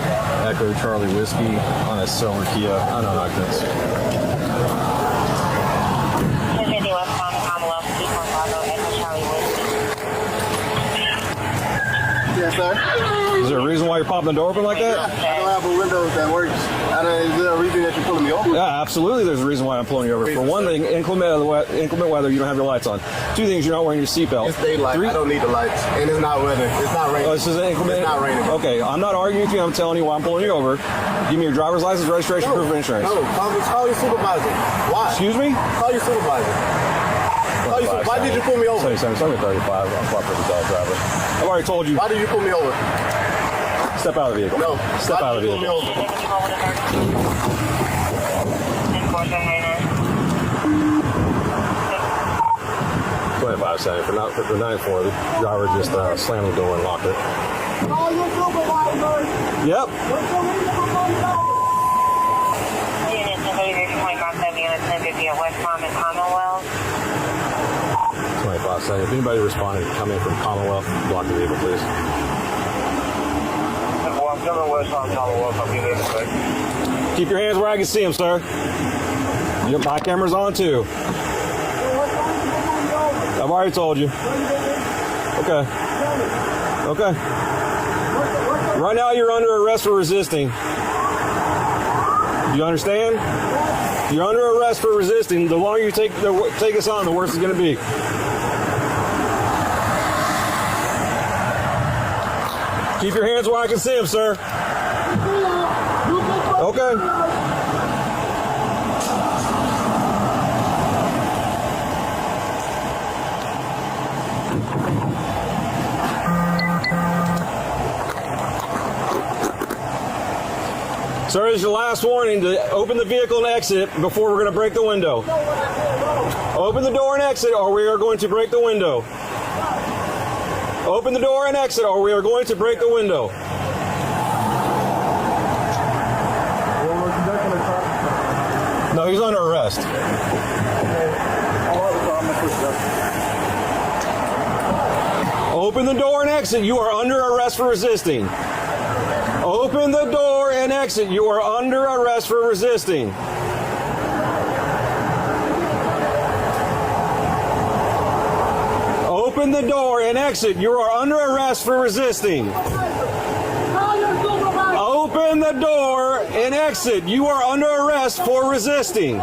Echo Charlie Whiskey on a silver Kia. I know how it goes. Yes, sir. Is there a reason why you're popping the door open like that? I don't have a window that works. Is there a reason that you're pulling me over? Yeah, absolutely. There's a reason why I'm pulling you over. For one thing, inclement weather, you don't have your lights on. Two things, you're not wearing your seatbelt. It's daylight. I don't need the lights. And it's not weather. It's not raining. Oh, this is inclement? It's not raining. Okay, I'm not arguing with you. I'm telling you why I'm pulling you over. Give me your driver's license, registration, proof of insurance. No, call your supervisor. Why? Excuse me? Call your supervisor. Why did you pull me over? 27, 35. I'm cooperative dog driver. I've already told you. Why did you pull me over? Step out of the vehicle. No. Step out of the vehicle. 25 for 9-4. The driver just slammed the door and locked it. Call your supervisor. Yep. What's your reason for pulling me over? Units 10 units 1050 at West Palm and Commonwealth. 25 seconds. If anybody responding, come in from Commonwealth, block the vehicle, please. Well, I'm coming West Palm, Commonwealth. I'll be there in a second. Keep your hands where I can see them, sir. Yep, my camera's on too. I've already told you. Okay. Okay. Right now you're under arrest for resisting. You understand? You're under arrest for resisting. The longer you take us on, the worse it's going to be. Keep your hands where I can see them, sir. Okay. Sir, this is your last warning to open the vehicle and exit before we're going to break the window. Open the door and exit or we are going to break the window. Open the door and exit or we are going to break the window. No, he's under arrest. Open the door and exit. You are under arrest for resisting. Open the door and exit. You are under arrest for resisting. Open the door and exit. You are under arrest for resisting. Open the door and exit. You are under arrest for resisting.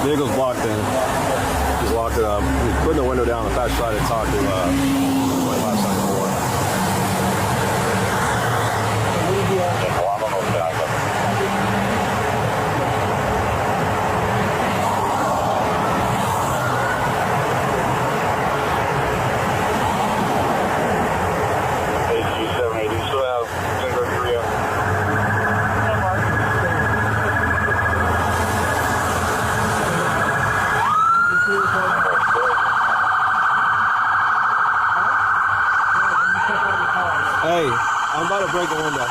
Vehicle's blocked in. He's locked it up. He's putting the window down. The fast try to talk to 2574. Hey, I'm about to break the window.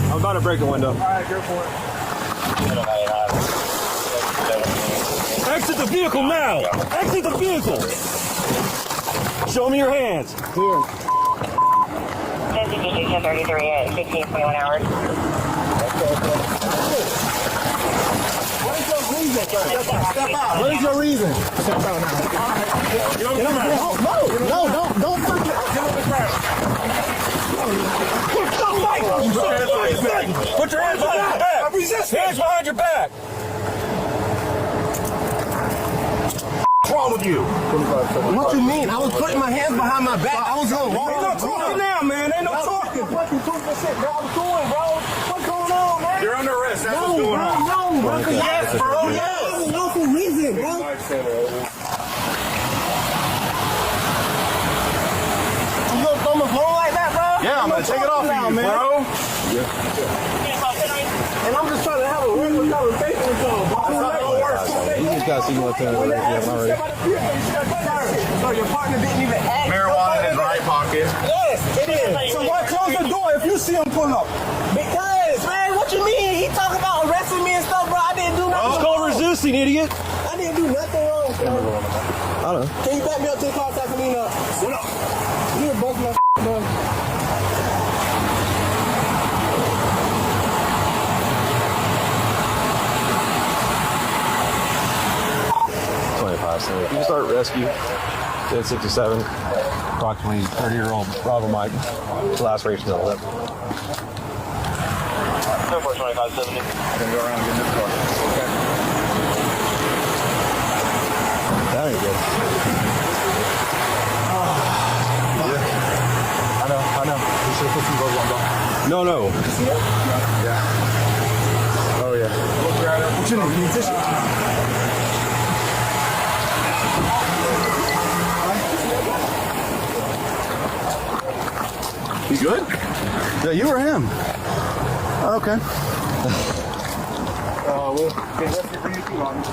I'm about to break the window. Alright, go for it. Exit the vehicle now! Exit the vehicle! Show me your hands. Here. 1033 at 1521 hours. What is your reason, sir? Step out. What is your reason? Step out now. No, don't touch it. Put your hands behind your back! Hands behind your back! What's wrong with you? What you mean? I was putting my hands behind my back. I was going wrong. Ain't no talking now, man. Ain't no talking. Fucking 2%, bro. I was doing, bro. What's going on, man? You're under arrest. That's what's going on. No, bro. Yes, bro. Yes. No reason, bro. You gonna throw my phone like that, bro? Yeah, I'm gonna take it off now, man. Bro. And I'm just trying to have a regular conversation with y'all, bro. You just gotta see what I'm ready. So your partner didn't even ask. Marijuana in his right pocket. Yes, it is. So why close the door if you see him pull up? Because, man, what you mean? He talking about arresting me and stuff, bro. I didn't do nothing. It's called resisting, idiot. I didn't do nothing wrong, bro. don't know. Can you back me up to the car so I can lean up? What up? You done both my done. You can start rescue. 1067. Approximately 30-year-old Bravo Mike. Last race on the left. 2570. I'm gonna go around and get in this car. Okay. That ain't good. Yeah. I know. You should have put some gloves on, bro. No. You see it? Yeah. Oh, yeah. What's your name? You need tissue? You good? Yeah, you or him? Oh, okay. We'll get rescue for you too, Lonnie.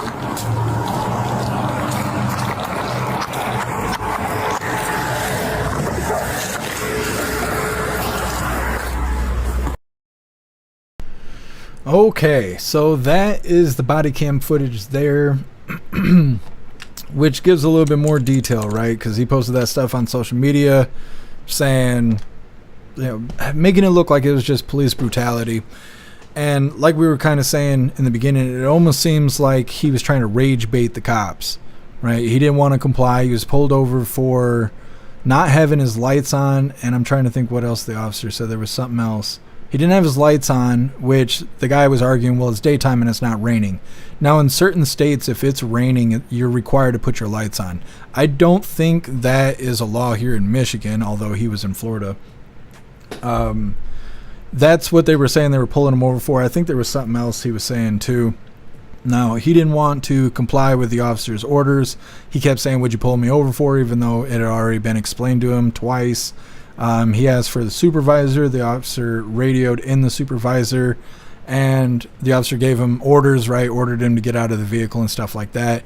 Okay, so that is the body cam footage there, which gives a little bit more detail, right? Because he posted that stuff on social media saying, you know, making it look like it was just police brutality. And like we were kind of saying in the beginning, it almost seems like he was trying to rage bait the cops, right? He didn't want to comply. He was pulled over for not having his lights on, and I'm trying to think what else the officer said. There was something else. He didn't have his lights on, which the guy was arguing, well, it's daytime and it's not raining. Now, in certain states, if it's raining, you're required to put your lights on. I don't think that is a law here in Michigan, although he was in Florida. That's what they were saying they were pulling him over for. I think there was something else he was saying too. Now, he didn't want to comply with the officer's orders. He kept saying, "Would you pull me over for?" Even though it had already been explained to him twice. He asked for the supervisor. The officer radioed in the supervisor, and the officer gave him orders, right? Ordered him to get out of the vehicle and stuff like that.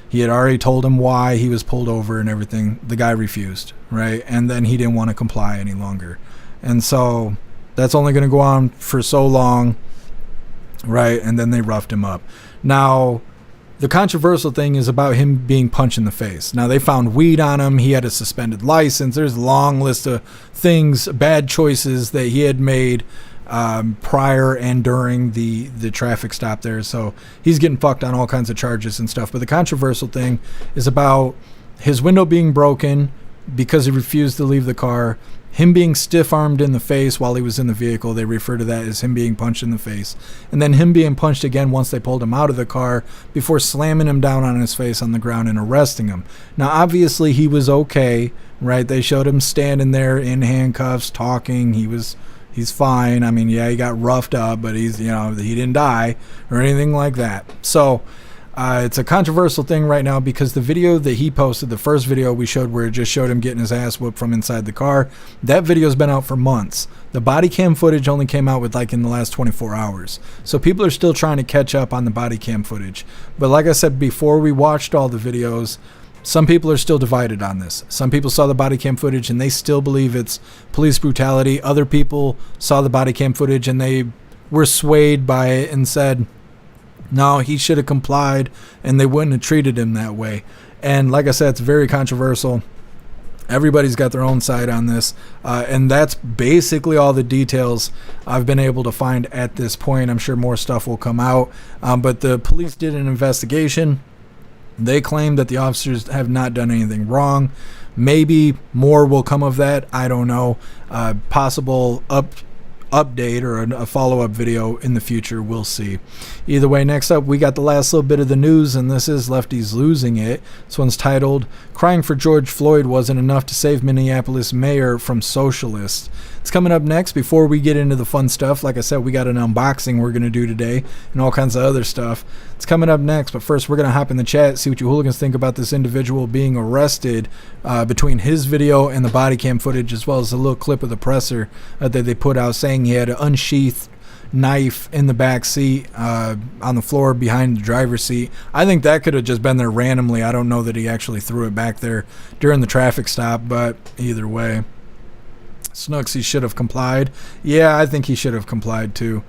He had already told him why he was pulled over and everything. The guy refused, right? And then he didn't want to comply any longer. And so that's only going to go on for so long, right? And then they roughed him up. Now, the controversial thing is about him being punched in the face. Now, they found weed on him. He had a suspended license. There's a long list of things, bad choices that he had made prior and during the traffic stop there. So he's getting fucked on all kinds of charges and stuff. But the controversial thing is about his window being broken because he refused to leave the car. Him being stiff-armed in the face while he was in the vehicle. They refer to that as him being punched in the face. And then him being punched again once they pulled him out of the car before slamming him down on his face on the ground and arresting him. Now, obviously, he was okay, right? They showed him standing there in handcuffs, talking. He's fine. I mean, yeah, he got roughed up, but he didn't die or anything like that. So it's a controversial thing right now because the video that he posted, the first video we showed where it just showed him getting his ass whooped from inside the car, that video's been out for months. The body cam footage only came out with in the last 24 hours. So people are still trying to catch up on the body cam footage. But like I said before, we watched all the videos. Some people are still divided on this. Some people saw the body cam footage and they still believe it's police brutality. Other people saw the body cam footage and they were swayed by it and said, no, he should have complied and they wouldn't have treated him that way. And like I said, it's very controversial. Everybody's got their own side on this. And that's basically all the details I've been able to find at this point. I'm sure more stuff will come out. But the police did an investigation. They claim that the officers have not done anything wrong. Maybe more will come of that. I don't know. Possible update or a follow-up video in the future. We'll see. Either way, next up we got the last little bit of the news, and this is Lefties losing it. This one's titled, "Crying for George Floyd Wasn't Enough to Save Minneapolis Mayor from Socialists." It's coming up next. Before we get into the fun stuff, like I said, we got an unboxing we're going to do today and all kinds of other stuff. It's coming up next, but first we're going to hop in the chat, see what you hooligans think about this individual being arrested between his video and the body cam footage, as well as a little clip of the presser that they put out saying he had an unsheathed knife in the back seat on the floor behind the driver's seat. I think that could have just been there randomly. I don't know that he actually threw it back there during the traffic stop, but either way. Snooks, he should have complied. Yeah, I think he should have complied too,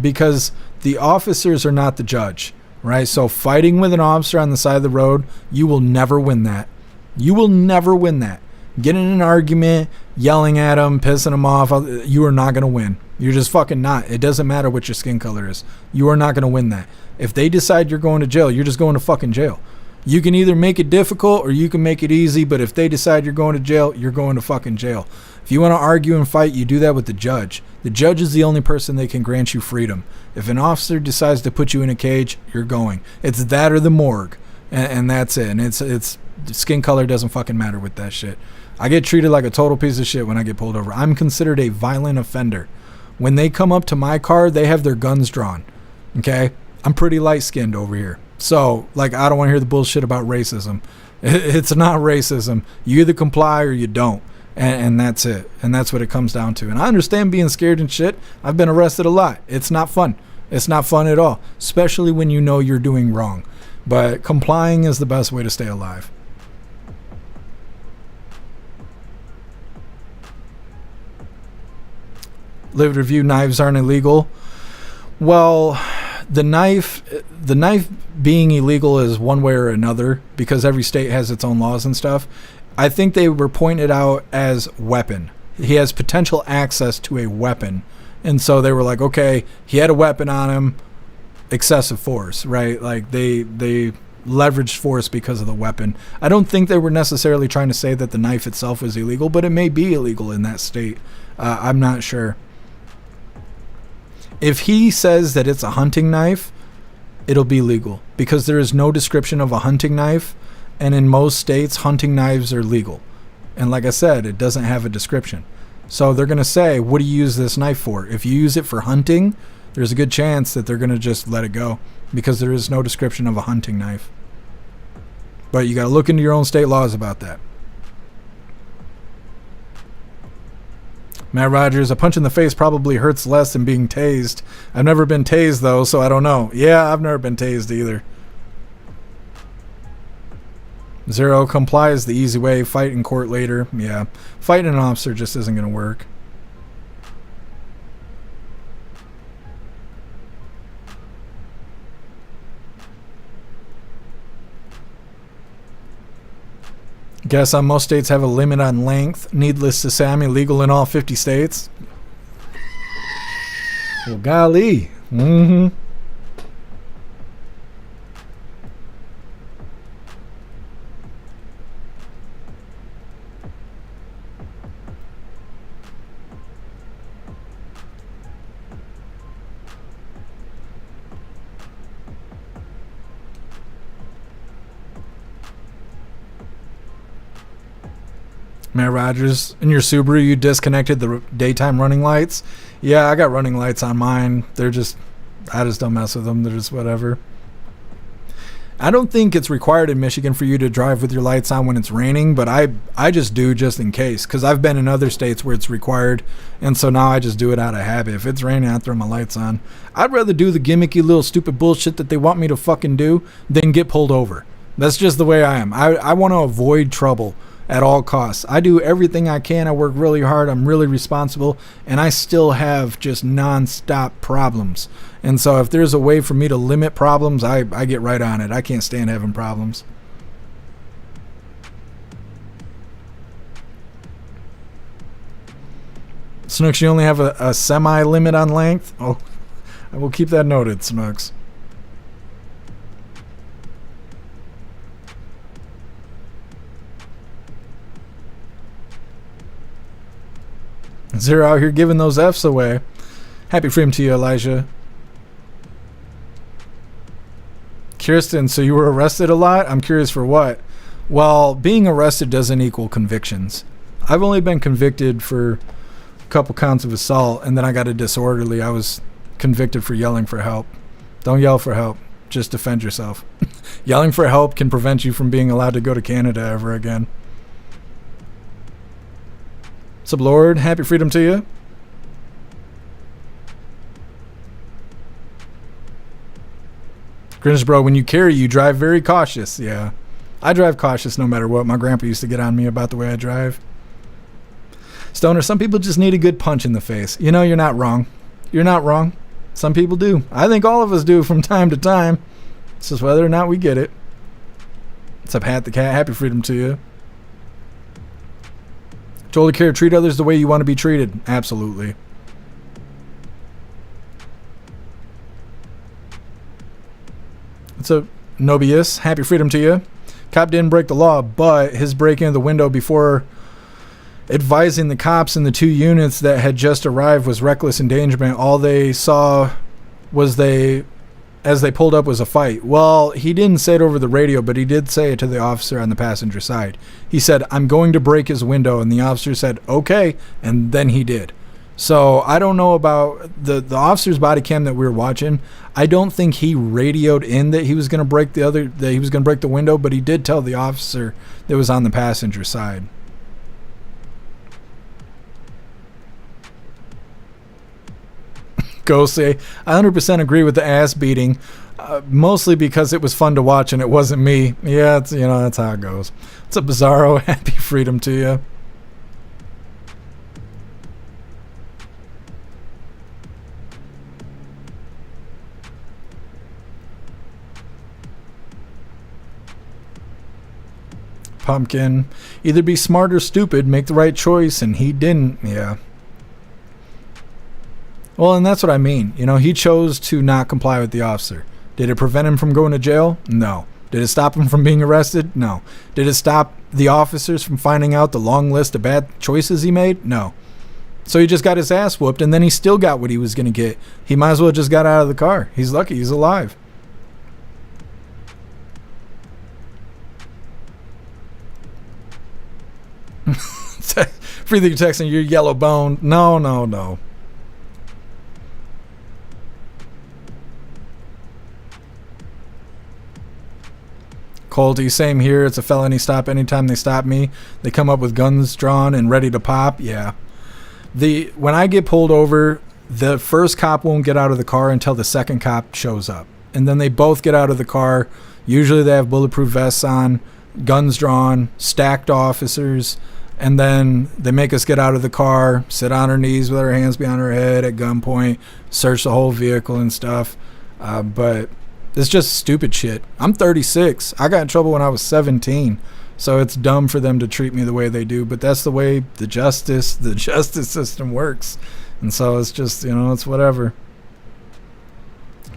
because the officers are not the judge, right? So fighting with an officer on the side of the road, you will never win that. You will never win that. Get in an argument, yelling at them, pissing them off. You are not going to win. You're just fucking not. It doesn't matter what your skin color is. You are not going to win that. If they decide you're going to jail, you're just going to fucking jail. You can either make it difficult or you can make it easy, but if they decide you're going to jail, you're going to fucking jail. If you want to argue and fight, you do that with the judge. The judge is the only person that can grant you freedom. If an officer decides to put you in a cage, you're going. It's that or the morgue, and that's it. And it's skin color doesn't fucking matter with that shit. I get treated like a total piece of shit when I get pulled over. I'm considered a violent offender. When they come up to my car, they have their guns drawn. Okay? I'm pretty light-skinned over here. So, like, I don't want to hear the bullshit about racism. It's not racism. You either comply or you don't. And that's it. And that's what it comes down to. And I understand being scared and shit. I've been arrested a lot. It's not fun. It's not fun at all. Especially when you know you're doing wrong. But complying is the best way to stay alive. Live review, knives aren't illegal. Well, the knife being illegal is one way or another because every state has its own laws and stuff. I think they were pointed out as weapon. He has potential access to a weapon. And so they were like, okay, he had a weapon on him, excessive force, right? Like they leveraged force because of the weapon. I don't think they were necessarily trying to say that the knife itself was illegal, but it may be illegal in that state. I'm not sure. If he says that it's a hunting knife, it'll be legal because there is no description of a hunting knife. And in most states, hunting knives are legal. And like I said, it doesn't have a description. So they're going to say, what do you use this knife for? If you use it for hunting, there's a good chance that they're going to just let it go because there is no description of a hunting knife. But you got to look into your own state laws about that. Matt Rogers, a punch in the face probably hurts less than being tased. I've never been tased, though, so I don't know. Yeah, I've never been tased either. Zero, comply is the easy way. Fight in court later. Yeah, fighting an officer just isn't going to work. Guess most states have a limit on length. Needless to say, I'm illegal in all 50 states. Well, golly. Mm-hmm. Matt Rogers, in your Subaru, you disconnected the daytime running lights? Yeah, I got running lights on mine. I just don't mess with them. They're just whatever. I don't think it's required in Michigan for you to drive with your lights on when it's raining, but I just do just in case, because I've been in other states where it's required, and so now I just do it out of habit. If it's raining, I throw my lights on. I'd rather do the gimmicky little stupid bullshit that they want me to fucking do than get pulled over. That's just the way I am. I want to avoid trouble at all costs. I do everything I can. I work really hard. I'm really responsible, and I still have just non-stop problems. And so if there's a way for me to limit problems, I get right on it. I can't stand having problems. Snooks, you only have a semi-limit on length? Oh, I will keep that noted, Snooks. Zero out here giving those F's away. Happy freedom to you, Elijah. Kirsten, so you were arrested a lot? I'm curious for what? Well, being arrested doesn't equal convictions. I've only been convicted for a couple counts of assault, and then I got a disorderly. I was convicted for yelling for help. Don't yell for help. Just defend yourself. Yelling for help can prevent you from being allowed to go to Canada ever again. Sup, Lord? Happy freedom to you. Greenwich bro, when you carry, you drive very cautious. Yeah. I drive cautious no matter what. My grandpa used to get on me about the way I drive. Stoner, some people just need a good punch in the face. You know, you're not wrong. You're not wrong. Some people do. I think all of us do from time to time. It's just whether or not we get it. What's up, Hat the Cat? Happy freedom to you. Totally care. Treat others the way you want to be treated. Absolutely. It's a Nobius. Happy freedom to you. Cop didn't break the law, but his breaking of the window before advising the cops in the 2 units that had just arrived was reckless endangerment. All they saw was as they pulled up was a fight. Well, he didn't say it over the radio, but he did say it to the officer on the passenger side. He said, "I'm going to break his window," and the officer said, "Okay," and then he did. So I don't know about the officer's body cam that we were watching. I don't think he radioed in that he was going to break the window, but he did tell the officer that was on the passenger side. Ghostly, I 100% agree with the ass beating, mostly because it was fun to watch and it wasn't me. Yeah, it's, that's how it goes. It's a bizarro. Happy freedom to you. Pumpkin, either be smart or stupid, make the right choice, and he didn't. Yeah. Well, and that's what I mean. He chose to not comply with the officer. Did it prevent him from going to jail? No. Did it stop him from being arrested? No. Did it stop the officers from finding out the long list of bad choices he made? No. So he just got his ass whooped, and then he still got what he was going to get. He might as well just got out of the car. He's lucky he's alive. Freely texting, you're yellow bone. No. Colty, same here. It's a felony stop anytime they stop me. They come up with guns drawn and ready to pop. Yeah. When I get pulled over, the first cop won't get out of the car until the second cop shows up. And then they both get out of the car. Usually they have bulletproof vests on, guns drawn, stacked officers. And then they make us get out of the car, sit on our knees with our hands behind our head at gunpoint, search the whole vehicle and stuff. But it's just stupid shit. I'm 36. I got in trouble when I was 17. So it's dumb for them to treat me the way they do. But that's the way the justice system works. And so it's just, it's whatever.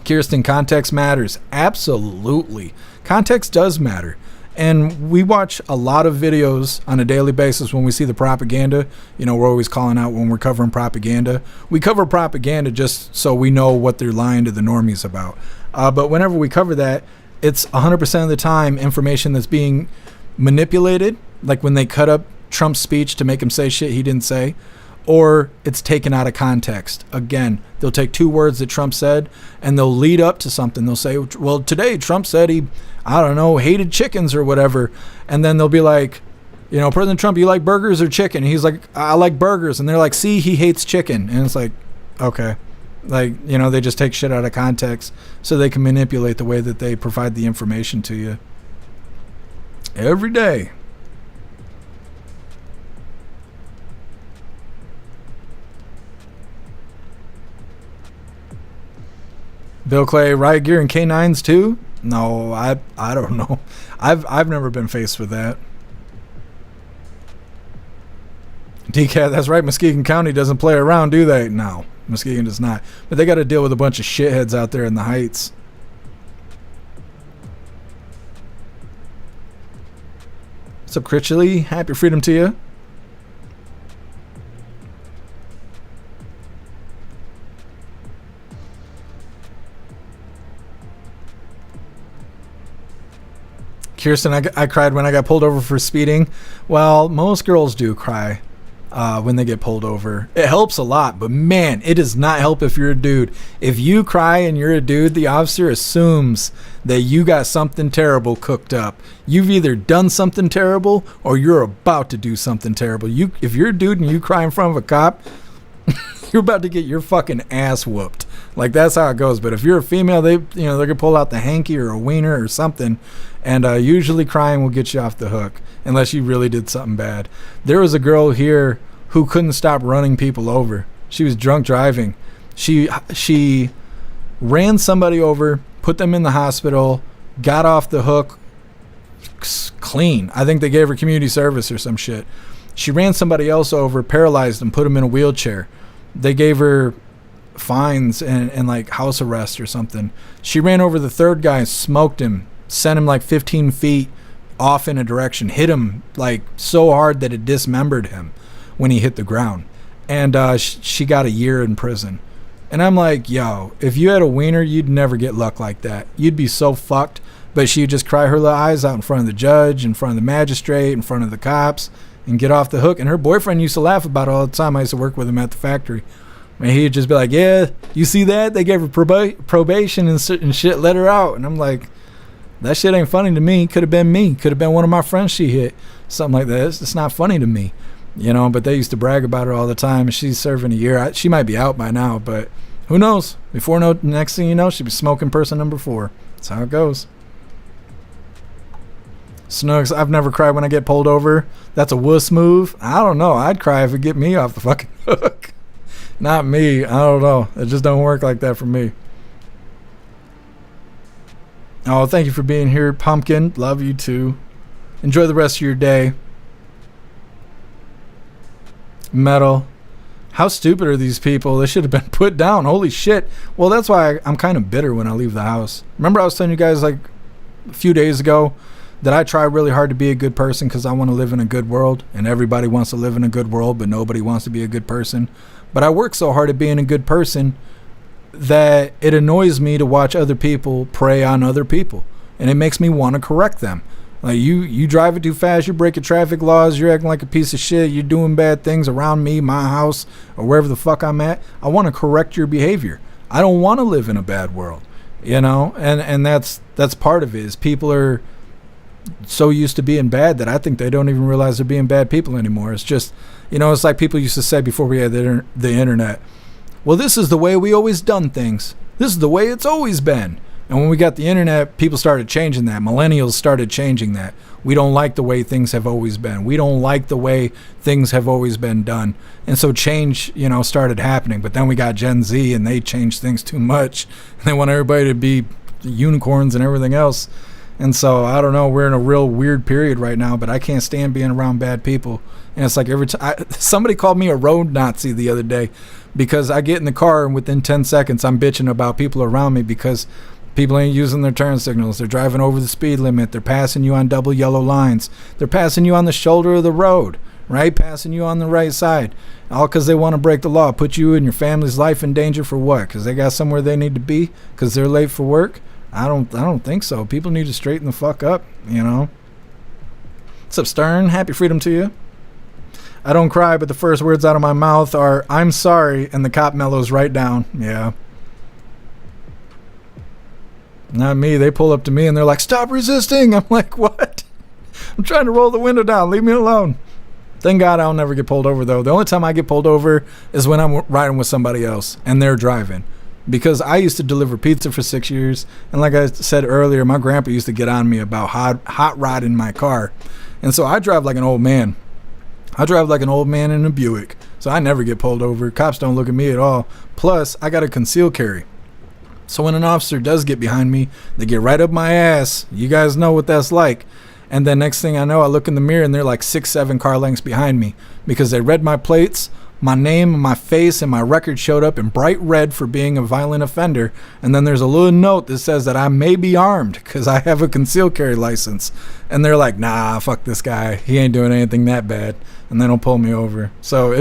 Kirsten, context matters. Absolutely. Context does matter. And we watch a lot of videos on a daily basis when we see the propaganda. We're always calling out when we're covering propaganda. We cover propaganda just so we know what they're lying to the normies about. But whenever we cover that, it's 100% of the time information that's being manipulated, like when they cut up Trump's speech to make him say shit he didn't say, or it's taken out of context. Again, they'll take 2 words that Trump said and they'll lead up to something. They'll say, well, today Trump said he, hated chickens or whatever. And then they'll be like, President Trump, you like burgers or chicken? And he's like, I like burgers. And they're like, see, he hates chicken. And it's like, okay. Like, they just take shit out of context so they can manipulate the way that they provide the information to you. Every day. Bill Clay, riot gear and K9s too? No, I don't know. I've never been faced with that. DCAT, that's right. Muskegon County doesn't play around, do they? No, Muskegon does not. But they got to deal with a bunch of shitheads out there in the Heights. What's up, Critchley? Happy freedom to you. Kirsten, I cried when I got pulled over for speeding. Well, most girls do cry when they get pulled over. It helps a lot, but man, it does not help if you're a dude. If you cry and you're a dude, the officer assumes that you got something terrible cooked up. You've either done something terrible or you're about to do something terrible. If you're a dude and you cry in front of a cop, you're about to get your fucking ass whooped. Like, that's how it goes. But if you're a female, they're gonna pull out the hanky or a wiener or something, and usually crying will get you off the hook unless you really did something bad. There was a girl here who couldn't stop running people over. She was drunk driving. She ran somebody over, put them in the hospital, got off the hook clean. I think they gave her community service or some shit. She ran somebody else over, paralyzed them, put them in a wheelchair. They gave her fines and like house arrest or something. She ran over the third guy, smoked him, sent him like 15 feet off in a direction, hit him like so hard that it dismembered him when he hit the ground. And she got a year in prison. And I'm like, yo, if you had a wiener, you'd never get luck like that. You'd be so fucked. But she'd just cry her little eyes out in front of the judge, in front of the magistrate, in front of the cops, and get off the hook. And her boyfriend used to laugh about it all the time. I used to work with him at the factory. And he'd just be like, yeah, you see that? They gave her probation and shit, let her out. And I'm like, that shit ain't funny to me. Could have been me. Could have been one of my friends she hit. Something like that. It's not funny to me. You know, but they used to brag about her all the time. And she's serving a year. She might be out by now, but who knows? Next thing you know, she'll be smoking person number 4. That's how it goes. Snugs, I've never cried when I get pulled over. That's a wuss move. I don't know. I'd cry if it get me off the fucking hook. Not me. I don't know. It just don't work like that for me. Oh, thank you for being here, Pumpkin. Love you too. Enjoy the rest of your day. Metal. How stupid are these people? They should have been put down. Holy shit. Well, that's why I'm kind of bitter when I leave the house. Remember I was telling you guys like a few days ago that I try really hard to be a good person because I want to live in a good world, and everybody wants to live in a good world, but nobody wants to be a good person. But I work so hard at being a good person that it annoys me to watch other people prey on other people, and it makes me want to correct them. Like, you driving too fast, you're breaking traffic laws, you're acting like a piece of shit, you're doing bad things around me, my house, or wherever the fuck I'm at. I want to correct your behavior. I don't want to live in a bad world, you know? And that's part of it, is people are so used to being bad that I think they don't even realize they're being bad people anymore. It's just, you know, it's like people used to say before we had the internet, well, this is the way we always done things. This is the way it's always been. And when we got the internet, people started changing that. Millennials started changing that. We don't like the way things have always been. We don't like the way things have always been done. And so change, you know, started happening. But then we got Gen Z, and they changed things too much. And they want everybody to be unicorns and everything else. And so, I don't know, we're in a real weird period right now, but I can't stand being around bad people. And it's like every time, somebody called me a road Nazi the other day because I get in the car and within 10 seconds I'm bitching about people around me because people ain't using their turn signals. They're driving over the speed limit. They're passing you on double yellow lines. They're passing you on the shoulder of the road, right? Passing you on the right side. All because they want to break the law. Put you and your family's life in danger for what? Because they got somewhere they need to be? Because they're late for work? I don't think so. People need to straighten the fuck up, you know? What's up, Stern? Happy freedom to you. I don't cry, but the first words out of my mouth are, I'm sorry, and the cop mellows right down. Yeah. Not me. They pull up to me and they're like, stop resisting. I'm like, what? I'm trying to roll the window down. Leave me alone. Thank God I'll never get pulled over, though. The only time I get pulled over is when I'm riding with somebody else and they're driving. Because I used to deliver pizza for 6 years. And like I said earlier, my grandpa used to get on me about hot rodding my car. And so I drive like an old man. I drive like an old man in a Buick. So I never get pulled over. Cops don't look at me at all. Plus, I got a concealed carry. So when an officer does get behind me, they get right up my ass. You guys know what that's like. And then next thing I know, I look in the mirror and they're like 6-7 car lengths behind me because they read my plates, my name, my face, and my record showed up in bright red for being a violent offender. And then there's a little note that says that I may be armed because I have a concealed carry license. And they're like, nah, fuck this guy. He ain't doing anything that bad. And they don't pull me over. So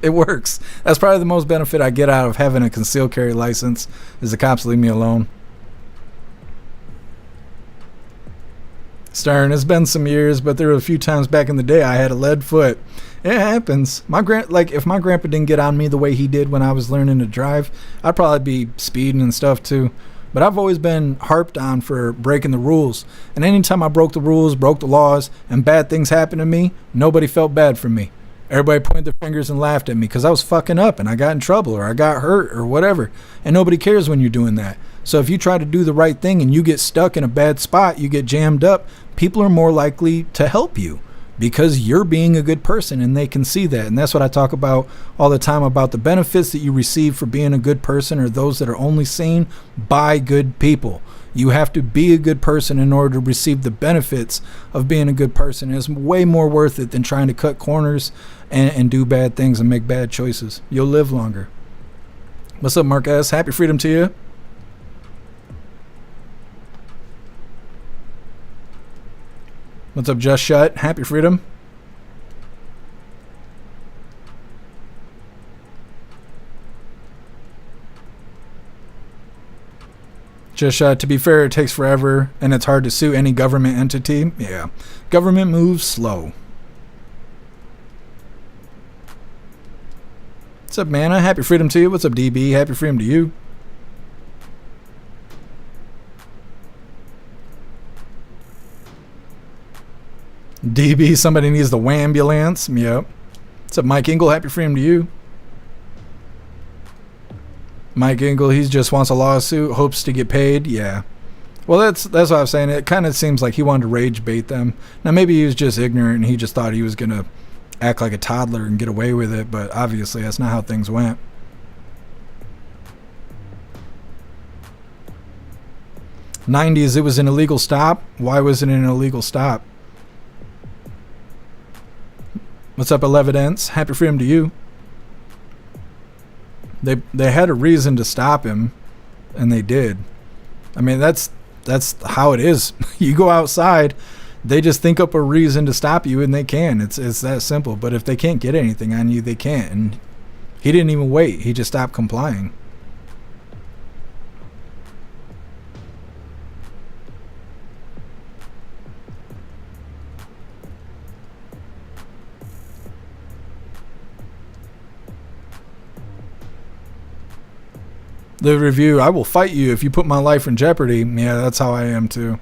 it works. That's probably the most benefit I get out of having a concealed carry license is the cops leave me alone. Stern, it's been some years, but there were a few times back in the day I had a lead foot. It happens. If my grandpa didn't get on me the way he did when I was learning to drive, I'd probably be speeding and stuff too. But I've always been harped on for breaking the rules. And anytime I broke the rules, broke the laws, and bad things happened to me, nobody felt bad for me. Everybody pointed their fingers and laughed at me because I was fucking up and I got in trouble or I got hurt or whatever. And nobody cares when you're doing that. So if you try to do the right thing and you get stuck in a bad spot, you get jammed up, people are more likely to help you because you're being a good person and they can see that. And that's what I talk about all the time, about the benefits that you receive for being a good person are those that are only seen by good people. You have to be a good person in order to receive the benefits of being a good person. It's way more worth it than trying to cut corners and do bad things and make bad choices. You'll live longer. What's up, Mark S? Happy freedom to you. What's up, Just Shut? Happy freedom. Just to be fair, it takes forever and it's hard to sue any government entity. Yeah, government moves slow. What's up, Manna? Happy freedom to you. What's up, DB? Happy freedom to you. DB, somebody needs the wambulance. Yep. What's up, Mike Ingle? Happy freedom to you. Mike Ingle, he just wants a lawsuit, hopes to get paid. Yeah. Well, that's what I was saying. It kind of seems like he wanted to rage bait them. Now, maybe he was just ignorant and he just thought he was going to act like a toddler and get away with it, but obviously that's not how things went. '90s, it was an illegal stop. Why was it an illegal stop? What's up, Elevidence? Happy freedom to you. They had a reason to stop him, and they did. I mean, that's how it is. You go outside, they just think up a reason to stop you, and they can. It's that simple. But if they can't get anything on you, they can't. And he didn't even wait. He just stopped complying. The review, I will fight you if you put my life in jeopardy. Yeah, that's how I am too.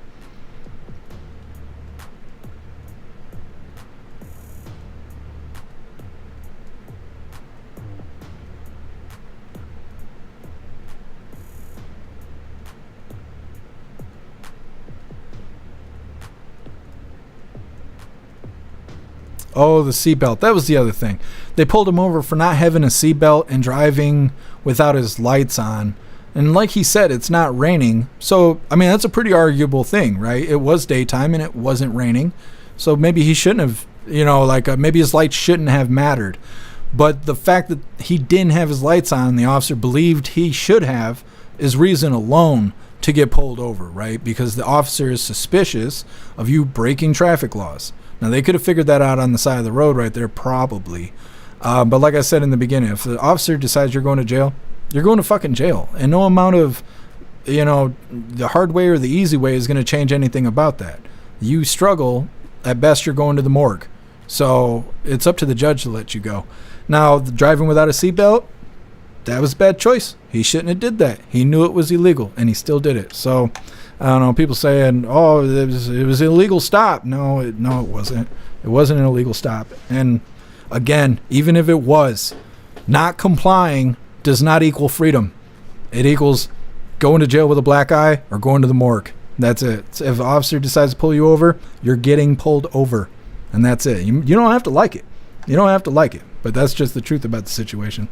Oh, the seatbelt. That was the other thing. They pulled him over for not having a seatbelt and driving without his lights on. And like he said, it's not raining. So, I mean, that's a pretty arguable thing, right? It was daytime and it wasn't raining. So maybe he shouldn't have, maybe his lights shouldn't have mattered. But the fact that he didn't have his lights on, the officer believed he should have, is reason alone to get pulled over, right? Because the officer is suspicious of you breaking traffic laws. Now, they could have figured that out on the side of the road right there, probably. But like I said in the beginning, if the officer decides you're going to jail, you're going to fucking jail. And no amount of, the hard way or the easy way is going to change anything about that. You struggle, at best you're going to the morgue. So it's up to the judge to let you go. Now, the driving without a seatbelt, that was a bad choice. He shouldn't have did that. He knew it was illegal, and he still did it. So I don't know, people saying, oh, it was an illegal stop. No, it wasn't. It wasn't an illegal stop. And again, even if it was, not complying does not equal freedom. It equals going to jail with a black eye or going to the morgue. That's it. If an officer decides to pull you over, you're getting pulled over. And that's it. You don't have to like it. You don't have to like it. But that's just the truth about the situation.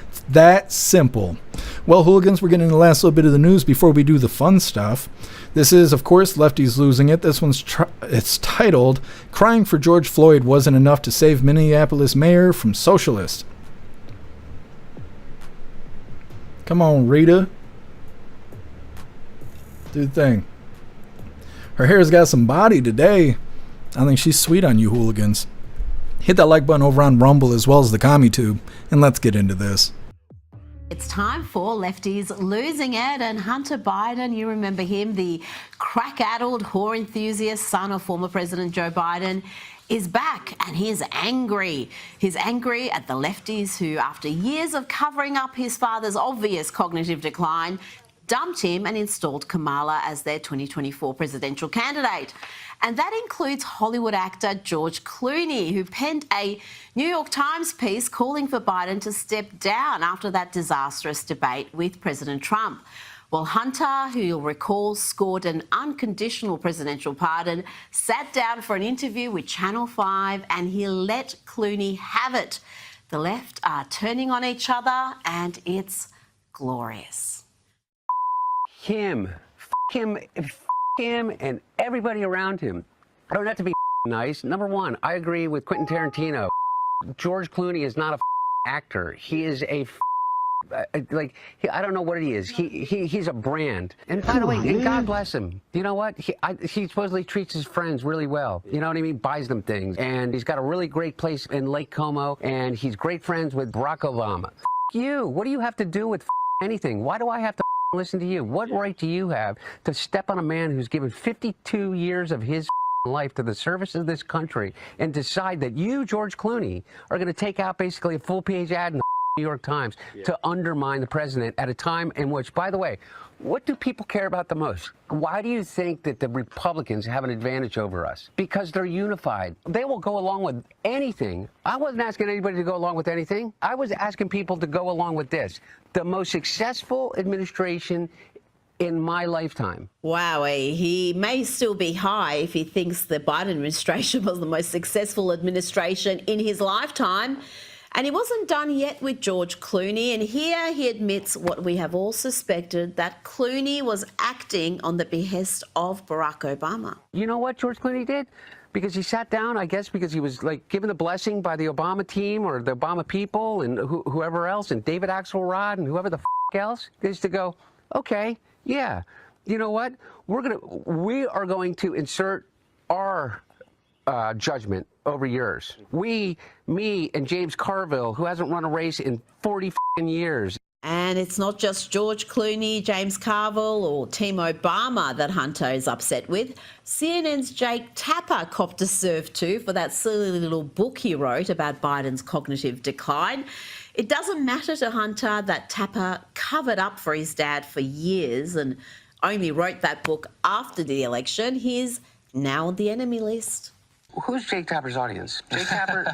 It's that simple. Well, hooligans, we're getting the last little bit of the news before we do the fun stuff. This is, of course, Lefties Losing It. This one's it's titled, Crying for George Floyd Wasn't Enough to Save Minneapolis Mayor from Socialist. Come on, Rita. Do the thing. Her hair's got some body today. I think she's sweet on you, hooligans. Hit that like button over on Rumble as well as the CommuTube, and let's get into this. It's time for Lefties Losing It, and Hunter Biden, you remember him, the crack-addled whore enthusiast, son of former President Joe Biden, is back, and he is angry. He's angry at the lefties who, after years of covering up his father's obvious cognitive decline, dumped him and installed Kamala as their 2024 presidential candidate. And that includes Hollywood actor George Clooney, who penned a New York Times piece calling for Biden to step down after that disastrous debate with President Trump. Well, Hunter, who you'll recall scored an unconditional presidential pardon, sat down for an interview with Channel 5 and he let Clooney have it. The left are turning on each other and it's glorious. Him. him and everybody around him. I don't have to be nice. Number one, I agree with Quentin Tarantino. George Clooney is not a actor. He is a I don't know what he is. He's a brand. And by the way, and God bless him. You know what? He supposedly treats his friends really well. You know what I mean? Buys them things. And he's got a really great place in Lake Como. And he's great friends with Barack Obama. You. What do you have to do with anything? Why do I have to listen to you? What right do you have to step on a man who's given 52 years of his life to the service of this country and decide that you, George Clooney, are going to take out basically a full-page ad in the New York Times to undermine the president at a time in which, by the way, what do people care about the most? Why do you think that the Republicans have an advantage over us? Because they're unified. They will go along with anything. I wasn't asking anybody to go along with anything. I was asking people to go along with this. The most successful administration in my lifetime. Wow, he may still be high if he thinks the Biden administration was the most successful administration in his lifetime. And he wasn't done yet with George Clooney. And here he admits what we have all suspected, that Clooney was acting on the behest of Barack Obama. You know what George Clooney did? Because he sat down, I guess, because he was like given a blessing by the Obama team or the Obama people and whoever else, and David Axelrod and whoever the else, is to go, okay, yeah, you know what? We are going to insert our judgment over yours. Me and James Carville, who hasn't run a race in 40 years. And it's not just George Clooney, James Carville or Team Obama that Hunter is upset with. CNN's Jake Tapper copped a serve too for that silly little book he wrote about Biden's cognitive decline. It doesn't matter to Hunter that Tapper covered up for his dad for years and only wrote that book after the election. He's now on the enemy list. Who's Jake Tapper's audience? Jake Tapper?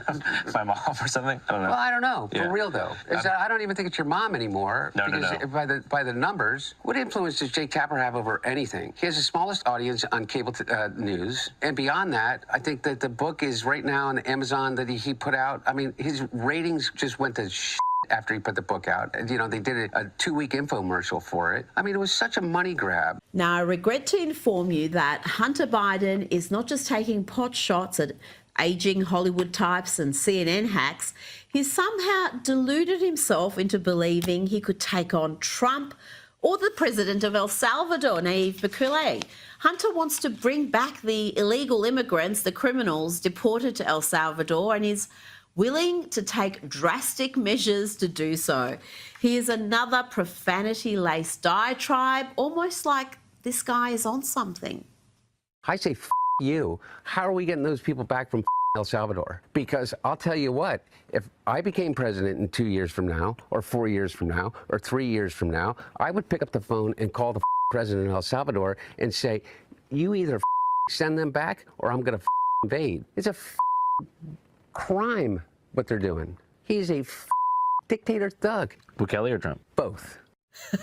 My mom or something? I don't know. Well, I don't know. Yeah. For real, though. I don't even think it's your mom anymore. No. By the numbers, what influence does Jake Tapper have over anything? He has the smallest audience on cable news. And beyond that, I think that the book is right now on Amazon that he put out. I mean, his ratings just went to shit after he put the book out. You know, they did a 2-week infomercial for it. I mean, it was such a money grab. Now, I regret to inform you that Hunter Biden is not just taking pot shots at aging Hollywood types and CNN hacks. He's somehow deluded himself into believing he could take on Trump or the president of El Salvador, Nayib Bukele. Hunter wants to bring back the illegal immigrants, the criminals deported to El Salvador, and is willing to take drastic measures to do so. Here's another profanity-laced diatribe, almost like this guy is on something. I say, you. How are we getting those people back from El Salvador? Because I'll tell you what, if I became president in 2 years from now, or 4 years from now, or 3 years from now, I would pick up the phone and call the president of El Salvador and say, you either send them back or I'm going to invade. It's a crime what they're doing. He's a dictator thug. Bukele or Trump? Both.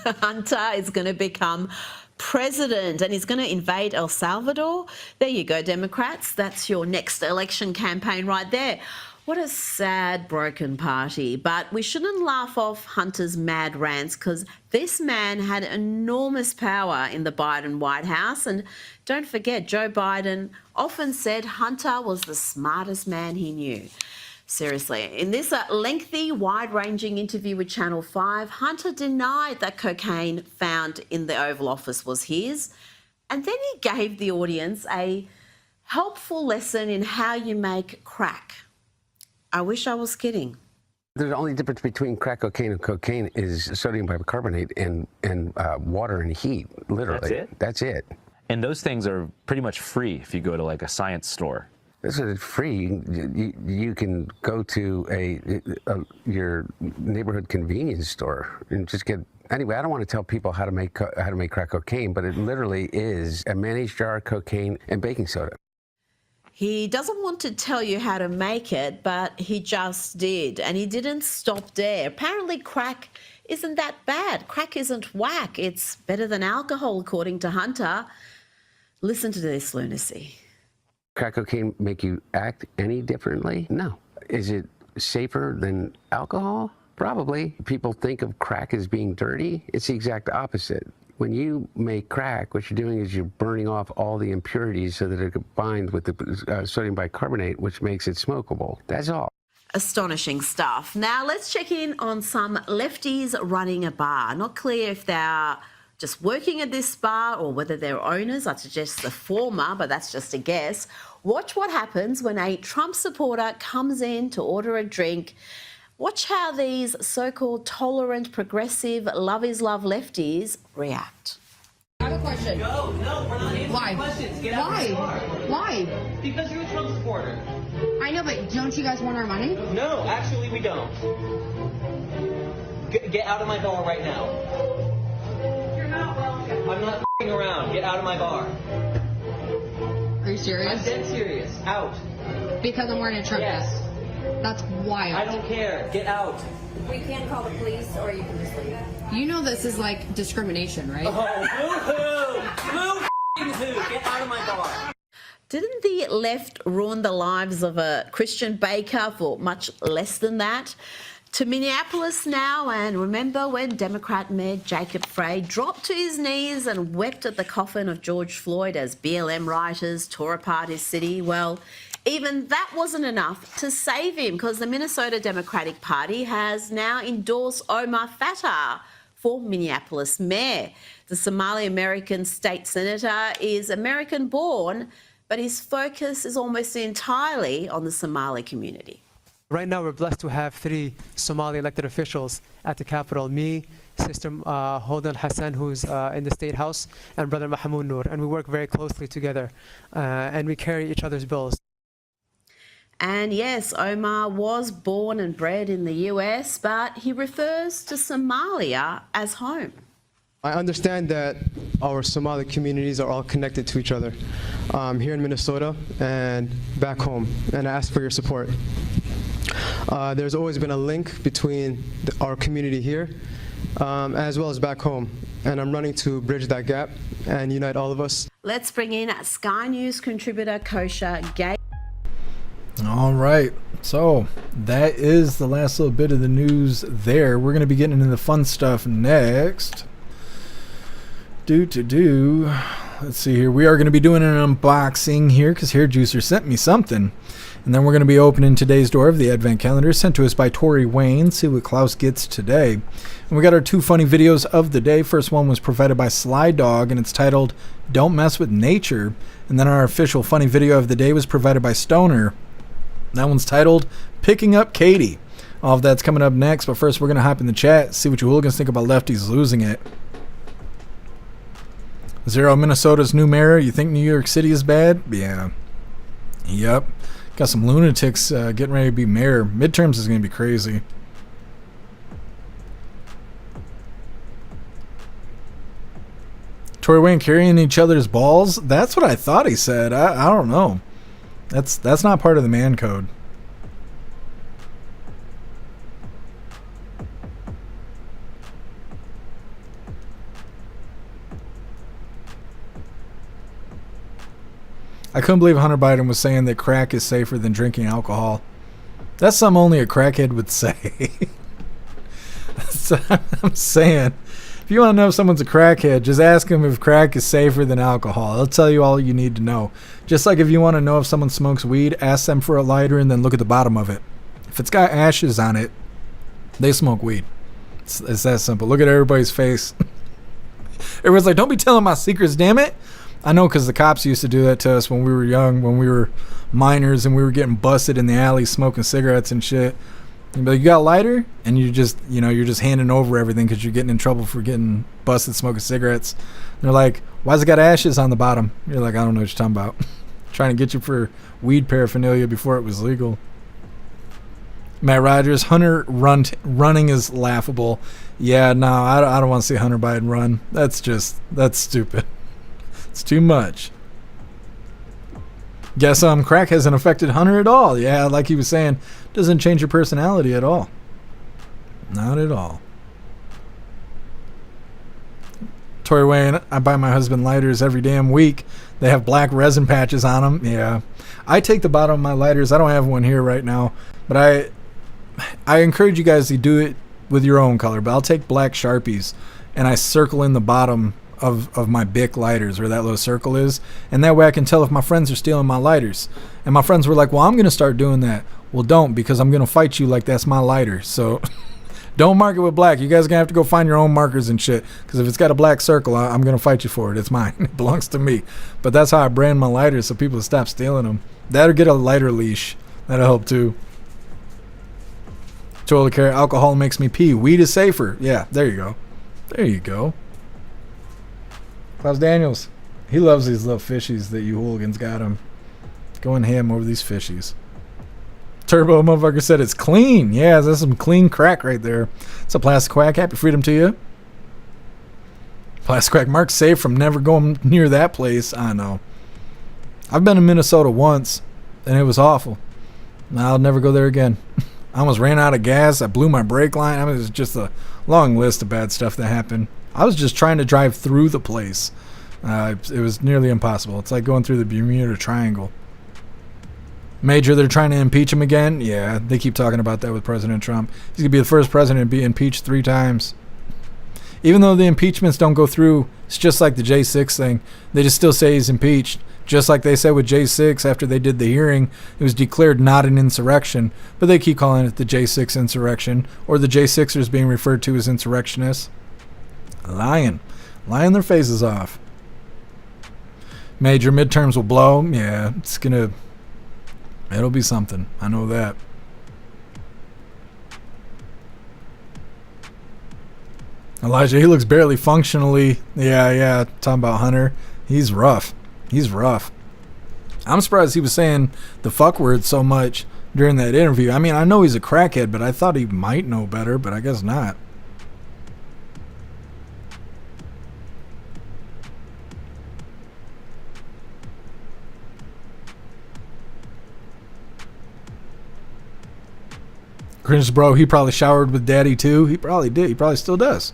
Hunter is going to become president and he's going to invade El Salvador. There you go, Democrats. That's your next election campaign right there. What a sad, broken party. But we shouldn't laugh off Hunter's mad rants because this man had enormous power in the Biden White House. And don't forget, Joe Biden often said Hunter was the smartest man he knew. Seriously, in this lengthy, wide-ranging interview with Channel 5, Hunter denied that cocaine found in the Oval Office was his. And then he gave the audience a helpful lesson in how you make crack. I wish I was kidding. The only difference between crack cocaine and cocaine is sodium bicarbonate and water and heat, literally. That's it? That's it. And those things are pretty much free if you go to like a science store. This is free. You can go to your neighborhood convenience store and just get. Anyway, I don't want to tell people how to make crack cocaine, but it literally is a mayonnaise jar, cocaine, and baking soda. He doesn't want to tell you how to make it, but he just did. And he didn't stop there. Apparently crack isn't that bad. Crack isn't whack. It's better than alcohol, according to Hunter. Listen to this lunacy. Crack cocaine make you act any differently? No. Is it safer than alcohol? Probably. People think of crack as being dirty. It's the exact opposite. When you make crack, what you're doing is you're burning off all the impurities so that it combines with the sodium bicarbonate, which makes it smokable. That's all. Astonishing stuff. Now let's check in on some lefties running a bar. Not clear if they're just working at this bar or whether they're owners. I'd suggest the former, but that's just a guess. Watch what happens when a Trump supporter comes in to order a drink. Watch how these so-called tolerant, progressive, love is love lefties react. I have a question. No, we're not answering Why? questions. Get out of the bar. Why? Because you're a Trump supporter. I know, but don't you guys want our money? No, actually we don't. Get out of my bar right now. You're not welcome. I'm not f***ing around. Get out of my bar. Are you serious? I'm dead serious. Out. Because I'm wearing a Trump vest. That's wild. I don't care. Get out. We can call the police or you can just leave. You know this is like discrimination, right? Oh, boo-hoo! Get out of my bar. Didn't the left ruin the lives of a Christian baker for much less than that? To Minneapolis now, and remember when Democrat Mayor Jacob Frey dropped to his knees and wept at the coffin of George Floyd as BLM rioters tore apart his city? Well, even that wasn't enough to save him, because the Minnesota Democratic Party has now endorsed Omar Fatah for Minneapolis mayor. The Somali-American state senator is American-born, but his focus is almost entirely on the Somali community. Right now, we're blessed to have 3 Somali elected officials at the Capitol. Me, Sister Holden Hassan, who's in the State House, and Brother Mahmoud Noor. And we work very closely together, and we carry each other's bills. And yes, Omar was born and bred in the US, but he refers to Somalia as home. I understand that our Somali communities are all connected to each other here in Minnesota and back home, and I ask for your support. There's always been a link between our community here as well as back home, and I'm running to bridge that gap and unite all of us. Let's bring in Sky News contributor Kosha Gay. All right, so that is the last little bit of the news there. We're going to be getting into the fun stuff next. Let's see here. We are going to be doing an unboxing here because Hair Juicer sent me something. And then we're going to be opening today's door of the Advent Calendar sent to us by Tori Wayne. See what Klaus gets today. And we got our 2 funny videos of the day. First one was provided by Sly Dog, and it's titled Don't Mess with Nature. And then our official funny video of the day was provided by Stoner. That one's titled Picking Up Katie. All of that's coming up next, but first we're going to hop in the chat, see what you hooligans think about lefties losing it. Zero, Minnesota's new mayor. You think New York City is bad? Yeah. Yep. Got some lunatics getting ready to be mayor. Midterms is going to be crazy. Tory Wayne carrying each other's balls? That's what I thought he said. I don't know. That's not part of the man code. I couldn't believe Hunter Biden was saying that crack is safer than drinking alcohol. That's something only a crackhead would say. That's what I'm saying. If you want to know if someone's a crackhead, just ask them if crack is safer than alcohol. It'll tell you all you need to know. Just like if you want to know if someone smokes weed, ask them for a lighter and then look at the bottom of it. If it's got ashes on it, they smoke weed. It's that simple. Look at everybody's face. Everyone's like, don't be telling my secrets, damn it. I know, because the cops used to do that to us when we were young, when we were minors and we were getting busted in the alley smoking cigarettes and shit. But you got a lighter, and you just, you're just handing over everything because you're getting in trouble for getting busted smoking cigarettes. And they're like, why's it got ashes on the bottom? You're like, I don't know what you're talking about. Trying to get you for weed paraphernalia before it was legal. Matt Rogers, Hunter running is laughable. Yeah, no, I don't want to see Hunter Biden run. That's stupid. It's too much. Guess crack hasn't affected Hunter at all. Yeah, like he was saying, doesn't change your personality at all. Not at all. Tory Wayne, I buy my husband lighters every damn week. They have black resin patches on them. Yeah. I take the bottom of my lighters. I don't have one here right now, but I encourage you guys to do it with your own color, but I'll take black Sharpies and I circle in the bottom of my Bic lighters, where that little circle is, and that way I can tell if my friends are stealing my lighters. And my friends were like, well, I'm going to start doing that. Well, don't, because I'm going to fight you like that's my lighter. So don't mark it with black. You guys are going to have to go find your own markers and shit, because if it's got a black circle, I'm going to fight you for it. It's mine. It belongs to me. But that's how I brand my lighters, so people stop stealing them. That'll get a lighter leash. That'll help too. Toilet care, alcohol makes me pee. Weed is safer. Yeah, there you go. There you go. Klaus Daniels. He loves these little fishies that you hooligans got him. Going ham over these fishies. Turbo motherfucker said it's clean. Yeah, that's some clean crack right there. It's a plastic quack. Happy freedom to you. Plastic quack. Mark's safe from never going near that place. I know. I've been in Minnesota once, and it was awful. I'll never go there again. I almost ran out of gas. I blew my brake line. I mean, it was just a long list of bad stuff that happened. I was just trying to drive through the place. It was nearly impossible. It's like going through the Bermuda Triangle. Major, they're trying to impeach him again? Yeah, they keep talking about that with President Trump. He's going to be the first president to be impeached 3 times. Even though the impeachments don't go through, it's just like the J6 thing. They just still say he's impeached. Just like they said with J6 after they did the hearing, it was declared not an insurrection, but they keep calling it the J6 insurrection, or the J6ers being referred to as insurrectionists. Lying their faces off. Major, midterms will blow. Yeah, it'll be something. I know that. Elijah, he looks barely functionally. Yeah, talking about Hunter. He's rough. I'm surprised he was saying the fuck word so much during that interview. I mean, I know he's a crackhead, but I thought he might know better, but I guess not. Cringe bro, he probably showered with daddy too. He probably did. He probably still does.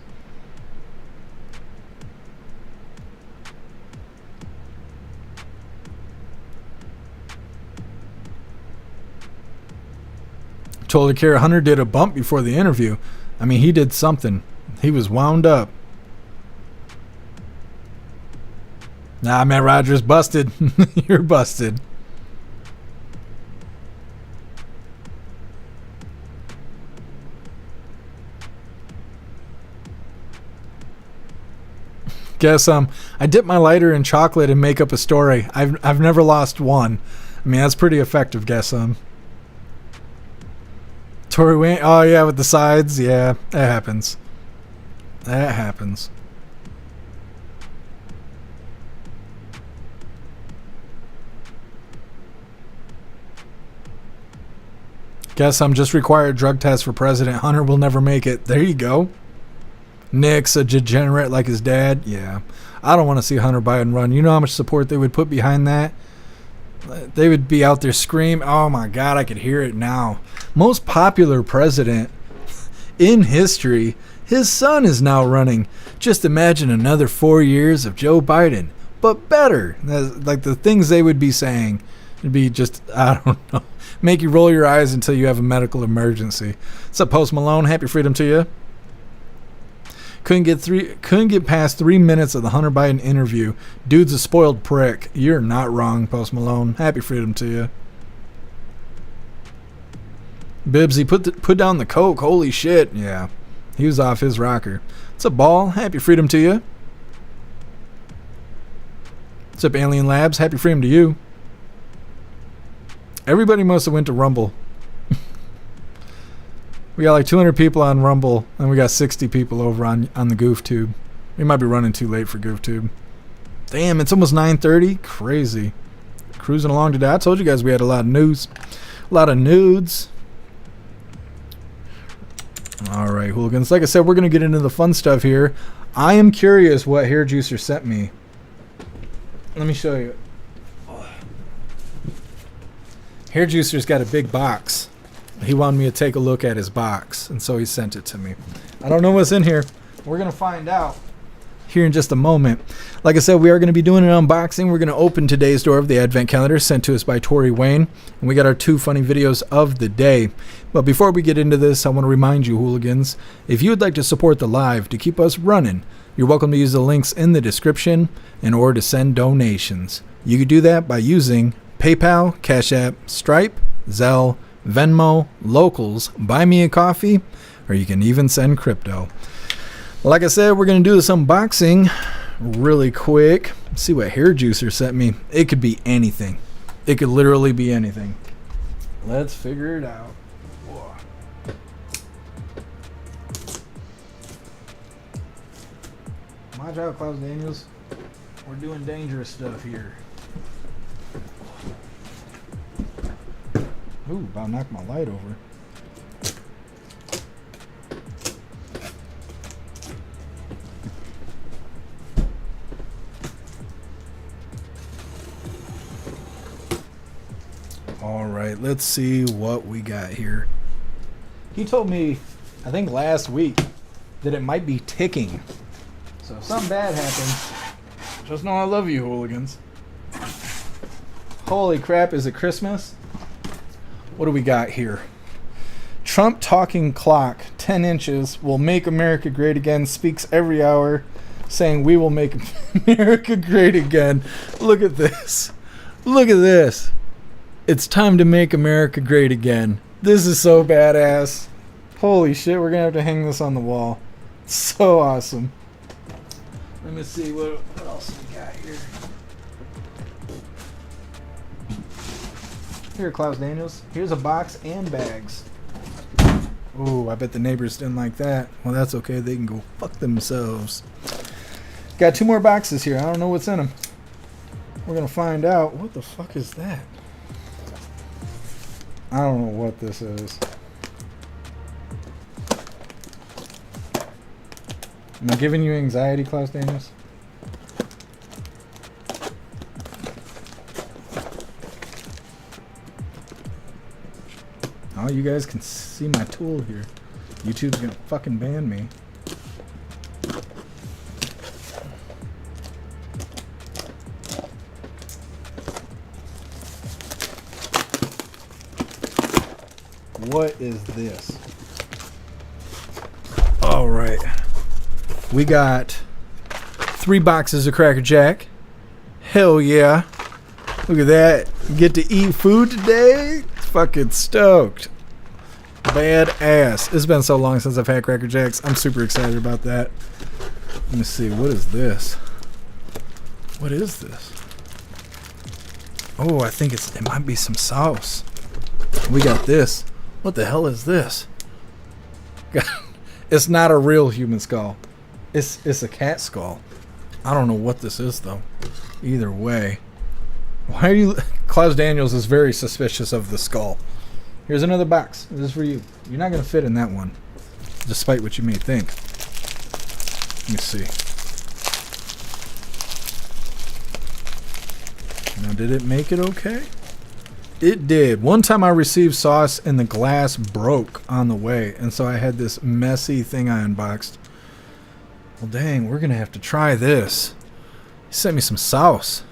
Told Kara Hunter did a bump before the interview. I mean, he did something. He was wound up. Nah, Matt Rogers, busted. You're busted. Guess I dip my lighter in chocolate and make up a story. I've never lost one. I mean, that's pretty effective, guess Tory Wayne, oh yeah, with the sides, yeah, that happens. Guess I'm just required drug test for president. Hunter will never make it. There you go. Nick's a degenerate like his dad. Yeah, I don't want to see Hunter Biden run. You know how much support they would put behind that? They would be out there screaming. Oh my God, I could hear it now. Most popular president in history. His son is now running. Just imagine another 4 years of Joe Biden, but better. Like the things they would be saying. It'd be just, I don't know. Make you roll your eyes until you have a medical emergency. What's up, Post Malone? Happy freedom to you. Couldn't get past 3 minutes of the Hunter Biden interview. Dude's a spoiled prick. You're not wrong, Post Malone. Happy freedom to you. Bibbsy, put down the coke. Holy shit. Yeah, he was off his rocker. What's up, Ball? Happy freedom to you. What's up, Alien Labs? Happy freedom to you. Everybody must have went to Rumble. We got like 200 people on Rumble, and we got 60 people over on the GoofTube. We might be running too late for GoofTube. Damn, it's almost 9:30. Crazy. Cruising along today. I told you guys we had a lot of news. A lot of nudes. All right, hooligans. Like I said, we're going to get into the fun stuff here. I am curious what Hair Juicer sent me. Let me show you. Hair Juicer's got a big box. He wanted me to take a look at his box, and so he sent it to me. I don't know what's in here. We're going to find out. here in just a moment. Like I said, we are going to be doing an unboxing. We're going to open today's door of the Advent calendar sent to us by Tori Wayne. And we got our 2 funny videos of the day. But before we get into this, I want to remind you, hooligans, if you would like to support the live to keep us running, you're welcome to use the links in the description in order to send donations. You can do that by using PayPal, Cash App, Stripe, Zelle, Venmo, Locals, Buy Me a Coffee, or you can even send crypto. Like I said, we're going to do this unboxing really quick. Let's see what hair juicer sent me. It could be anything. It could literally be anything. Let's figure it out. Whoa. Watch out, Klaus Daniels. We're doing dangerous stuff here. Ooh, about knocked my light over. All right, let's see what we got here. He told me, I think last week, that it might be ticking. So if something bad happens, just know I love you, hooligans. Holy crap, is it Christmas? What do we got here? Trump talking clock, 10 inches, will make America great again, speaks every hour, saying we will make America great again. Look at this. Look at this. It's time to make America great again. This is so badass. Holy shit, we're gonna have to hang this on the wall. So awesome. Let me see what else we got here. Here, Klaus Daniels. Here's a box and bags. Ooh, I bet the neighbors didn't like that. Well, that's okay. They can go fuck themselves. Got 2 more boxes here. I don't know what's in them. We're gonna find out. What the fuck is that? I don't know what this is. Am I giving you anxiety, Klaus Daniels? Oh, you guys can see my tool here. YouTube's gonna fucking ban me. What is this? All right. We got 3 boxes of Cracker Jack. Hell yeah. Look at that. Get to eat food today. Fucking stoked. Badass. It's been so long since I've had Cracker Jacks. I'm super excited about that. Let me see. What is this? What is this? Oh, I think it might be some sauce. We got this. What the hell is this? It's not a real human skull. It's a cat skull. I don't know what this is though. Either way. Why are you... Klaus Daniels is very suspicious of the skull. Here's another box. This is for you. You're not going to fit in that one. Despite what you may think. Let me see. Now, did it make it okay? It did. One time I received sauce and the glass broke on the way. And so I had this messy thing I unboxed. Well, dang, we're going to have to try this. He sent me some sauce.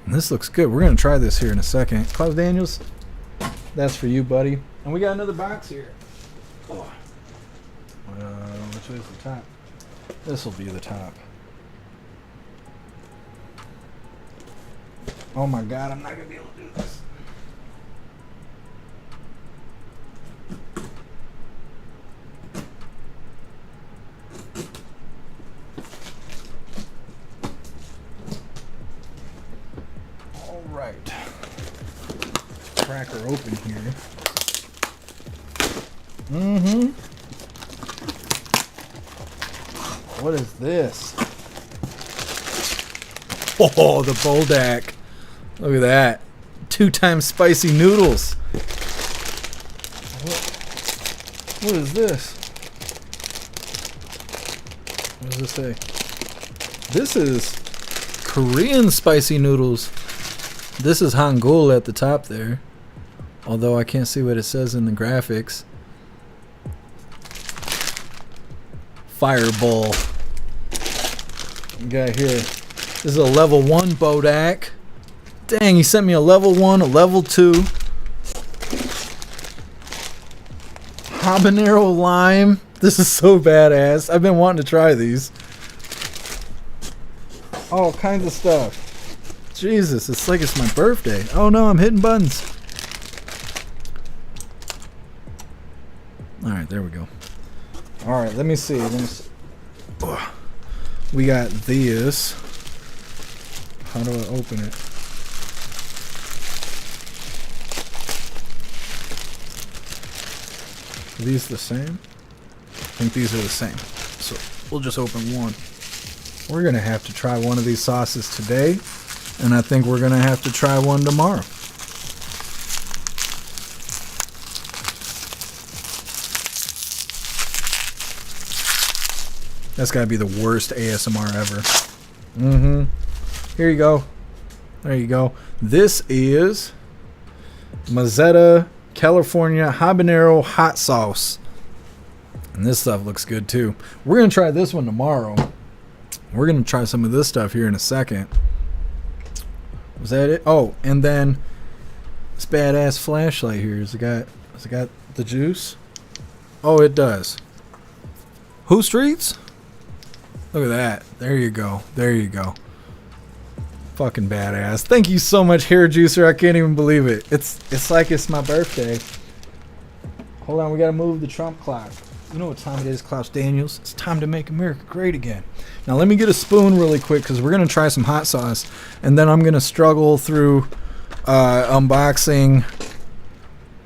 And this looks good. We're going to try this here in a second. Klaus Daniels, that's for you, buddy. And we got another box here. Oh. Which way is the top? This will be the top. Oh my God, I'm not going to be able to do this. All right. Crack her open here. Mm-hmm. What is this? Oh, the Boldak. Look at that. 2 times spicy noodles. What is this? What does this say? This is Korean spicy noodles. This is Hangul at the top there. Although I can't see what it says in the graphics. Fireball. We got here. This is a level 1 Bodak. Dang, he sent me a level 1, a level 2. Habanero lime. This is so badass. I've been wanting to try these. All kinds of stuff. Jesus, it's like it's my birthday. Oh no, I'm hitting buttons. Alright, there we go. Alright, let me see. Oh, we got this. How do I open it? Are these the same? I think these are the same. So we'll just open one. We're going to have to try one of these sauces today. And I think we're going to have to try one tomorrow. That's got to be the worst ASMR ever. Here you go. There you go. This is Mon-Sat California Habanero Hot Sauce. And this stuff looks good too. We're going to try this one tomorrow. We're going to try some of this stuff here in a second. Was that it? Oh, and then this badass flashlight here. Has it got the juice? Oh, it does. Who Streets? Look at that. There you go. There you go. Fucking badass. Thank you so much, Hair Juicer. I can't even believe it. It's like it's my birthday. Hold on, we gotta move the Trump clock. You know what time it is, Klaus Daniels? It's time to make America great again. Now let me get a spoon really quick because we're gonna try some hot sauce, and then I'm gonna struggle through unboxing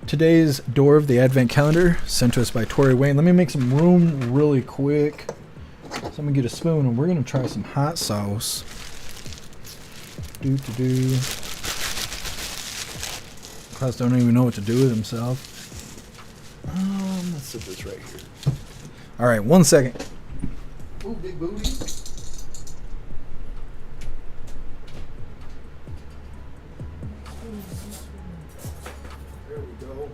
today's Door of the Advent Calendar sent to us by Tori Wayne. Let me make some room really quick. So I'm gonna get a spoon and we're gonna try some hot sauce. Klaus don't even know what to do with himself. Let's sit this right here. All right, 1 second. Ooh, big booty. There we go.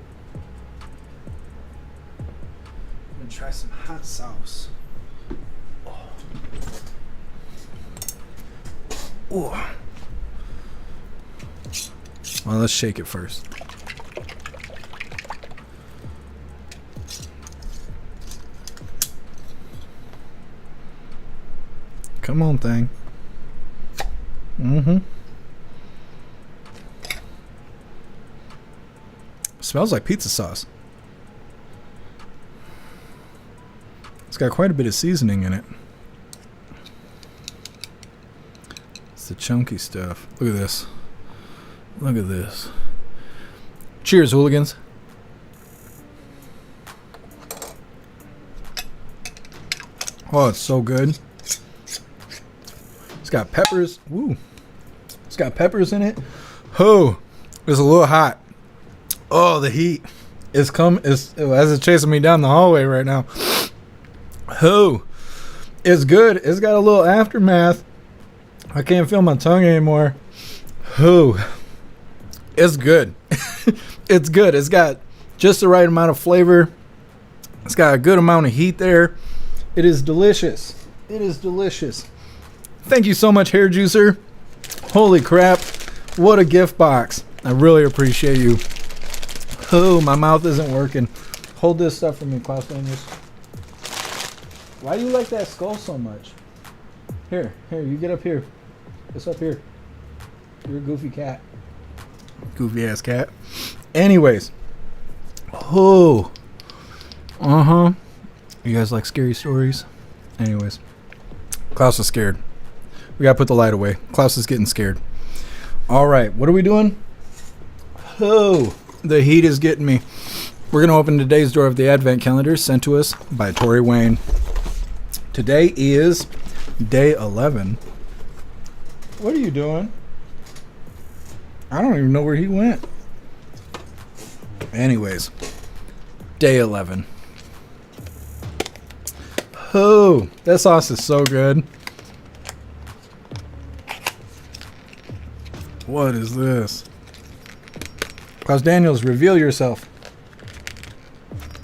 I'm gonna try some hot sauce. Ooh. Well, let's shake it first. Come on, thing. Smells like pizza sauce. It's got quite a bit of seasoning in it. It's the chunky stuff. Look at this. Look at this. Cheers, hooligans. Oh, it's so good. It's got peppers. Woo. It's got peppers in it. Oh, it's a little hot. Oh, the heat is as it's chasing me down the hallway right now. Oh, it's good. It's got a little aftermath. I can't feel my tongue anymore. Oh, it's good. It's good. It's got just the right amount of flavor. It's got a good amount of heat there. It is delicious. It is delicious. Thank you so much, Hair Juicer. Holy crap. What a gift box. I really appreciate you. Oh, my mouth isn't working. Hold this stuff for me, Klaus Daniels. Why do you like that skull so much? Here, you get up here. It's up here. You're a goofy cat. Goofy ass cat. Anyways. Oh. You guys like scary stories? Anyways. Klaus is scared. We gotta put the light away. Klaus is getting scared. Alright, what are we doing? Oh, the heat is getting me. We're gonna open today's Door of the Advent Calendar sent to us by Tori Wayne. Today is day 11. What are you doing? I don't even know where he went. Anyways, day 11. Oh, that sauce is so good. What is this? Klaus Daniels, reveal yourself.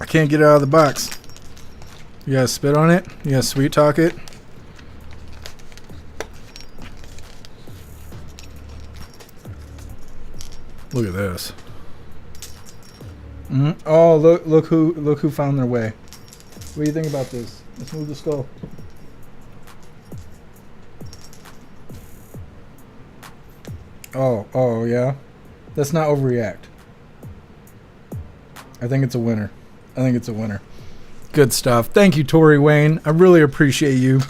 I can't get it out of the box. You gotta spit on it? You gotta sweet talk it? Look at this. Oh, look who found their way. What do you think about this? Let's move the skull. Oh yeah. Let's not overreact. I think it's a winner. Good stuff. Thank you, Tory Wayne. I really appreciate you.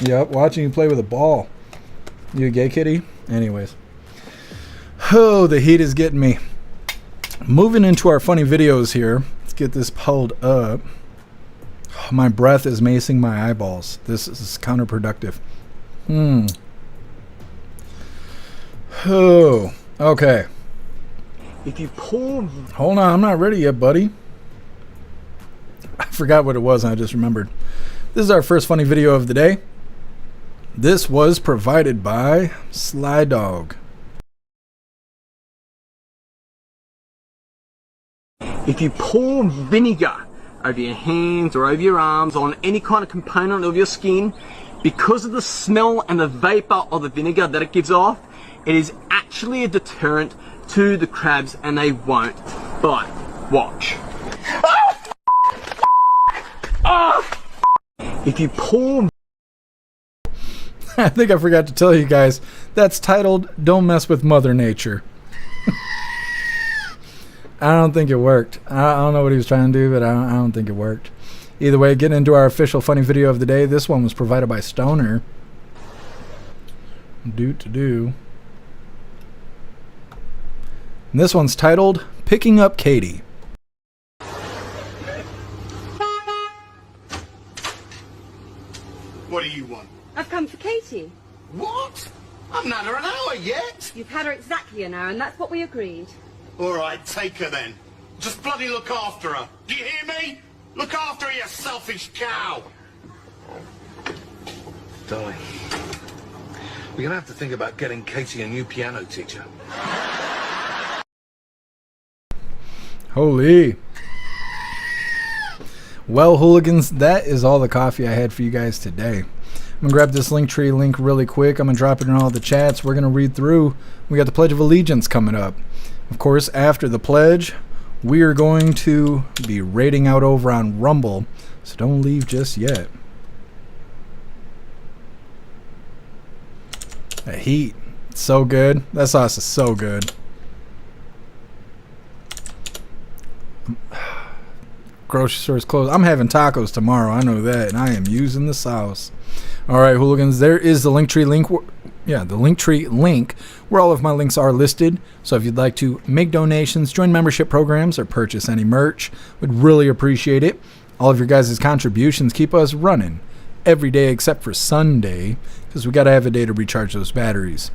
Yep, watching you play with a ball. You a gay kitty? Anyways. Oh, the heat is getting me. Moving into our funny videos here. Let's get this pulled up. Oh, my breath is macing my eyeballs. This is counterproductive. Oh, okay. If you pull... Hold on, I'm not ready yet, buddy. I forgot what it was and I just remembered. This is our first funny video of the day. This was provided by Sly Dog. If you pour vinegar over your hands or over your arms on any kind of component of your skin, because of the smell and the vapor of the vinegar that it gives off, it is actually a deterrent to the crabs and they won't bite. Watch. If you pour... I think I forgot to tell you guys, that's titled Don't Mess with Mother Nature. I don't think it worked. I don't know what he was trying to do, but I don't think it worked. Either way, getting into our official funny video of the day. This one was provided by Stoner. And this one's titled Picking Up Katie. What do you want? I've come for Katie. What? I've not had her an hour yet. You've had her exactly an hour, and that's what we agreed. All right, take her then. Just bloody look after her. Do you hear me? Look after her, you selfish cow. Darling, we're going to have to think about getting Katie a new piano teacher. Holy. Well, hooligans, that is all the coffee I had for you guys today. I'm going to grab this Linktree link really quick. I'm going to drop it in all the chats. We're going to read through. We got the Pledge of Allegiance coming up. Of course, after the pledge, we are going to be rating out over on Rumble. So don't leave just yet. That heat. It's so good. That sauce is so good. Grocery store's closed. I'm having tacos tomorrow. I know that. And I am using the sauce. All right, hooligans. There is the Linktree link. Yeah, the Linktree link where all of my links are listed. So if you'd like to make donations, join membership programs, or purchase any merch, would really appreciate it. All of your guys' contributions keep us running every day except for Sunday, because we got to have a day to recharge those batteries.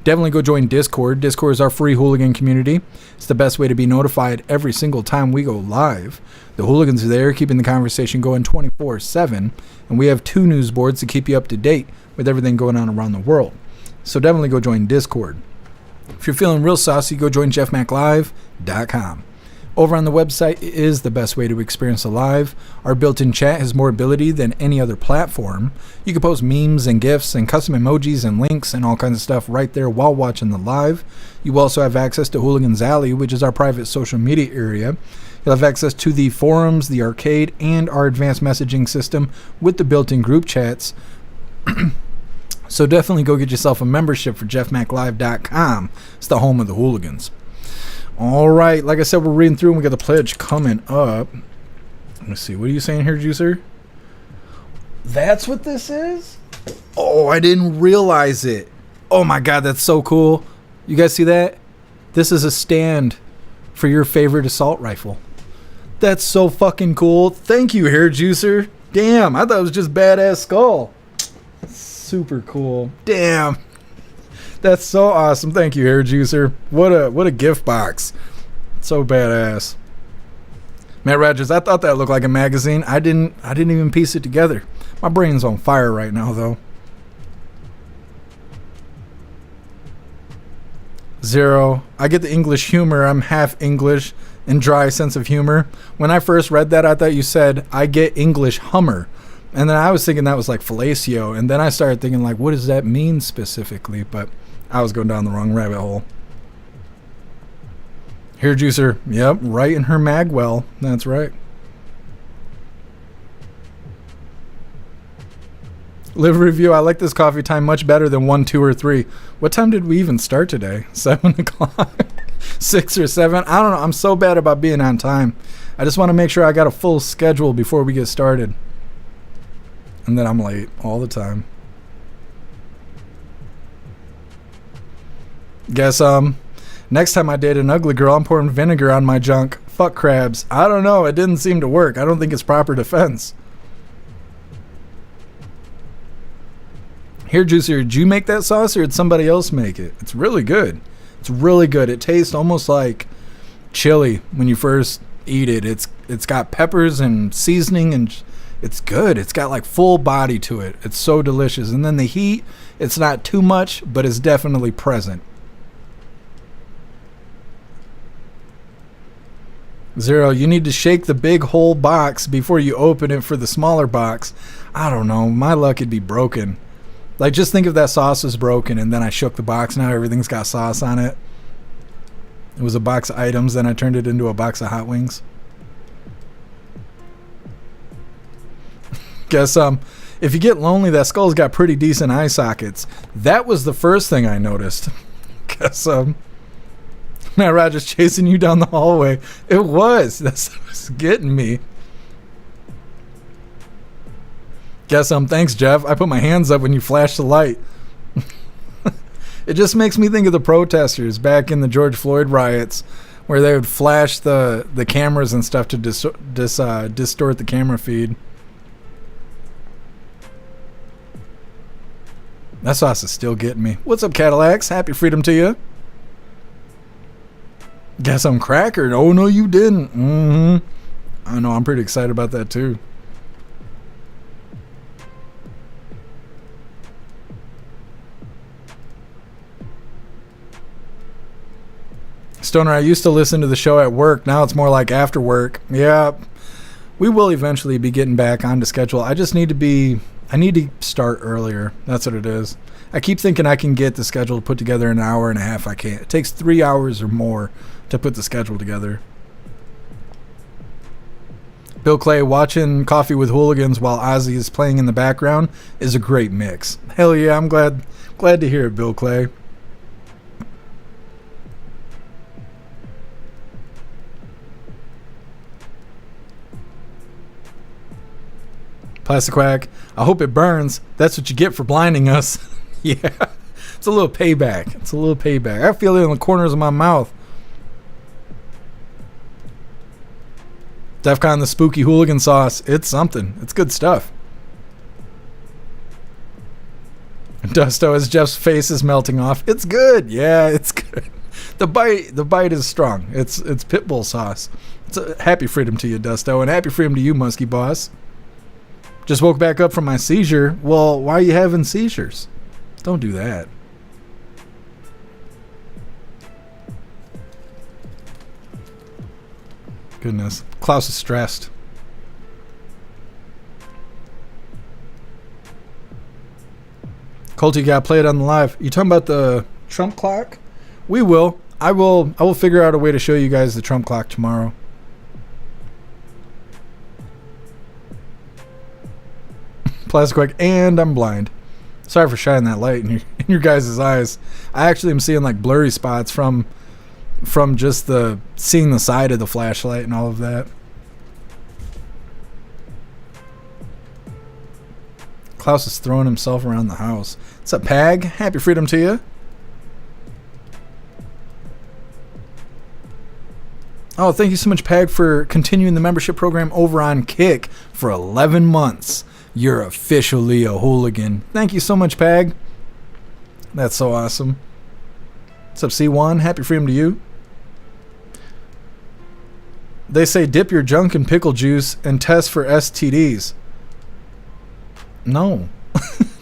Definitely go join Discord. Discord is our free hooligan community. It's the best way to be notified every single time we go live. The hooligans are there, keeping the conversation going 24/7, and we have 2 news boards to keep you up to date with everything going on around the world. So definitely go join Discord. If you're feeling real saucy, go join jeffmaclive.com. Over on the website is the best way to experience a live. Our built-in chat has more ability than any other platform. You can post memes and GIFs and custom emojis and links and all kinds of stuff right there while watching the live. You also have access to Hooligans Alley, which is our private social media area. You'll have access to the forums, the arcade, and our advanced messaging system with the built-in group chats. So definitely go get yourself a membership for jeffmaclive.com. It's the home of the hooligans. All right, like I said, we're reading through and we got the pledge coming up. Let's see, what are you saying here, Juicer? That's what this is? Oh, I didn't realize it. Oh my God, that's so cool. You guys see that? This is a stand for your favorite assault rifle. That's so fucking cool. Thank you, Hair Juicer. Damn, I thought it was just badass skull. Super cool. Damn. That's so awesome. Thank you, Hair Juicer. What a gift box. So badass. Matt Rogers, I thought that looked like a magazine. I didn't even piece it together. My brain's on fire right now though. Zero. I get the English humor. I'm half English and dry sense of humor. When I first read that, I thought you said I get English Hummer. And then I was thinking that was like fellatio. And then I started thinking like, what does that mean specifically? But I was going down the wrong rabbit hole. Hair juicer. Yep, right in her mag well. That's right. Live review. I like this coffee time much better than 1, 2, or 3. What time did we even start today? 7 o'clock? 6 or 7? I don't know. I'm so bad about being on time. I just want to make sure I got a full schedule before we get started. And then I'm late all the time. Guess next time I date an ugly girl, I'm pouring vinegar on my junk. Fuck crabs. I don't know. It didn't seem to work. I don't think it's proper defense. Here, Juicer, did you make that sauce or did somebody else make it? It's really good. It's really good. It tastes almost like chili when you first eat it. It's got peppers and seasoning and it's good. It's got like full body to it. It's so delicious. And then the heat, it's not too much, but it's definitely present. Zero, you need to shake the big whole box before you open it for the smaller box. I don't know. My luck would be broken. Like, just think if that sauce was broken and then I shook the box. Now everything's got sauce on it. It was a box of items, then I turned it into a box of hot wings. Guess if you get lonely, that skull's got pretty decent eye sockets. That was the first thing I noticed. Guess Matt Rogers chasing you down the hallway. It was. That's what's getting me. Guess thanks, Jeff. I put my hands up when you flashed the light. It just makes me think of the protesters back in the George Floyd riots where they would flash the cameras and stuff to distort the camera feed. That sauce is still getting me. What's up, Cadillacs? Happy freedom to you. Guess I'm crackered. Oh, no, you didn't. I know. I'm pretty excited about that, too. Stoner, I used to listen to the show at work. Now it's more like after work. Yeah, we will eventually be getting back onto schedule. I just need to start earlier. That's what it is. I keep thinking I can get the schedule put together in an hour and a half. I can't. It takes 3 hours or more to put the schedule together. Bill Clay, watching Coffee with Hooligans while Ozzy is playing in the background is a great mix. Hell yeah, I'm glad to hear it, Bill Clay. Plastic Quack, I hope it burns. That's what you get for blinding us. Yeah, it's a little payback. I feel it in the corners of my mouth. DEFCON the spooky hooligan sauce. It's something. It's good stuff. Dusto, as Jeff's face is melting off. It's good. Yeah, it's good. The bite is strong. It's Pitbull sauce. It's a happy freedom to you, Dusto, and happy freedom to you, Muskie Boss. Just woke back up from my seizure. Well, why are you having seizures? Don't do that. Goodness. Klaus is stressed. Colty got played on the live. You talking about the Trump clock? We will. I will figure out a way to show you guys the Trump clock tomorrow. Plastic Quack, and I'm blind. Sorry for shining that light in your guys' eyes. I actually am seeing like blurry spots from just seeing the side of the flashlight and all of that. Klaus is throwing himself around the house. What's up, Pag? Happy freedom to you. Oh, thank you so much, Pag, for continuing the membership program over on Kick for 11 months. You're officially a hooligan. Thank you so much, Pag. That's so awesome. What's up, C1? Happy freedom to you. They say dip your junk in pickle juice and test for STDs. No.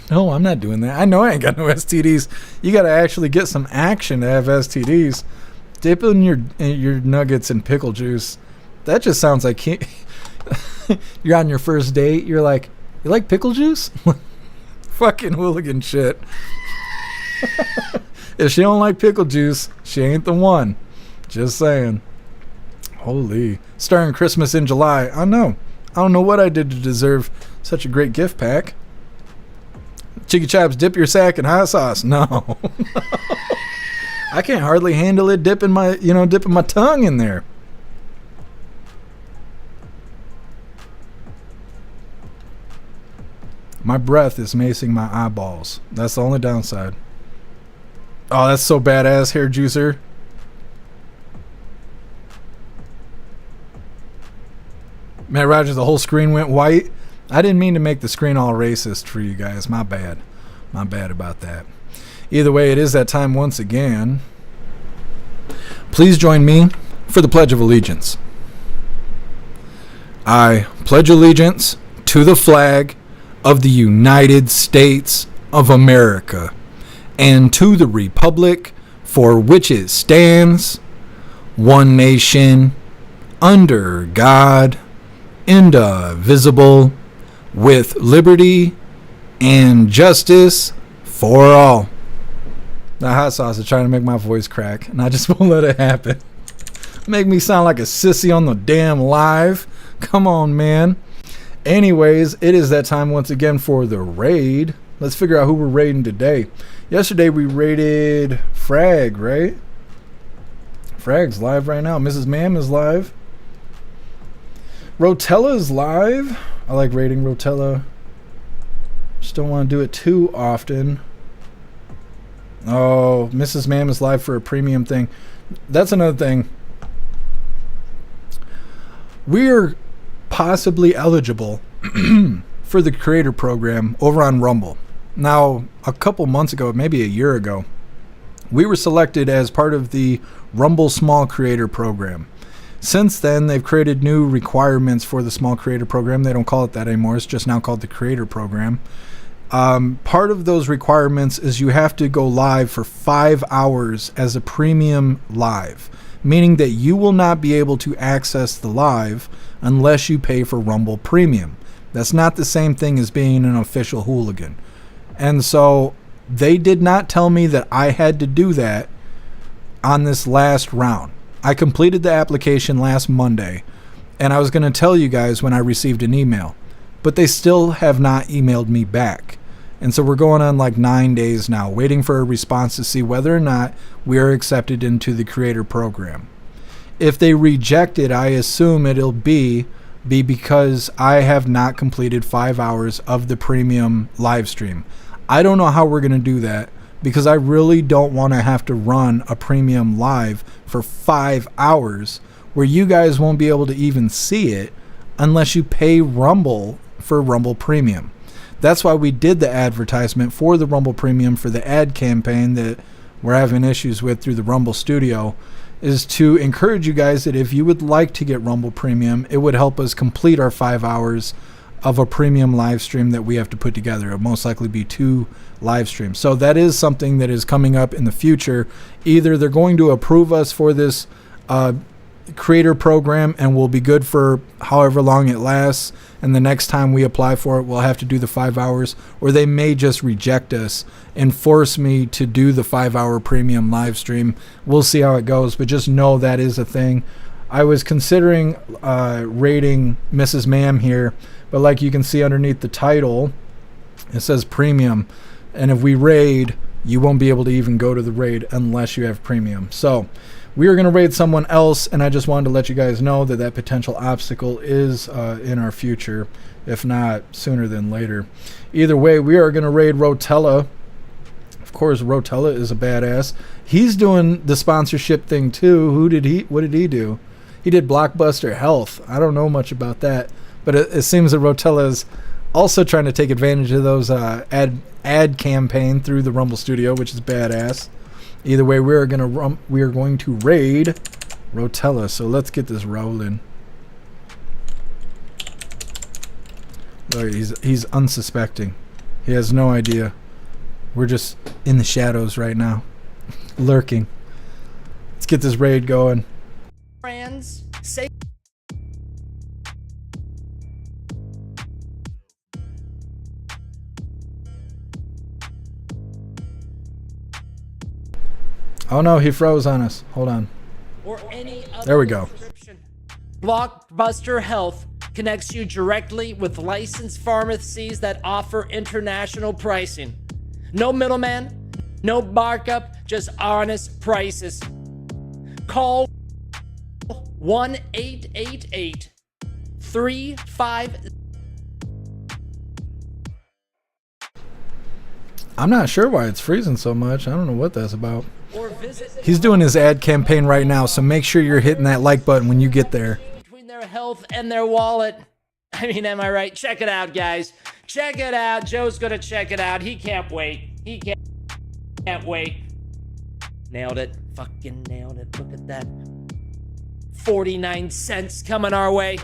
No, I'm not doing that. I know I ain't got no STDs. You got to actually get some action to have STDs. Dip in your nuggets in pickle juice. That just sounds like you're on your first date. You're like, you like pickle juice? Fucking hooligan shit. If she don't like pickle juice, she ain't the one. Just saying. Holy. Starting Christmas in July. I know. I don't know what I did to deserve such a great gift pack. Chicky Chops, dip your sack in hot sauce. No. I can't hardly handle it dipping my tongue in there. My breath is macing my eyeballs. That's the only downside. Oh, that's so badass, hair juicer. Matt Rogers, the whole screen went white. I didn't mean to make the screen all racist for you guys. My bad. My bad about that. Either way, it is that time once again. Please join me for the Pledge of Allegiance. I pledge allegiance to the flag of the United States of America and to the republic for which it stands, one nation, under God, indivisible, with liberty and justice for all. The hot sauce is trying to make my voice crack, and I just won't let it happen. Make me sound like a sissy on the damn live. Come on, man. Anyways, it is that time once again for the raid. Let's figure out who we're raiding today. Yesterday we raided Frag, right? Frag's live right now. Mrs. Ma'am is live. Rotella's live. I like raiding Rotella. Just don't want to do it too often. Oh, Mrs. Ma'am is live for a premium thing. That's another thing. We're possibly eligible for the creator program over on Rumble. Now, a couple months ago, maybe a year ago, we were selected as part of the Rumble Small Creator Program. Since then, they've created new requirements for the Small Creator Program. They don't call it that anymore. It's just now called the Creator Program. Part of those requirements is you have to go live for 5 hours as a premium live, meaning that you will not be able to access the live unless you pay for Rumble Premium. That's not the same thing as being an official hooligan. And so they did not tell me that I had to do that on this last round. I completed the application last Monday, and I was going to tell you guys when I received an email, but they still have not emailed me back. And so we're going on like 9 days now, waiting for a response to see whether or not we are accepted into the creator program. If they reject it, I assume it'll be because I have not completed 5 hours of the premium live stream. I don't know how we're going to do that because I really don't want to have to run a premium live for 5 hours where you guys won't be able to even see it unless you pay Rumble for Rumble Premium. That's why we did the advertisement for the Rumble Premium for the ad campaign that we're having issues with through the Rumble Studio, is to encourage you guys that if you would like to get Rumble Premium, it would help us complete our 5 hours of a premium live stream that we have to put together. It'll most likely be 2 live streams. So that is something that is coming up in the future. Either they're going to approve us for this creator program and we'll be good for however long it lasts, and the next time we apply for it we'll have to do the 5 hours, or they may just reject us and force me to do the 5 hour premium live stream. We'll see how it goes, but just know that is a thing. I was considering rating Mrs. Ma'am here, but like you can see underneath the title it says premium, and if we raid you won't be able to even go to the raid unless you have premium. So we are going to raid someone else, and I just wanted to let you guys know that that potential obstacle is in our future, if not sooner than later. Either way, we are going to raid Rotella. Of course, Rotella is a badass. He's doing the sponsorship thing too. What did he do? He did Blockbuster Health. I don't know much about that, but it seems that Rotella is also trying to take advantage of those ad campaign through the Rumble Studio, which is badass. Either way, we are going to raid Rotella. So let's get this rolling. Oh, he's unsuspecting. He has no idea. We're just in the shadows right now, lurking. Let's get this raid going. Friends, say. Oh no, he froze on us. Hold on. or any other There we go. prescription. Blockbuster Health connects you directly with licensed pharmacies that offer international pricing. No middleman, no markup, just honest prices. Call 1-888-35. I'm not sure why it's freezing so much. I don't know what that's about. Or visit He's doing his ad campaign right now, so make sure you're hitting that like button when you get there. between their health and their wallet. I mean, am I right? Check it out, guys. Check it out. Joe's gonna check it out. He can't wait. He can't wait. Nailed it. Fucking nailed it. Look at that. 49 cents coming our way.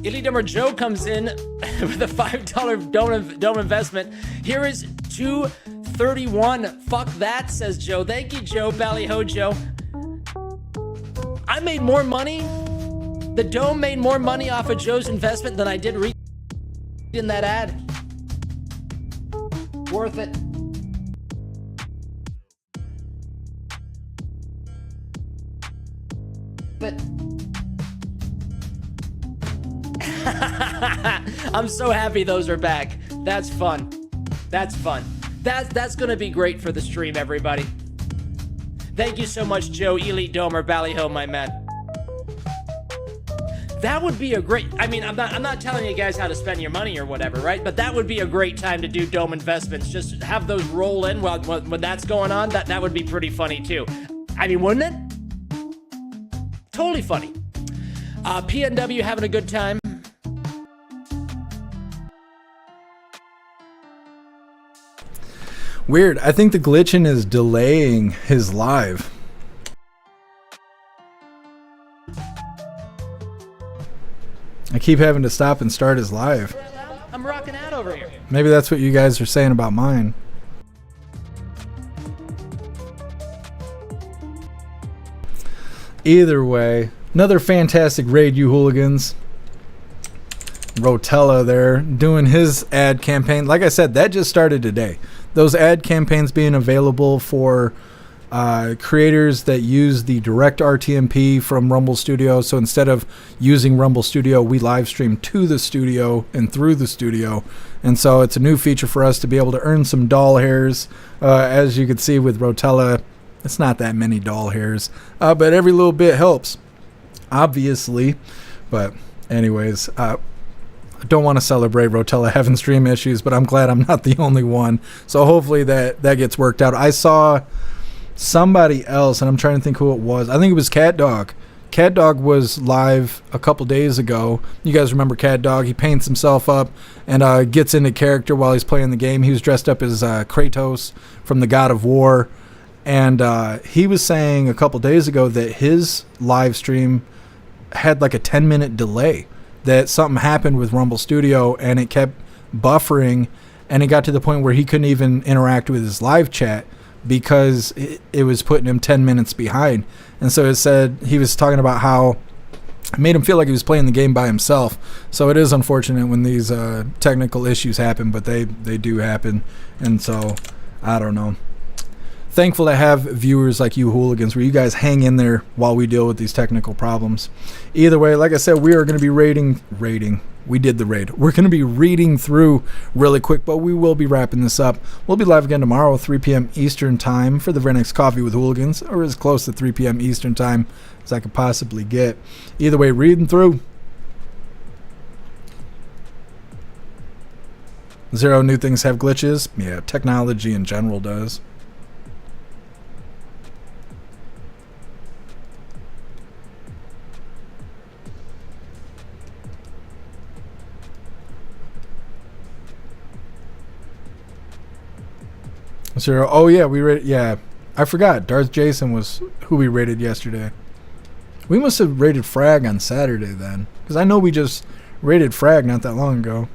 Illy Dumber Joe comes in with a $5 dome investment. Here is $2.31. Fuck that, says Joe. Thank you, Joe. Ballyho Joe. I made more money. The dome made more money off of Joe's investment than I did in that ad. Worth it. But I'm so happy those are back. That's fun. That's fun. That's gonna be great for the stream, everybody. Thank you so much, Joe, Elite Domer, Ballyho, my man. That would be a great. I mean, I'm not telling you guys how to spend your money or whatever, right? But that would be a great time to do dome investments. Just have those roll in when that's going on. That would be pretty funny too. I mean, wouldn't it? Totally funny. PNW having a good time. Weird. I think the glitching is delaying his live. I keep having to stop and start his live. I'm rocking out over here. Maybe that's what you guys are saying about mine. Either way, another fantastic raid, you hooligans. Rotella there doing his ad campaign. Like I said, that just started today. Those ad campaigns being available for creators that use the direct RTMP from Rumble Studio. So instead of using Rumble Studio, we live stream to the studio and through the studio. And so it's a new feature for us to be able to earn some doll hairs. As you can see with Rotella, it's not that many doll hairs, but every little bit helps, obviously. But anyways, I don't want to celebrate Rotella having stream issues, but I'm glad I'm not the only one. So hopefully that gets worked out. I saw somebody else, and I'm trying to think who it was. I think it was Cat Dog. Cat Dog was live a couple days ago. You guys remember Cat Dog? He paints himself up and gets into character while he's playing the game. He was dressed up as Kratos from the God of War. And he was saying a couple days ago that his live stream had like a 10-minute delay, that something happened with Rumble Studio and it kept buffering, and it got to the point where he couldn't even interact with his live chat because it was putting him 10 minutes behind. And so it said, he was talking about how it made him feel like he was playing the game by himself. So it is unfortunate when these technical issues happen, but they do happen. And so I don't know. Thankful to have viewers like you hooligans where you guys hang in there while we deal with these technical problems. Either way, like I said, we are going to be rating. We did the raid. We're going to be reading through really quick, but we will be wrapping this up. We'll be live again tomorrow, 3 p.m. Eastern time for the very next Coffee with Hooligans, or as close to 3 p.m. Eastern time as I could possibly get. Either way, reading through. Zero new things have glitches. Yeah, technology in general does. Zero. Oh yeah, we rated. Yeah, I forgot. Darth Jason was who we rated yesterday. We must have rated Frag on Saturday then, because I know we just rated Frag not that long ago.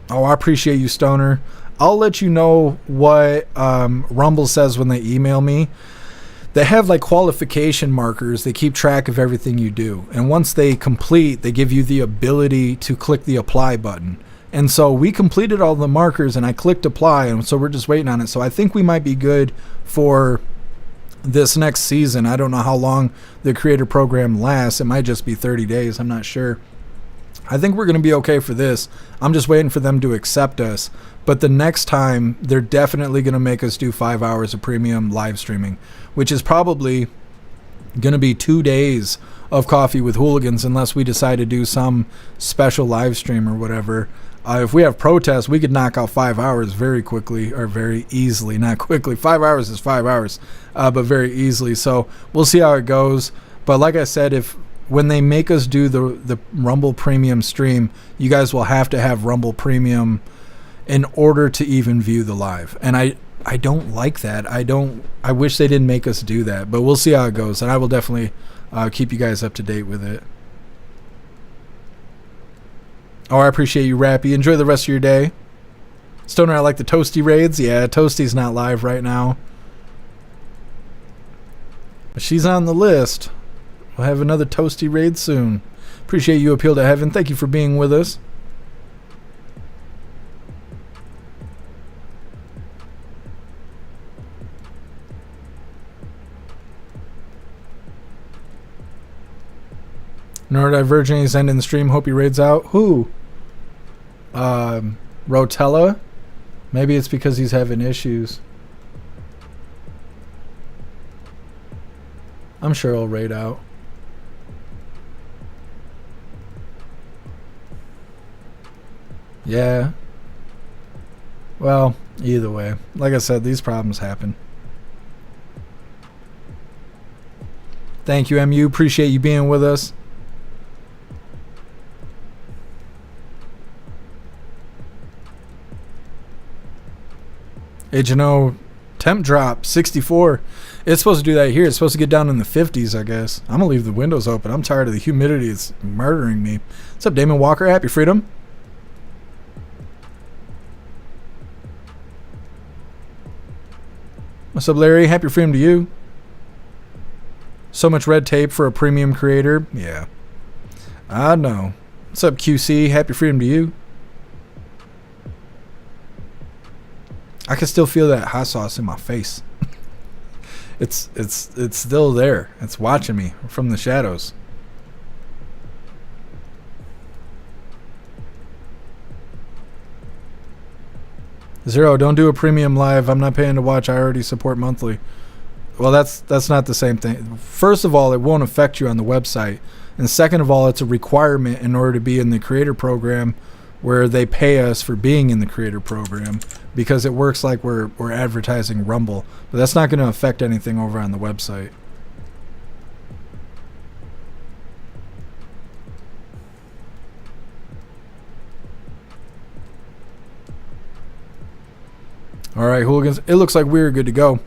Oh, I appreciate you, Stoner. I'll let you know what Rumble says when they email me. they have like qualification markers. They keep track of everything you do. And once they complete, they give you the ability to click the apply button. And so we completed all the markers and I clicked apply. And so we're just waiting on it. So I think we might be good for this next season. I don't know how long the creator program lasts. It might just be 30 days. I'm not sure. I think we're going to be okay for this. I'm just waiting for them to accept us. But the next time, they're definitely going to make us do 5 hours of premium live streaming, which is probably going to be 2 days of Coffee with Hooligans unless we decide to do some special live stream or whatever. If we have protests, we could knock out 5 hours very quickly, or very easily. Not quickly. 5 hours is 5 hours, but very easily. So we'll see how it goes. But like I said, when they make us do the Rumble Premium stream, you guys will have to have Rumble Premium in order to even view the live. And I don't like that. I wish they didn't make us do that. But we'll see how it goes. And I will definitely keep you guys up to date with it. Oh, I appreciate you, Rappy. Enjoy the rest of your day. Stoner, I like the Toasty raids. Yeah, Toasty's not live right now. But she's on the list. We'll have another Toasty raid soon. Appreciate you, Appeal to Heaven. Thank you for being with us. Neurodivergent is ending the stream. Hope he raids out. Who? Rotella? Maybe it's because he's having issues. I'm sure he'll raid out. Yeah. Well, either way. Like I said, these problems happen. Thank you, MU. Appreciate you being with us. Hey, you know, temp drop 64. It's supposed to do that here. It's supposed to get down in the 50s, I guess. I'm going to leave the windows open. I'm tired of the humidity. It's murdering me. What's up, Damon Walker? Happy Freedom. What's up, Larry? Happy Freedom to you. So much red tape for a premium creator. Yeah. I know. What's up, QC? Happy Freedom to you. I can still feel that hot sauce in my face. It's still there. It's watching me from the shadows. Zero, don't do a premium live. I'm not paying to watch. I already support monthly. Well, that's not the same thing. First of all, it won't affect you on the website. And second of all, it's a requirement in order to be in the creator program, where they pay us for being in the creator program, because it works like we're advertising Rumble. But that's not going to affect anything over on the website. All right, hooligans, it looks like we're good to go.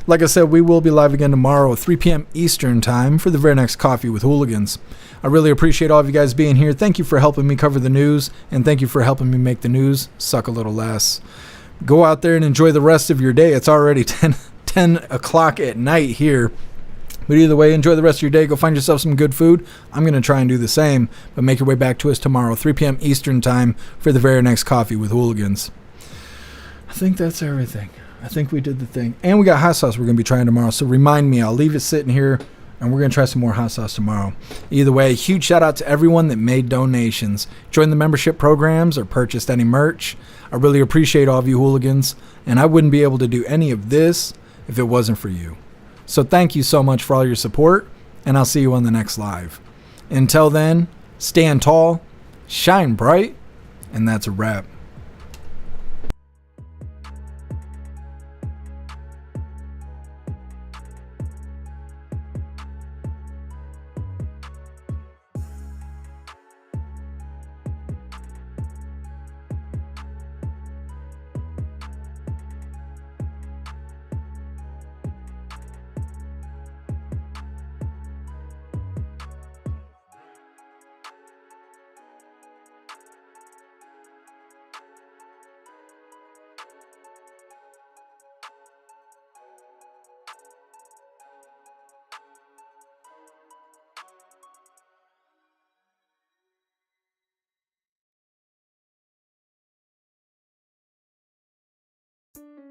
Like I said, we will be live again tomorrow at 3 p.m. Eastern time for the very next Coffee with Hooligans. I really appreciate all of you guys being here. Thank you for helping me cover the news, and thank you for helping me make the news suck a little less. Go out there and enjoy the rest of your day. It's already 10 o'clock at night here. But either way, enjoy the rest of your day. Go find yourself some good food. I'm going to try and do the same, but make your way back to us tomorrow, 3 p.m. Eastern time for the very next Coffee with Hooligans. I think that's everything. I think we did the thing. And we got hot sauce we're going to be trying tomorrow. So remind me, I'll leave it sitting here, and we're going to try some more hot sauce tomorrow. Either way, huge shout out to everyone that made donations, joined the membership programs, or purchased any merch. I really appreciate all of you hooligans, and I wouldn't be able to do any of this if it wasn't for you. So thank you so much for all your support, and I'll see you on the next live. Until then, stand tall, shine bright, and that's a wrap. you.